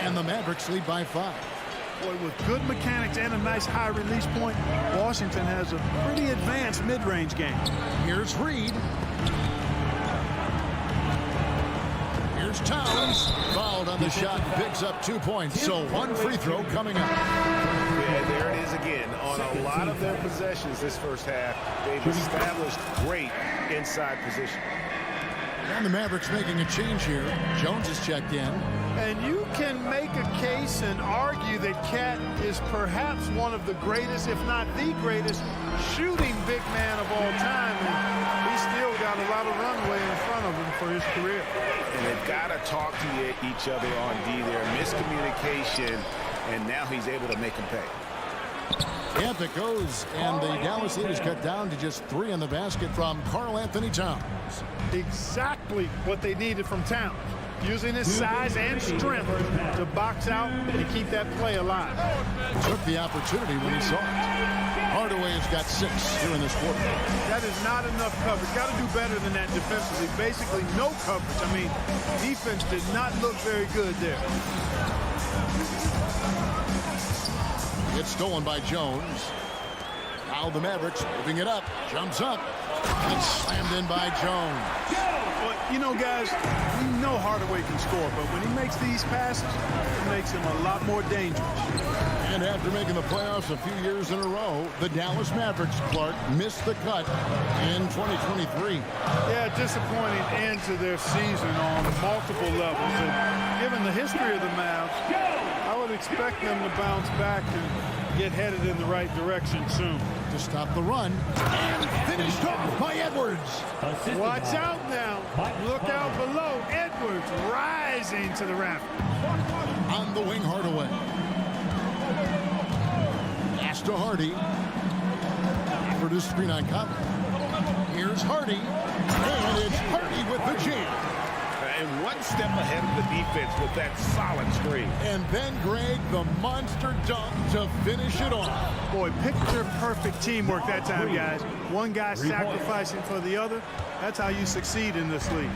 And the Mavericks lead by 5. Boy, with good mechanics and a nice high release point, Washington has a pretty advanced mid-range game. Here's Reed. Here's Towns. Fouled on the shot, picks up 2 points. So one free throw coming up. Yeah, there it is again. On a lot of their possessions this first half, they've established great inside position. And the Mavericks making a change here. Jones is checked in. And you can make a case and argue that Cat is perhaps one of the greatest, if not the greatest, shooting big man of all time. And he's still got a lot of runway in front of him for his career. And they've got to talk to each other on D there. Miscommunication, and now he's able to make him pay. Yep, it goes, and the Dallas lead is cut down to just 3 in the basket from Karl Anthony Towns. Exactly what they needed from Towns. Using his size and strength to box out and keep that play alive. Took the opportunity when he saw it. Hardaway has got 6 here in this quarter. That is not enough coverage. Got to do better than that defensively. Basically no coverage. I mean, defense did not look very good there. It's stolen by Jones. Now the Mavericks moving it up. Jumps up. And slammed in by Jones. Well, you know, guys, we know Hardaway can score, but when he makes these passes, it makes him a lot more dangerous. And after making the playoffs a few years in a row, the Dallas Mavericks, Clark, missed the cut in 2023. Yeah, disappointing end to their season on multiple levels. And given the history of the Mavs, I would expect them to bounce back and get headed in the right direction soon. To stop the run, and finished off by Edwards. Watch out now. Look out below. Edwards rising to the rafters. On the wing, Hardaway. Pass to Hardy. For the screen on Conley. Here's Hardy. And it's Hardy with the jam. And one step ahead of the defense with that solid screen. And then, Greg, the monster dunk to finish it off. Boy, picture-perfect teamwork that time, guys. One guy sacrificing for the other. That's how you succeed in this league.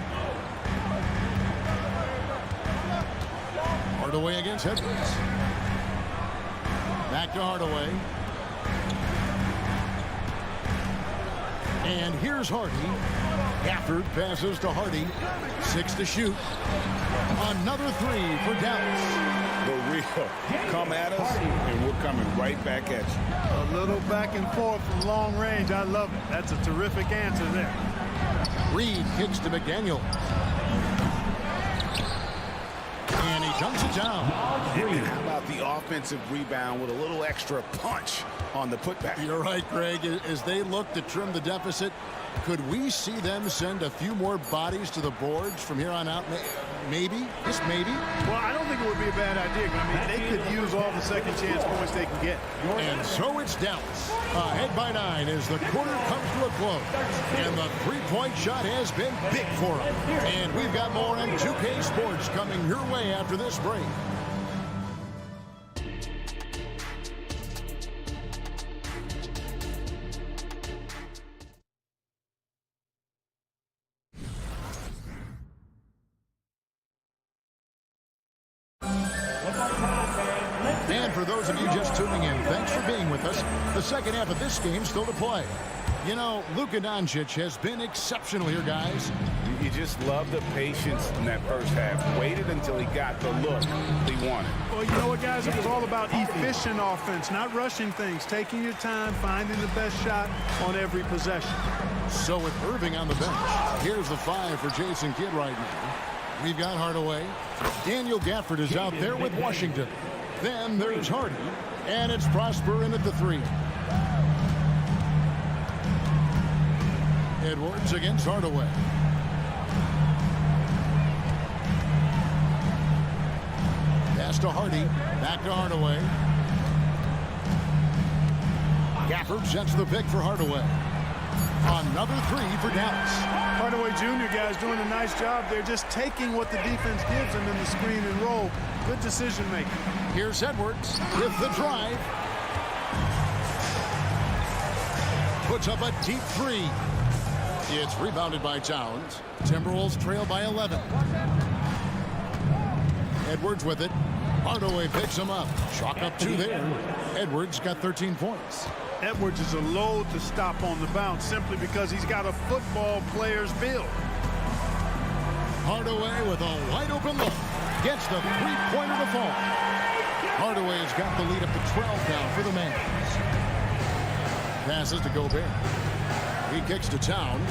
Hardaway against Edwards. Back to Hardaway. And here's Hardy. Gafford passes to Hardy. 6 to shoot. Another 3 for Dallas. The real come at us, and we're coming right back at you. A little back and forth from long range. I love it. That's a terrific answer there. Reed kicks to McDaniel. And he dunks it down. And how about the offensive rebound with a little extra punch on the putback? You're right, Greg. As they look to trim the deficit, could we see them send a few more bodies to the boards from here on out? Maybe, just maybe. Well, I don't think it would be a bad idea. I mean, they could use all the second chance points they can get. And so it's Dallas ahead by 9 as the quarter comes to a close. And the three-point shot has been big for them. And we've got more on 2K Sports coming your way after this break. And for those of you just tuning in, thanks for being with us. The second half of this game still to play. You know, Luka Doncic has been exceptional here, guys. You just love the patience in that first half. Waited until he got the look he wanted. Well, you know what, guys? It was all about efficient offense, not rushing things, taking your time, finding the best shot on every possession. So with Irving on the bench, here's the 5 for Jason Kidd right now. We've got Hardaway. Daniel Gafford is out there with Washington. Then there's Hardy, and it's Prosper in at the 3. Edwards against Hardaway. Pass to Hardy, back to Hardaway. Gafford sets the pick for Hardaway. Another 3 for Dallas. Hardaway Jr., guys, doing a nice job there, just taking what the defense gives him in the screen and roll. Good decision making. Here's Edwards with the drive. Puts up a deep 3. It's rebounded by Towns. Timberwolves trail by 11. Edwards with it. Hardaway picks him up. Chalk up 2 there. Edwards got 13 points. Edwards is a load to stop on the bounce simply because he's got a football player's build. Hardaway with a wide open look. Gets the three-pointer to fall. Hardaway's got the lead up to 12 now for the Mavs. Passes to Gobert. He kicks to Towns.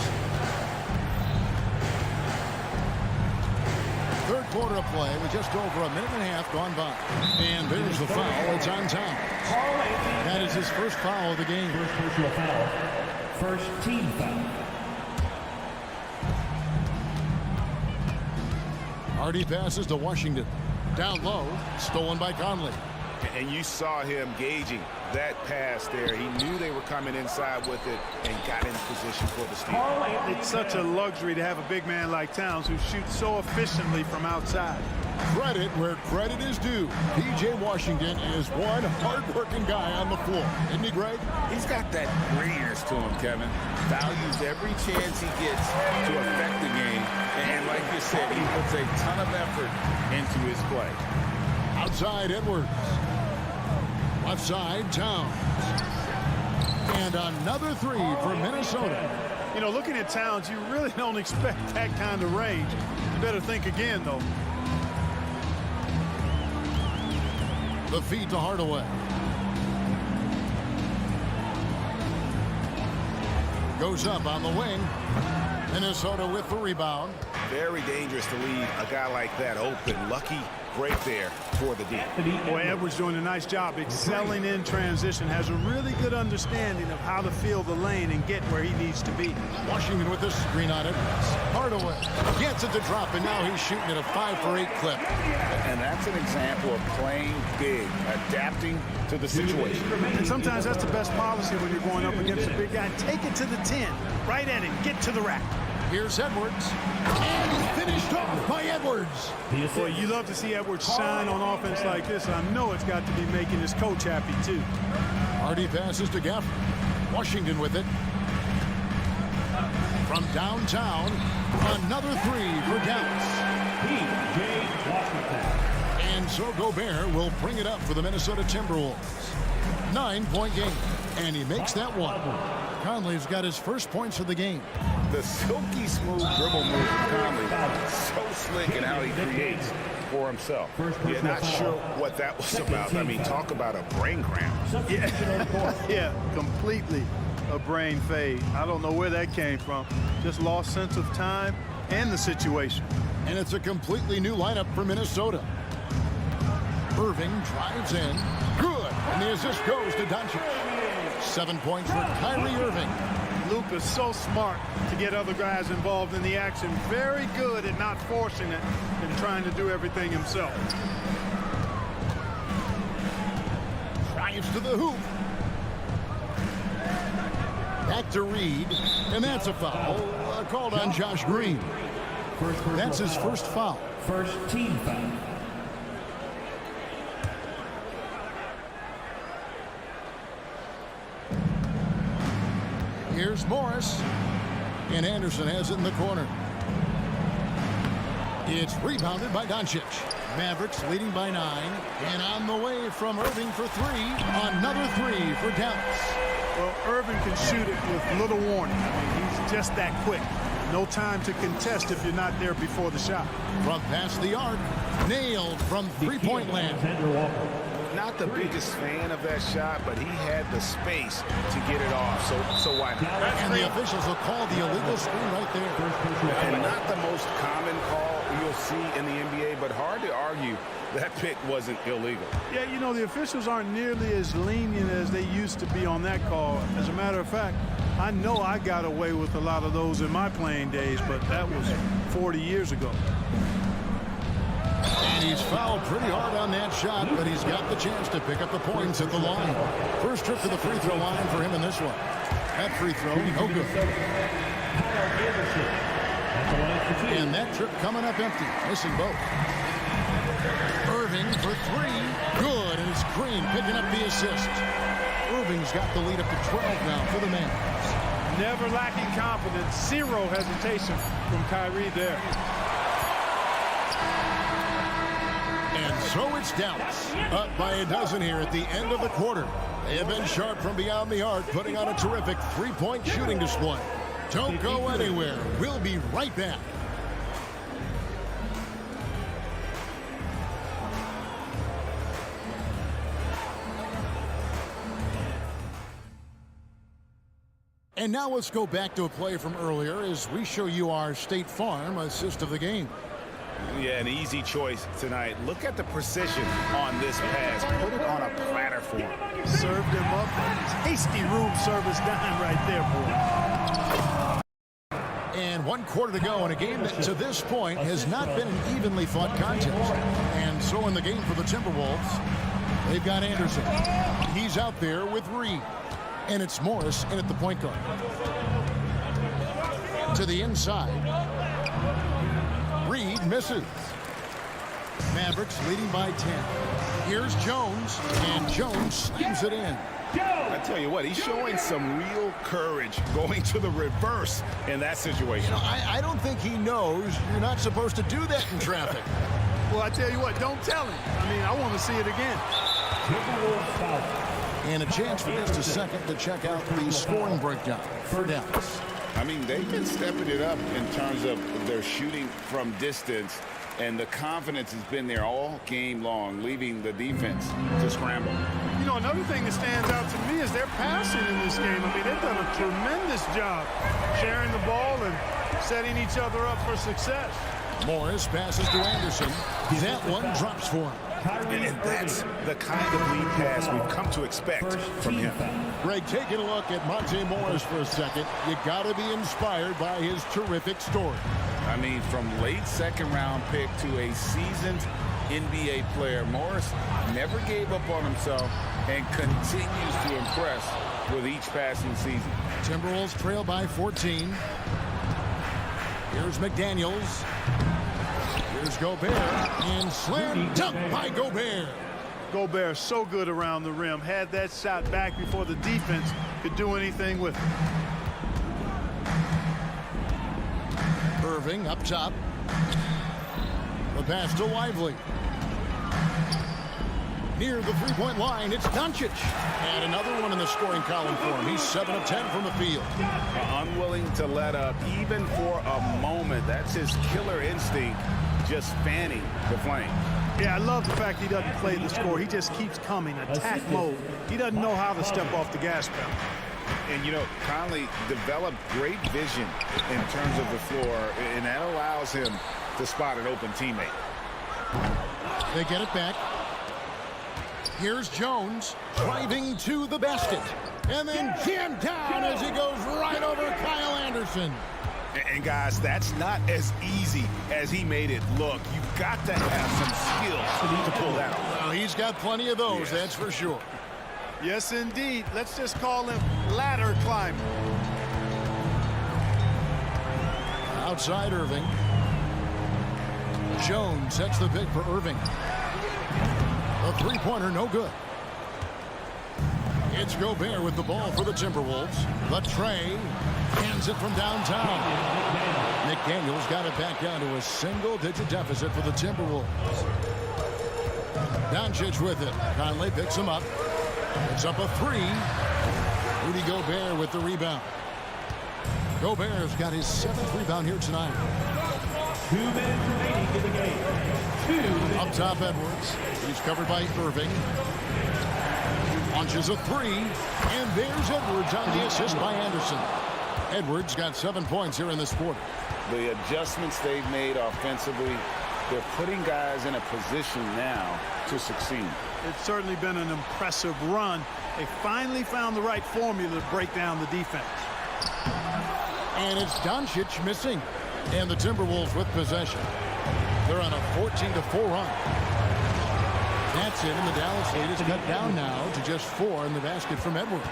Third quarter of play with just over a minute and a half gone by. And there's the foul. It's on Towns. That is his first foul of the game. First personal foul. First team foul. Hardy passes to Washington. Down low. Stolen by Conley. And you saw him gauging that pass there. He knew they were coming inside with it and got in position for the steal. It's such a luxury to have a big man like Towns who shoots so efficiently from outside. Credit where credit is due. P.J. Washington is one hard-working guy on the floor. Isn't he, Greg? He's got that grittiness to him, Kevin. Values every chance he gets to affect the game. And like you said, he puts a ton of effort into his play. Outside Edwards. Left side Towns. And another three for Minnesota. You know, looking at Towns, you really don't expect that kind of range. You better think again, though. The feed to Hardaway. Goes up on the wing. Minnesota with the rebound. Very dangerous to leave a guy like that open. Lucky break there for the D. Boy, Edwards doing a nice job excelling in transition. Has a really good understanding of how to fill the lane and get where he needs to be. Washington with the screen on Edwards. Hardaway gets it to drop, and now he's shooting at a 5-for-8 clip. And that's an example of playing big, adapting to the situation. And sometimes that's the best policy when you're going up against a big guy. Take it to the 10, right at him, get to the rack. Here's Edwards. And he's finished off by Edwards. Boy, you love to see Edwards shine on offense like this. And I know it's got to be making his coach happy, too. Hardy passes to Gafford. Washington with it. From downtown, another three for Dallas. And so Gobert will bring it up for the Minnesota Timberwolves. 9-point game. And he makes that one. Conley's got his first points of the game. The silky smooth dribble move of Conley. So slick in how he creates for himself. Yeah, not sure what that was about. I mean, talk about a brain cramp. Yeah, completely a brain fade. I don't know where that came from. Just lost sense of time and the situation. And it's a completely new lineup for Minnesota. Irving drives in. Good. And the assist goes to Doncic. 7 points for Kyrie Irving. Luke is so smart to get other guys involved in the action. Very good at not forcing it and trying to do everything himself. Drives to the hoop. Back to Reed. And that's a foul. Called on Josh Green. That's his first foul. First team foul. Here's Morris. And Anderson has it in the corner. It's rebounded by Doncic. Mavericks leading by 9. And on the way from Irving for three. Another three for Dallas. Well, Irving can shoot it with little warning. He's just that quick. No time to contest if you're not there before the shot. From past the arc. Nailed from three-point land. Not the biggest fan of that shot, but he had the space to get it off, so why not? And the officials will call the illegal screen right there. And not the most common call you'll see in the NBA, but hard to argue that pick wasn't illegal. Yeah, you know, the officials aren't nearly as lenient as they used to be on that call. As a matter of fact, I know I got away with a lot of those in my playing days, but that was 40 years ago. And he's fouled pretty hard on that shot, but he's got the chance to pick up the points at the line. First trip to the free throw line for him in this one. That free throw, no good. And that trip coming up empty, missing both. Irving for three, good, and it's Green picking up the assist. Irving's got the lead up to 12 now for the Mavs. Never lacking confidence, zero hesitation from Kyrie there. And so it's Dallas, up by a dozen here at the end of the quarter. They have been sharp from beyond the arc, putting on a terrific three-point shooting display. Don't go anywhere. We'll be right back. And now let's go back to a play from earlier as we show you our State Farm assist of the game. Yeah, an easy choice tonight. Look at the precision on this pass. Put it on a platter for him. Served him up. Hasty room service dime right there, boy. And 1 quarter to go in a game that to this point has not been an evenly fought contest. And so in the game for the Timberwolves, They've got Anderson. He's out there with Reed. And it's Morris in at the point guard. To the inside. Reed misses. Mavericks leading by 10. Here's Jones, and Jones slams it in. I tell you what, he's showing some real courage going to the reverse in that situation. You know, I don't think he knows you're not supposed to do that in traffic. Well, I tell you what, don't tell him. I mean, I want to see it again. And a chance for just a second to check out the scoring breakdown for Dallas. I mean, they've been stepping it up in terms of their shooting from distance, and the confidence has been there all game long, leaving the defense to scramble. You know, another thing that stands out to me is their passing in this game. I mean, they've done a tremendous job sharing the ball and setting each other up for success. Morris passes to Anderson. That one drops for him. And that's the kind of lead pass we've come to expect from him. Greg, taking a look at Monte Morris for a second, you got to be inspired by his terrific story. I mean, from late second-round pick to a seasoned NBA player, Morris never gave up on himself and continues to impress with each passing season. Timberwolves trail by 14. Here's McDaniels. Here's Gobert, and slam dunk by Gobert. Gobert so good around the rim. Had that shot back before the defense could do anything with it. Irving up top. The pass to Lively. Near the three-point line, it's Doncic. And another one in the scoring column for him. He's 7 of 10 from the field. Unwilling to let up even for a moment. That's his killer instinct, just fanning the flame. Yeah, I love the fact he doesn't play the score. He just keeps coming, attack mode. He doesn't know how to step off the gas pedal. And, you know, Conley developed great vision in terms of the floor, and that allows him to spot an open teammate. They get it back. Here's Jones driving to the basket. And then jammed down as he goes right over Kyle Anderson. And guys, that's not as easy as he made it look. You've got to have some skills to pull that off. Well, he's got plenty of those, that's for sure. Yes, indeed. Let's just call him ladder climber. Outside Irving. Jones sets the pick for Irving. A three-pointer, no good. It's Gobert with the ball for the Timberwolves. The tray hands it from downtown. McDaniels got it back down to a single-digit deficit for the Timberwolves. Doncic with it. Conley picks him up. It's up a three. Rudy Gobert with the rebound. Gobert's got his 7th rebound here tonight. 2 minutes remaining in the game. Up top, Edwards. He's covered by Irving. Launches a three. And there's Edwards on the assist by Anderson. Edwards got 7 points here in this quarter. The adjustments they've made offensively, they're putting guys in a position now to succeed. It's certainly been an impressive run. They finally found the right formula to break down the defense. And it's Doncic missing. And the Timberwolves with possession. They're on a 14-4 run. That's it, and the Dallas lead is cut down now to just 4 in the basket from Edwards.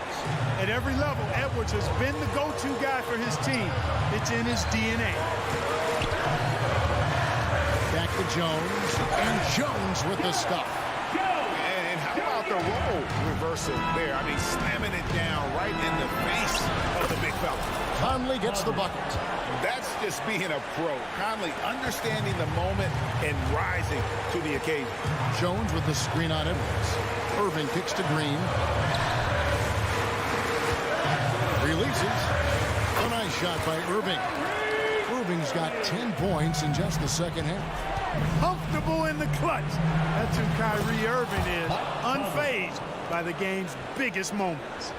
At every level, Edwards has been the go-to guy for his team. It's in his DNA. Back to Jones, and Jones with the stuff. And how about the role reversal there? I mean, slamming it down right in the face of the big fella. Conley gets the bucket. That's just being a pro. Conley understanding the moment and rising to the occasion. Jones with the screen on Edwards. Irving kicks to Green. Releases. A nice shot by Irving. Irving's got 10 points in just the second half. Comfortable in the clutch. That's who Kyrie Irving is. Unfazed by the game's biggest moments.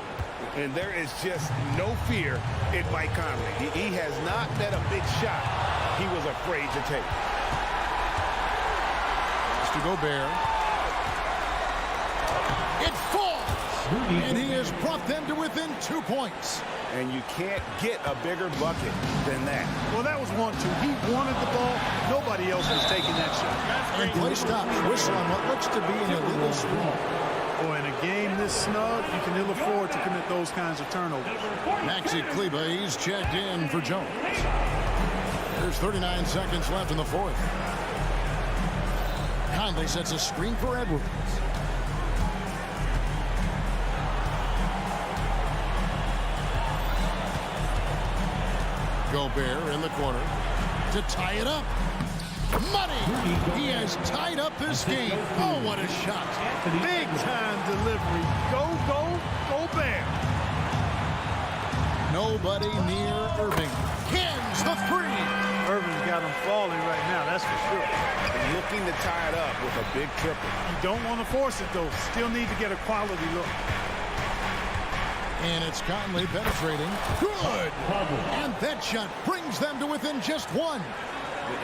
And there is just no fear in Mike Conley. He has not met a big shot he was afraid to take. To Gobert. It falls! And he has brought them to within 2 points. And you can't get a bigger bucket than that. Well, that was 1-2. He wanted the ball. Nobody else was taking that shot. And play stops. Whistle on what looks to be an illegal screen. a game this snug, you can ill afford to commit those kinds of turnovers. Maxi Kleba, he's checked in for Jones. There's 39 seconds left in the fourth. Conley sets a screen for Edwards. Gobert in the corner to tie it up. Money! He has tied up this game. Oh, what a shot. Big time delivery. Go Bear. Nobody near Irving. Hins the three. Irving's got him falling right now, that's for sure. Looking to tie it up with a big triple. You don't want to force it, though. Still need to get a quality look. And it's Conley penetrating. Good! And that shot brings them to within just one.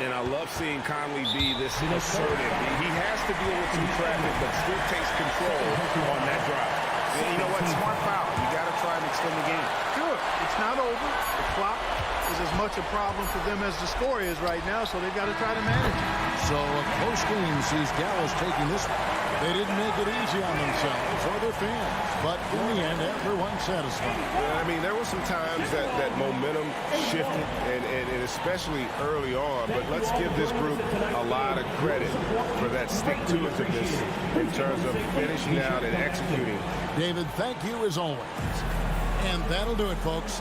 And I love seeing Conley be this assertive. He has to deal with some traffic, but still takes control on that drive. And you know what? Smart foul. You got to try and extend the game. Sure. It's not over. The clock is as much a problem for them as the score is right now, so they've got to try to manage it. So a close game sees Dallas taking this one. They didn't make it easy on themselves or their fans, but in the end, everyone's satisfied. Yeah, I mean, there were some times that momentum shifted, and especially early on, but let's give this group a lot of credit for that stick-to-itiveness in terms of finishing out and executing. David, thank you as always. And that'll do it, folks.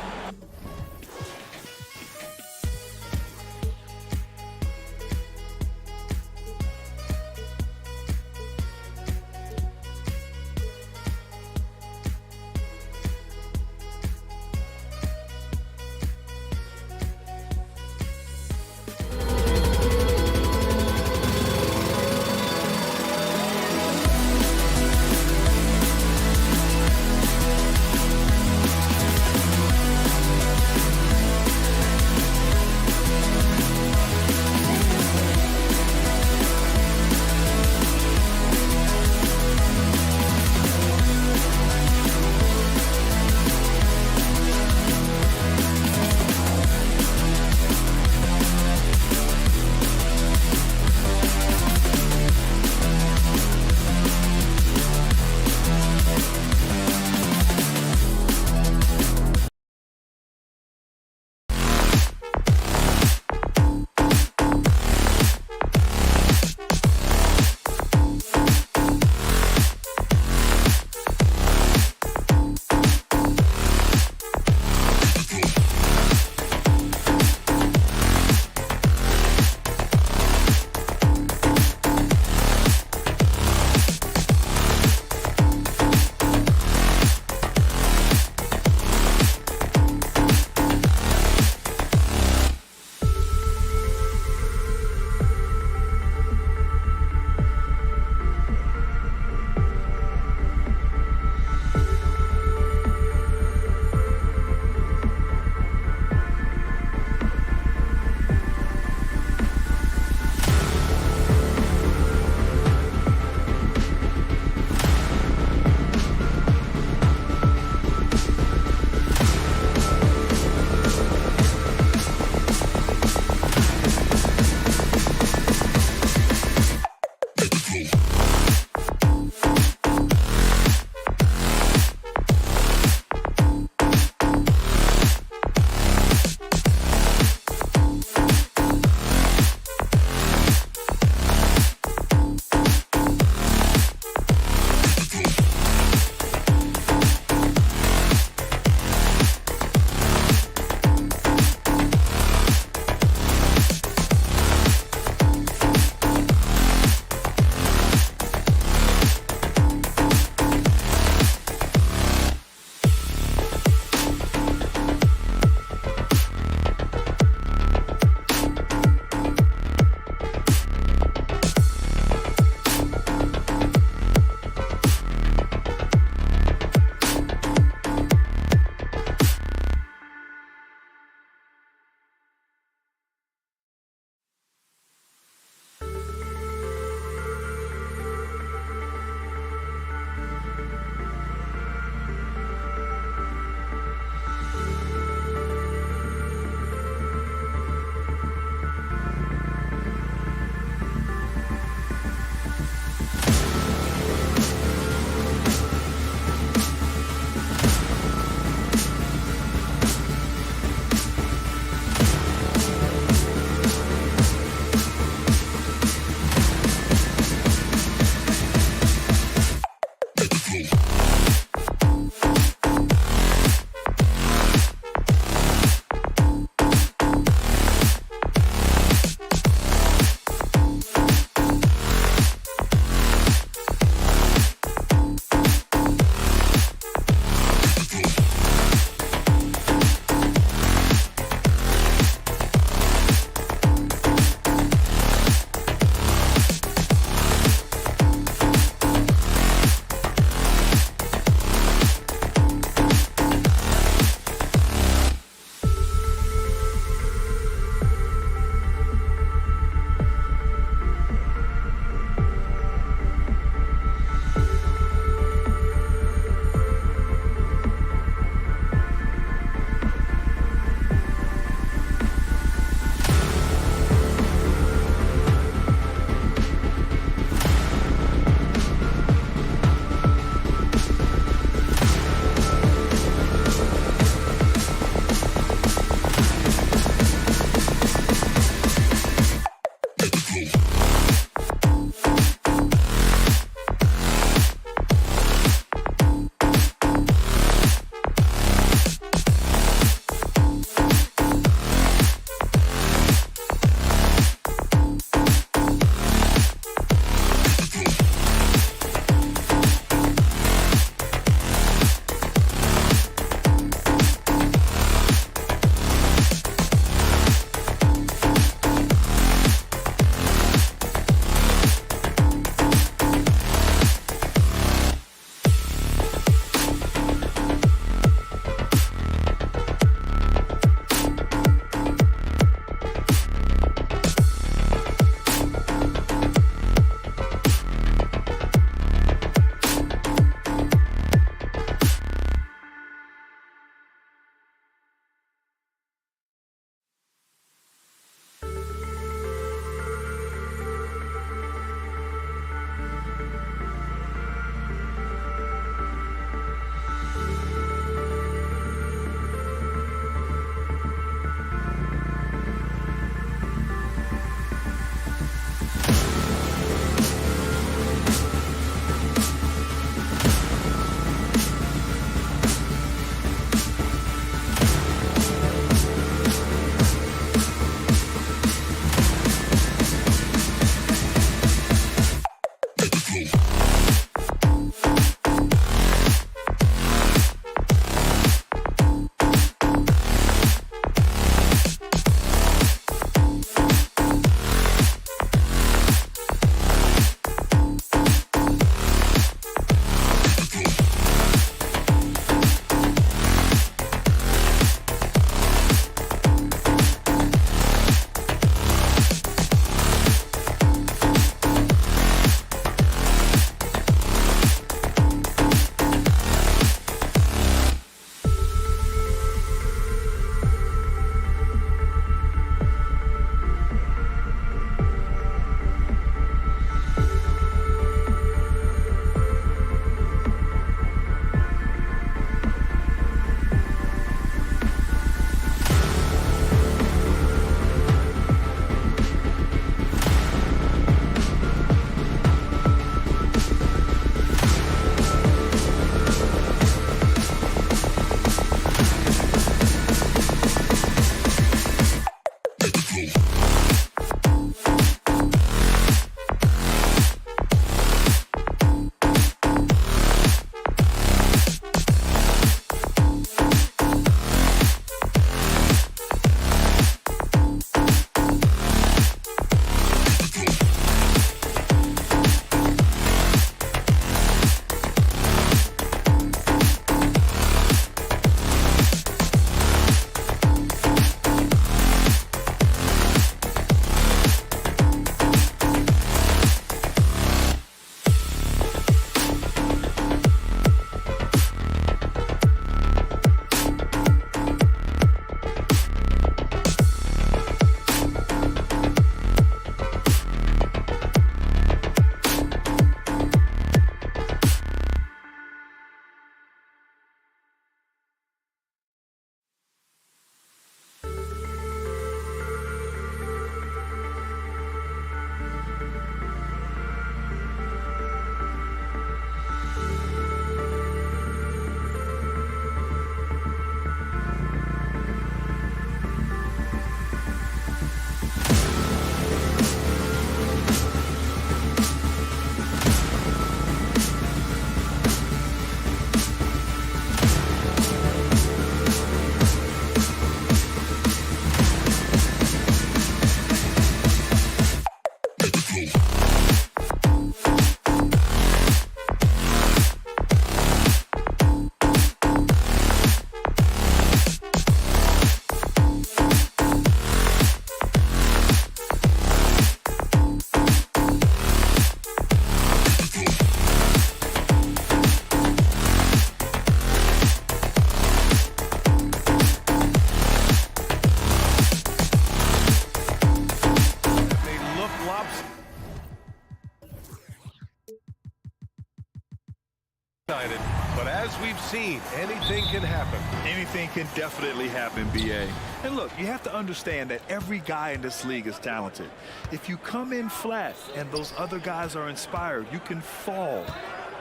seen. Anything can happen. Anything can definitely happen, BA. And look, you have to understand that every guy in this league is talented. If you come in flat and those other guys are inspired, you can fall.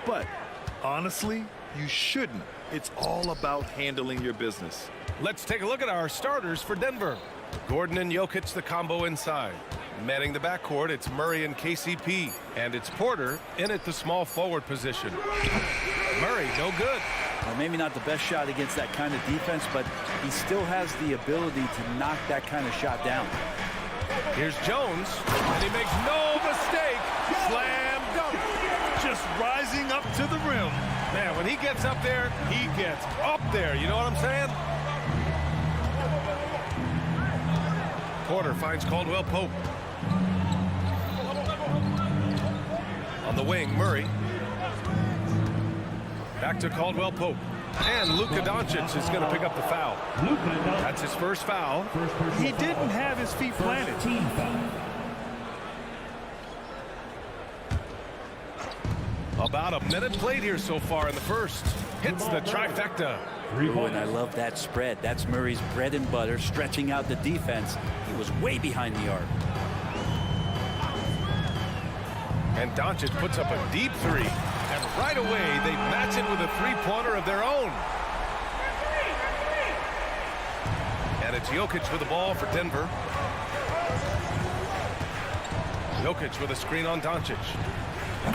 But honestly, you shouldn't. It's all about handling your business. Let's take a look at our starters for Denver. Gordon and Jokic, the combo inside. Manning the backcourt, it's Murray and KCP. And it's Porter in at the small forward position. Murray, no good. Well, maybe not the best shot against that kind of defense, but he still has the ability to knock that kind of shot down. Here's Jones, and he makes no mistake. Slam dunk. Just rising up to the rim. Man, when he gets up there, he gets up there. You know what I'm saying? Porter finds Caldwell Pope. On the wing, Murray. Back to Caldwell Pope. And Luka Doncic is going to pick up the foul. That's his first foul. He didn't have his feet planted. About a minute played here so far in the first. Hits the trifecta. Oh, and I love that spread. That's Murray's bread and butter, stretching out the defense. He was way behind the arc. And Doncic puts up a deep three. And right away, they match it with a three-pointer of their own. And it's Jokic with the ball for Denver. Jokic with a screen on Doncic.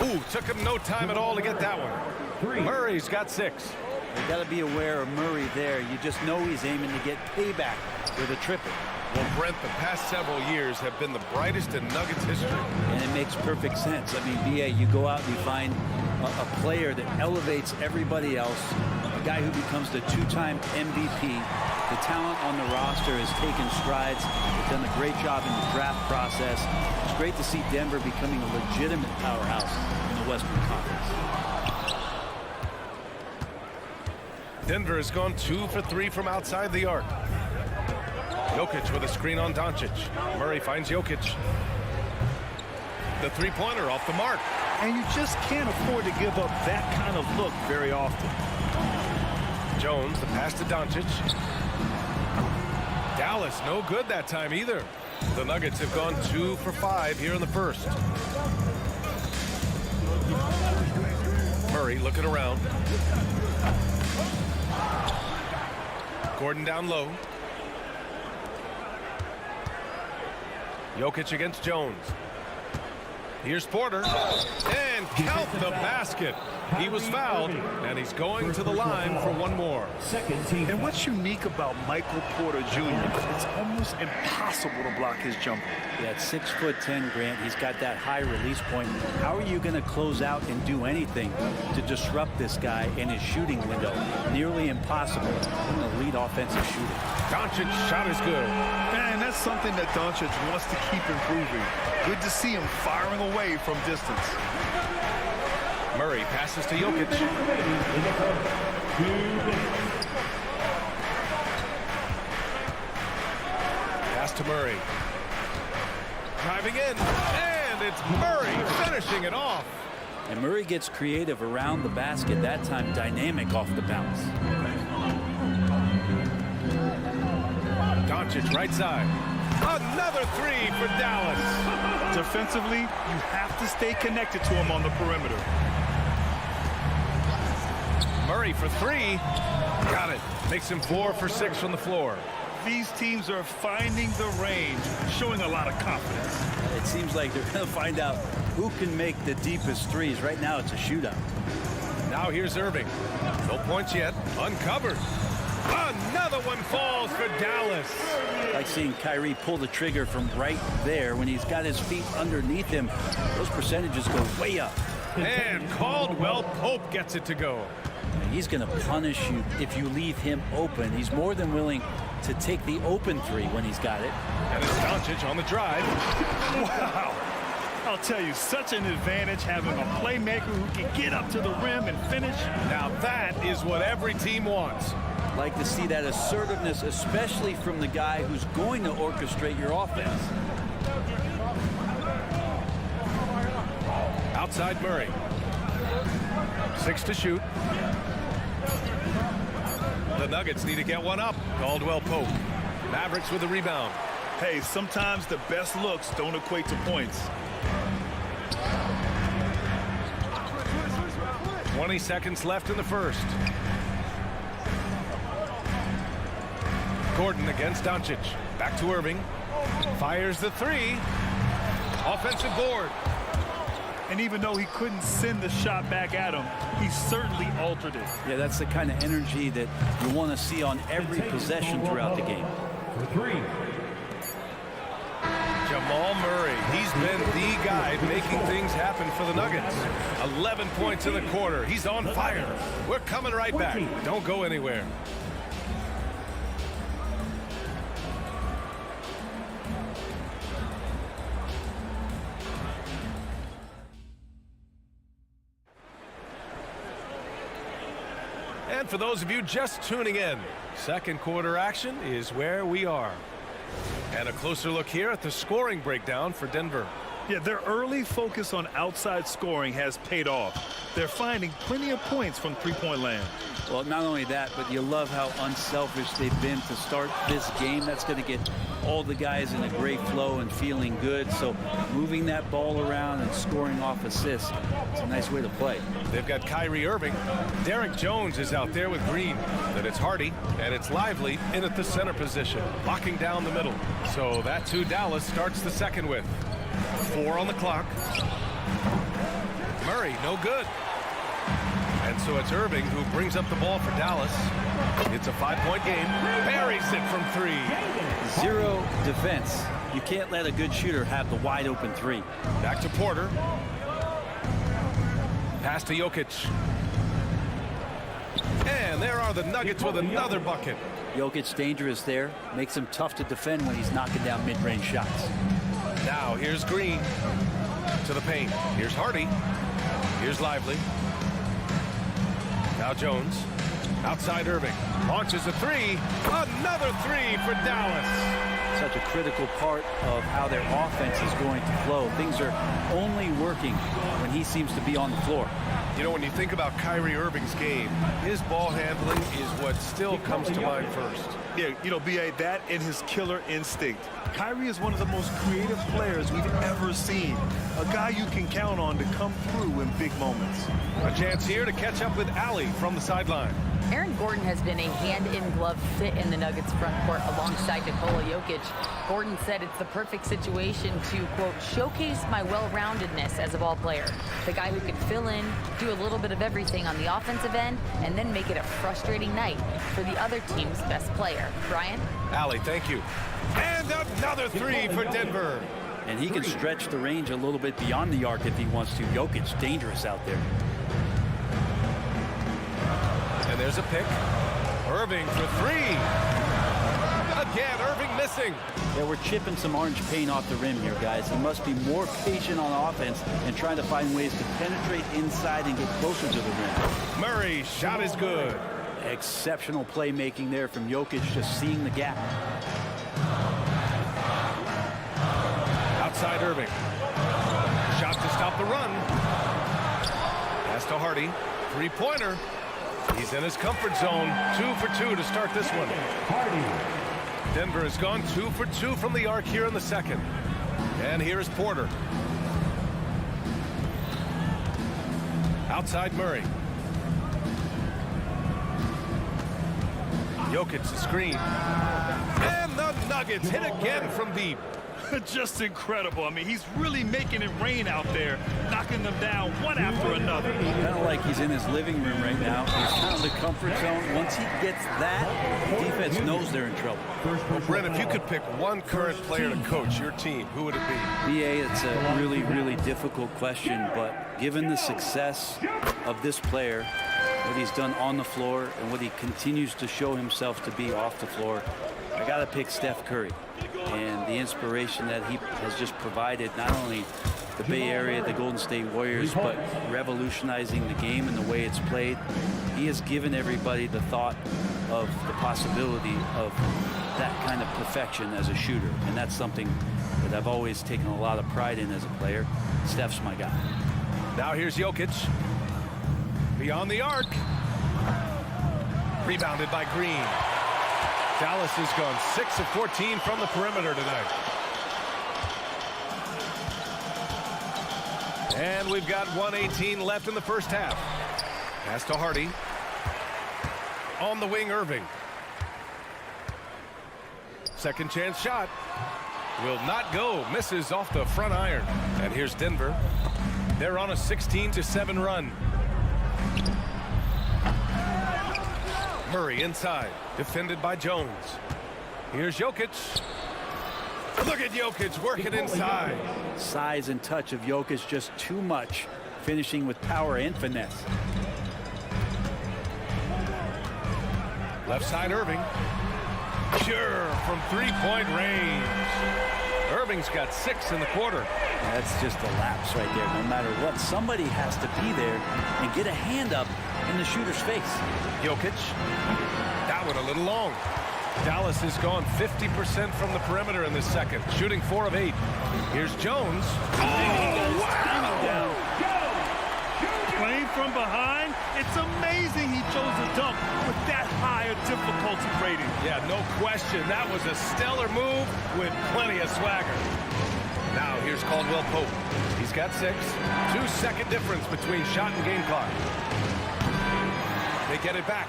Ooh, took him no time at all to get that one. Murray's got 6. You got to be aware of Murray there. You just know he's aiming to get payback with a triple. Well, Brent, the past several years have been the brightest in Nuggets history. And it makes perfect sense. I mean, BA, you go out and you find a player that elevates everybody else, a guy who becomes the 2-time MVP. The talent on the roster has taken strides. They've done a great job in the draft process. It's great to see Denver becoming a legitimate powerhouse in the Western Conference. Denver has gone 2 for 3 from outside the arc. Jokic with a screen on Doncic. Murray finds Jokic. The three-pointer off the mark. And you just can't afford to give up that kind of look very often. Jones, the pass to Doncic. Dallas, no good that time either. The Nuggets have gone 2 for 5 here in the first. Murray looking around. Gordon down low. Jokic against Jones. Here's Porter. And count the basket. He was fouled, and he's going to the line for one more. And what's unique about Michael Porter Jr., it's almost impossible to block his jumper. Yeah, at 6'10", Grant, he's got that high release point. How are you going to close out and do anything to disrupt this guy in his shooting window? Nearly impossible. An elite offensive shooter. Doncic's shot is good. Man, that's something that Doncic wants to keep improving. Good to see him firing away from distance. Murray passes to Jokic. Pass to Murray. Driving in, and it's Murray finishing it off. And Murray gets creative around the basket, that time dynamic off the bounce. Doncic right side. Another three for Dallas. Defensively, you have to stay connected to him on the perimeter. Murray for 3. Got it. Makes him 4 for 6 from the floor. These teams are finding the range, showing a lot of confidence. It seems like they're going to find out who can make the deepest threes. Right now, it's a shootout. Now here's Irving. No points yet. Uncovered. Another one falls for Dallas. Like seeing Kyrie pull the trigger from right there when he's got his feet underneath him. Those percentages go way up. And Caldwell Pope gets it to go. He's going to punish you if you leave him open. He's more than willing to take the open three when he's got it. And it's Doncic on the drive. Wow. I'll tell you, such an advantage having a playmaker who can get up to the rim and finish. Now that is what every team wants. Like to see that assertiveness, especially from the guy who's going to orchestrate your offense. Outside Murray. 6 to shoot. The Nuggets need to get one up. Caldwell Pope. Mavericks with the rebound. Hey, sometimes the best looks don't equate to points. 20 seconds left in the first. Gordon against Doncic. Back to Irving. Fires the three. Offensive board. And even though he couldn't send the shot back at him, he certainly altered it. Yeah, that's the kind of energy that you want to see on every possession throughout the game. Jamal Murray, he's been the guy making things happen for the Nuggets. 11 points in the quarter. He's on fire. We're coming right back. Don't go anywhere. And for those of you just tuning in, second quarter action is where we are. And a closer look here at the scoring breakdown for Denver. Yeah, their early focus on outside scoring has paid off. They're finding plenty of points from three-point land. Well, not only that, but you love how unselfish they've been to start this game. That's going to get all the guys in a great flow and feeling good. So moving that ball around and scoring off assists, it's a nice way to play. They've got Kyrie Irving. Derek Jones is out there with Green. Then it's Hardy, and it's Lively in at the center position, locking down the middle. So that's who Dallas starts the second with. 4 on the clock. Murray, no good. And so it's Irving who brings up the ball for Dallas. It's a 5-point game. Buries it from 3. Zero defense. You can't let a good shooter have the wide open 3. Back to Porter. Pass to Jokic. And there are the Nuggets with another bucket. Jokic dangerous there. Makes him tough to defend when he's knocking down mid-range shots. Now here's Green to the paint. Here's Hardy. Here's Lively. Now Jones. Outside Irving. Launches a 3. Another 3 for Dallas. Such a critical part of how their offense is going to flow. Things are only working when he seems to be on the floor. You know, when you think about Kyrie Irving's game, his ball handling is what still comes to mind first. Yeah, you know, B.A., that and his killer instinct. Kyrie is one of the most creative players we've ever seen. A guy you can count on to come through in big moments. A chance here to catch up with Allie from the sideline. Aaron Gordon has been a hand-in-glove fit in the Nuggets front court alongside Nikola Jokic. Gordon said it's the perfect situation to, quote, showcase my well-roundedness as a ball player. The guy who can fill in, do a little bit of everything on the offensive end, and then make it a frustrating night for the other team's best player. Brian? Allie, thank you. And another 3 for Denver. And he can stretch the range a little bit beyond the arc if he wants to. Jokic, dangerous out there. And there's a pick. Irving for 3. Again, Irving missing. Yeah, we're chipping some orange paint off the rim here, guys. He must be more patient on offense and trying to find ways to penetrate inside and get closer to the rim. Murray, shot is good. Exceptional playmaking there from Jokic, just seeing the gap. Outside Irving. Shot to stop the run. Pass to Hardy. 3-pointer. He's in his comfort zone. 2 for 2 to start this one. Denver has gone 2 for 2 from the arc here in the second. And here's Porter. Outside Murray. Jokic the screen. And the Nuggets hit again from deep. Just incredible. I mean, he's really making it rain out there, knocking them down one after another. Kind of like he's in his living room right now. He's kind of the comfort zone. Once he gets that, defense knows they're in trouble. Well, Brent, if you could pick one current player to coach your team, who would it be? BA, it's a really, really difficult question, but given the success of this player, what he's done on the floor and what he continues to show himself to be off the floor, I got to pick Steph Curry. And the inspiration that he has just provided, not only the Bay Area, the Golden State Warriors, but revolutionizing the game and the way it's played. He has given everybody the thought of the possibility of that kind of perfection as a shooter. And that's something that I've always taken a lot of pride in as a player. Steph's my guy. Now here's Jokic. Beyond the arc. Rebounded by Green. Dallas has gone 6 of 14 from the perimeter tonight. And we've got 1:18 left in the first half. Pass to Hardy. On the wing, Irving. Second chance shot. Will not go. Misses off the front iron. And here's Denver. They're on a 16-7 run. Murray inside. Defended by Jones. Here's Jokic. Look at Jokic working inside. Size and touch of Jokic just too much. Finishing with power and finesse. Left side, Irving. Sure, from three-point range. Irving's got 6 in the quarter. That's just a lapse right there. No matter what, somebody has to be there and get a hand up in the shooter's face. Jokic. That one a little long. Dallas has gone 50% from the perimeter in this second, shooting 4 of 8. Here's Jones. Oh, wow! Playing from behind, it's amazing he chose a dunk with that higher difficulty rating. Yeah, no question. That was a stellar move with plenty of swagger. Now here's Caldwell Pope. He's got 6. 2-second difference between shot and game clock. They get it back.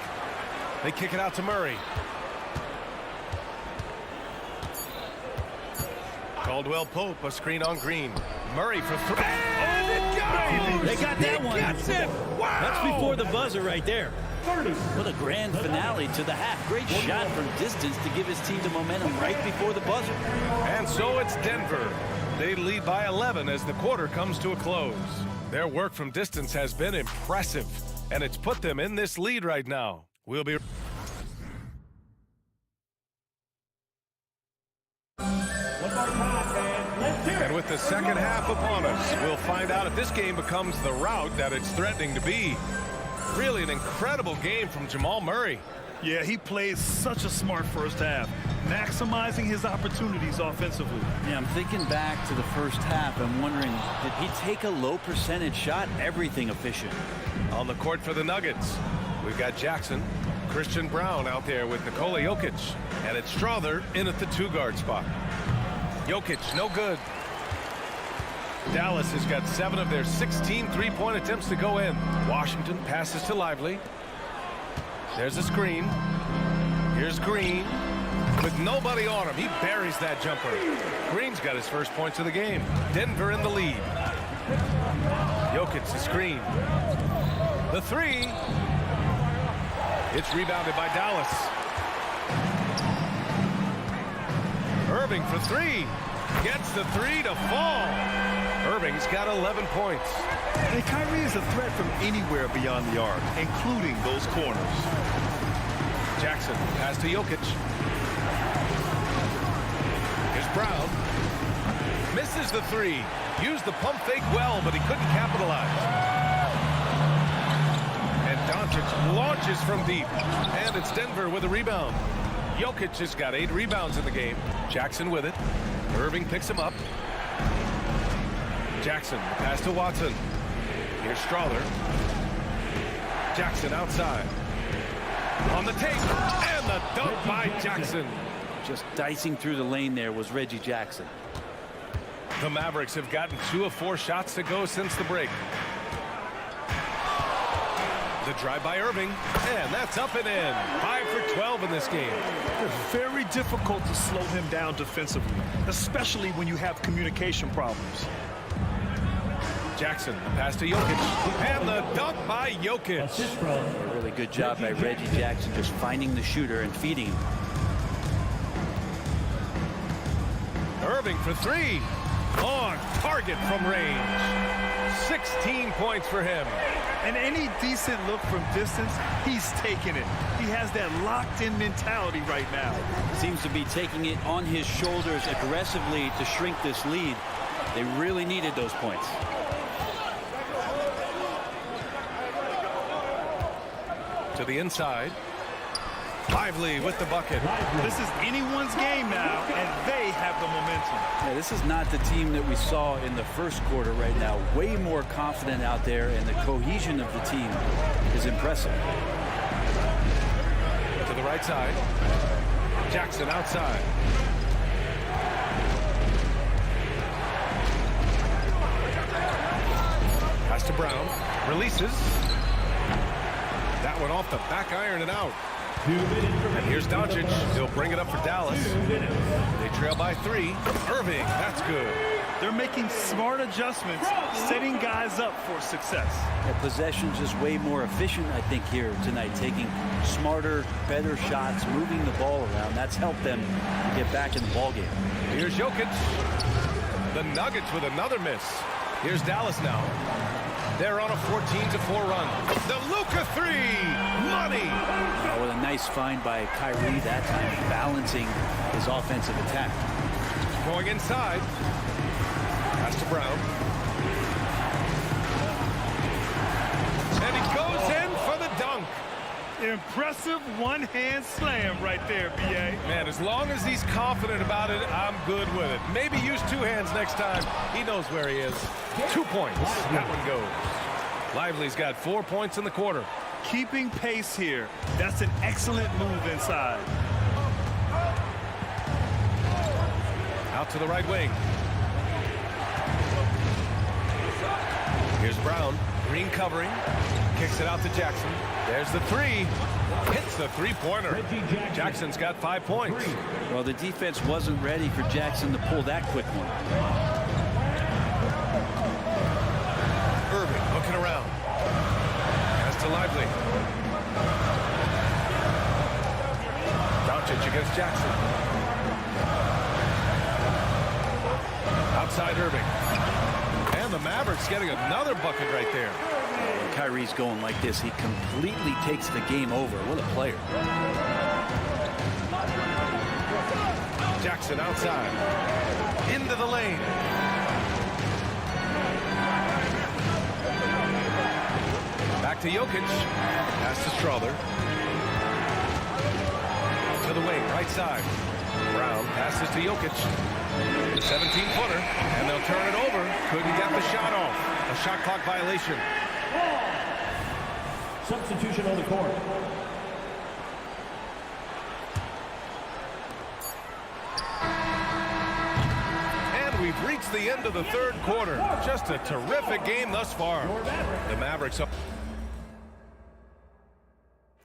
They kick it out to Murray. Caldwell Pope, a screen on Green. Murray for 3. And it goes! They got that one. Gets it! Wow! That's before the buzzer right there. What a grand finale to the half. Great shot from distance to give his team the momentum right before the buzzer. And so it's Denver. They lead by 11 as the quarter comes to a close. Their work from distance has been impressive, and it's put them in this lead right now. We'll be... And with the second half upon us, we'll find out if this game becomes the rout that it's threatening to be. Really an incredible game from Jamal Murray. Yeah, he played such a smart first half, maximizing his opportunities offensively. Yeah, I'm thinking back to the first half. I'm wondering, did he take a low percentage shot? Everything efficient. On the court for the Nuggets, we've got Jackson, Christian Brown out there with Nikola Jokic, and it's Strother in at the 2-guard spot. Jokic, no good. Dallas has got 7 of their 16 three-point attempts to go in. Washington passes to Lively. There's a screen. Here's Green. With nobody on him, he buries that jumper. Green's got his first points of the game. Denver in the lead. Jokic the screen. The 3. It's rebounded by Dallas. Irving for 3. Gets the 3 to fall. Irving's got 11 points. And Kyrie is a threat from anywhere beyond the arc, including those corners. Jackson pass to Jokic. Here's Brown. Misses the 3. Used the pump fake well, but he couldn't capitalize. And Doncic launches from deep. And it's Denver with a rebound. Jokic has got 8 rebounds in the game. Jackson with it. Irving picks him up. Jackson pass to Watson. Here's Strother. Jackson outside. On the take. And the dunk by Jackson. Just dicing through the lane there was Reggie Jackson. The Mavericks have gotten 2 of 4 shots to go since the break. The drive by Irving, and that's up and in. 5 for 12 in this game. It's very difficult to slow him down defensively, especially when you have communication problems. Jackson, the pass to Jokic, and the dunk by Jokic. A really good job by Reggie Jackson just finding the shooter and feeding him. Irving for 3. On target from range. 16 points for him. And any decent look from distance, he's taking it. He has that locked-in mentality right now. Seems to be taking it on his shoulders aggressively to shrink this lead. They really needed those points. To the inside. Lively with the bucket. This is anyone's game now, and they have the momentum. Yeah, this is not the team that we saw in the first quarter right now. Way more confident out there, and the cohesion of the team is impressive. right side. Jackson outside. Pass to Brown. Releases. That one off the back iron and out. And here's Doncic. He'll bring it up for Dallas. They trail by 3. Irving, that's good. They're making smart adjustments, setting guys up for success. The possession's just way more efficient, I think, here tonight. Taking smarter, better shots, moving the ball around. That's helped them to get back in the ballgame. Here's Jokic. The Nuggets with another miss. Here's Dallas now. They're on a 14-4 run. The Luka 3. Money. With a nice find by Kyrie that time, balancing his offensive attack. Going inside. Pass to Brown. And he goes in for the dunk. Impressive one-hand slam right there, B.A. Man, as long as he's confident about it, I'm good with it. Maybe use 2 hands next time. He knows where he is. 2 points. That one goes. Lively's got 4 points in the quarter. Keeping pace here. That's an excellent move inside. Out to the right wing. Here's Brown. Green covering. Kicks it out to Jackson. There's the 3. Hits the three-pointer. Jackson's got 5 points. Well, the defense wasn't ready for Jackson to pull that quick one. Irving looking around. Pass to Lively. Doncic against Jackson. Outside Irving. And the Mavericks getting another bucket right there. Kyrie's going like this. He completely takes the game over. What a player. Jackson outside. Into the lane. Back to Jokic. Pass to Strother. To the wing, right side. Brown passes to Jokic. The 17-footer, and they'll turn it over. Couldn't get the shot off. A shot clock violation. Substitution on the court. And we've reached the end of the 3rd quarter. Just a terrific game thus far. The Mavericks up.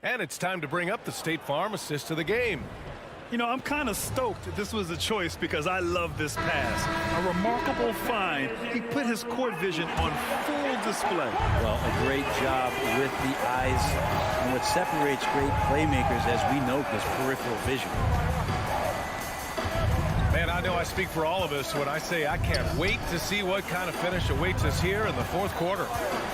And it's time to bring up the State Farm assist of the game. You know, I'm kind of stoked that this was a choice because I love this pass. A remarkable find. He put his court vision on full display. Well, a great job with the eyes. And what separates great playmakers, as we know, is peripheral vision. Man, I know I speak for all of us when I say I can't wait to see what kind of finish awaits us here in the 4th quarter.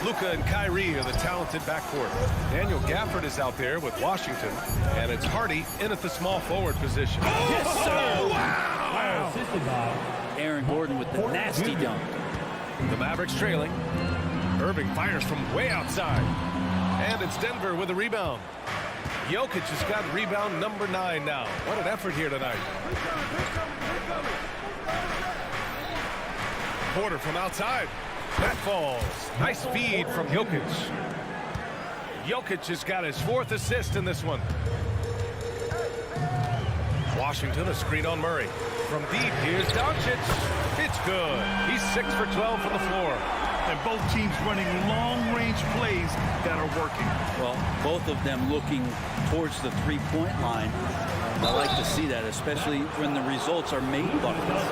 Luka and Kyrie are the talented backcourt. Daniel Gafford is out there with Washington, and it's Hardy in at the small forward position. Yes, sir! Wow! Aaron Gordon with the nasty dunk. The Mavericks trailing. Irving fires from way outside. And it's Denver with a rebound. Jokic has got rebound number 9 now. What an effort here tonight. Porter from outside. That falls. Nice feed from Jokic. Jokic has got his 4th assist in this one. Washington, a screen on Murray. From deep, here's Doncic. It's good. He's 6 for 12 from the floor. And both teams running long-range plays that are working. Well, both of them looking towards the three-point line. I like to see that, especially when the results are made buckets.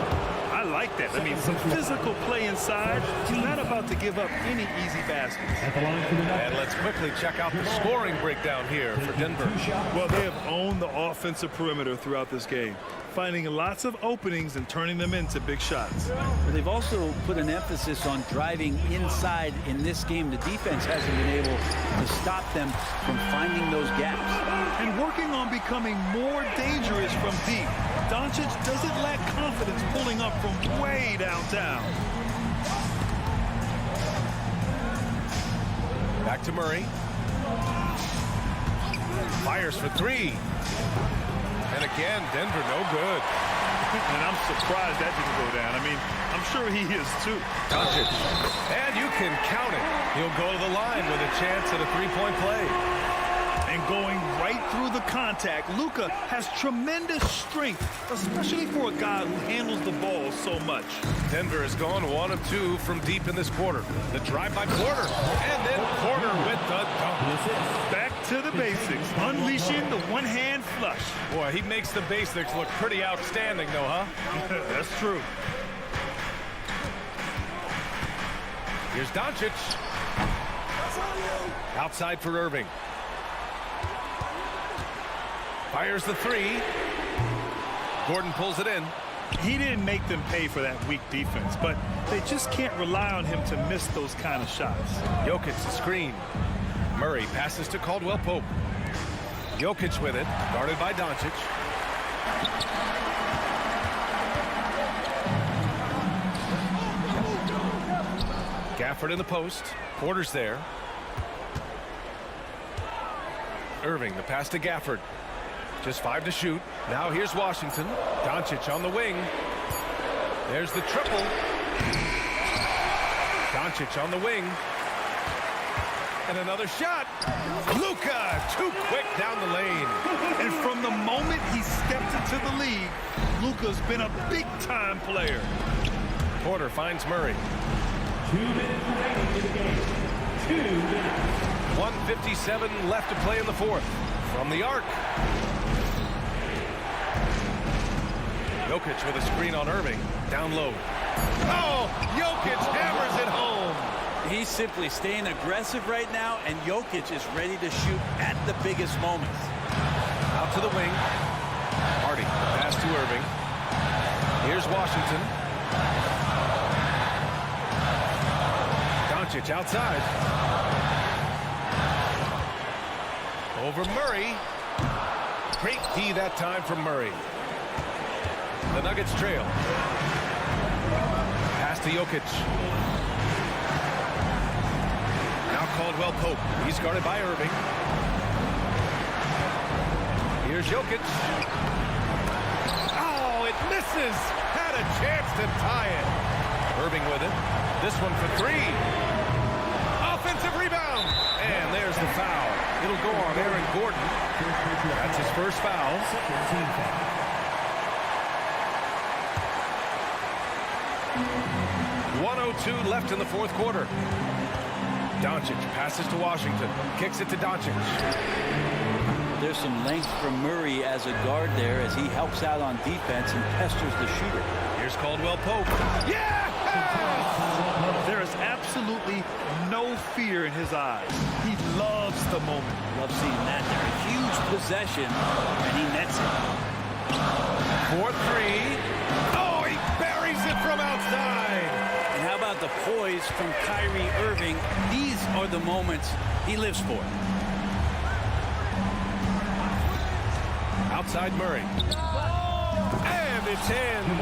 I like that. I mean, some physical play inside. He's not about to give up any easy baskets. And let's quickly check out the scoring breakdown here for Denver. Well, they have owned the offensive perimeter throughout this game, finding lots of openings and turning them into big shots. But they've also put an emphasis on driving inside in this game. The defense hasn't been able to stop them from finding those gaps. And working on becoming more dangerous from deep. Doncic doesn't lack confidence pulling up from way downtown. Back to Murray. Fires for 3. And again, Denver no good. And I'm surprised that didn't go down. I mean, I'm sure he is too. Doncic. And you can count it. He'll go to the line with a chance at a 3-point play. and going right through the contact. Luka has tremendous strength, especially for a guy who handles the ball so much. Denver has gone 1 of 2 from deep in this quarter. The drive by Porter, and then Porter with the dunk. Back to the basics, unleashing the one-hand flush. Boy, he makes the basics look pretty outstanding, though, huh? That's true. Here's Doncic. Outside for Irving. Fires the three. Gordon pulls it in. He didn't make them pay for that weak defense, but they just can't rely on him to miss those kind of shots. Jokic the screen. Murray passes to Caldwell Pope. Jokic with it, guarded by Doncic. Gafford in the post. Porter's there. Irving, the pass to Gafford. Just 5 to shoot. Now here's Washington. Doncic on the wing. There's the triple. Doncic on the wing. And another shot. Luka, too quick down the lane. And from the moment he stepped into the league, Luka's been a big-time player. Porter finds Murray. 2 minutes remaining in the game. 2 minutes. 1:57 left to play in the fourth. From the arc. Jokic with a screen on Irving. Down low. Oh, Jokic hammers it home. He's simply staying aggressive right now, and Jokic is ready to shoot at the biggest moments. Out to the wing. Hardy, pass to Irving. Here's Washington. Doncic outside. Over Murray. Great D that time from Murray. The Nuggets trail. Pass to Jokic. Now Caldwell Pope. He's guarded by Irving. Here's Jokic. Oh, it misses. Had a chance to tie it. Irving with it. This one for 3. Offensive rebound. And there's the foul. It'll go on Aaron Gordon. That's his first foul. 1:02 left in the fourth quarter. Doncic passes to Washington. Kicks it to Doncic. There's some length from Murray as a guard there as he helps out on defense and pesters the shooter. Here's Caldwell Pope. Yeah! There is absolutely no fear in his eyes. He loves the moment. Love seeing that there. A huge possession, and he nets it. 4-3. Oh, he buries it from outside. And how about the poise from Kyrie Irving? These are the moments he lives for. Outside Murray. And it's in.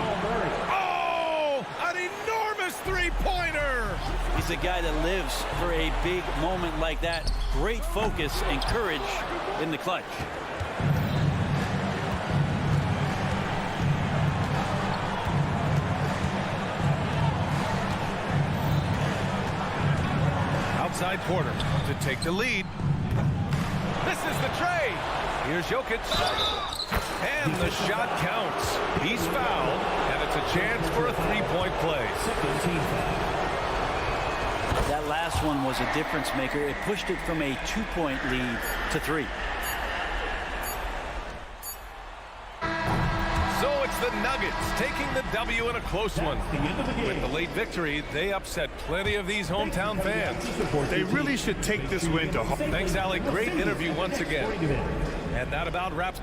Oh, an enormous three-pointer. He's a guy that lives for a big moment like that. Great focus and courage in the clutch. Outside Porter to take the lead. This is the tray. Here's Jokic. And the shot counts. He's fouled, and it's a chance for a three-point play. That last one was a difference maker. It pushed it from a 2-point lead to 3. So it's the Nuggets taking the W in a close one. With the late victory, they upset plenty of these hometown fans. They really should take this win to home. Thanks, Alec. Great interview once again. And that about wraps.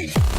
go.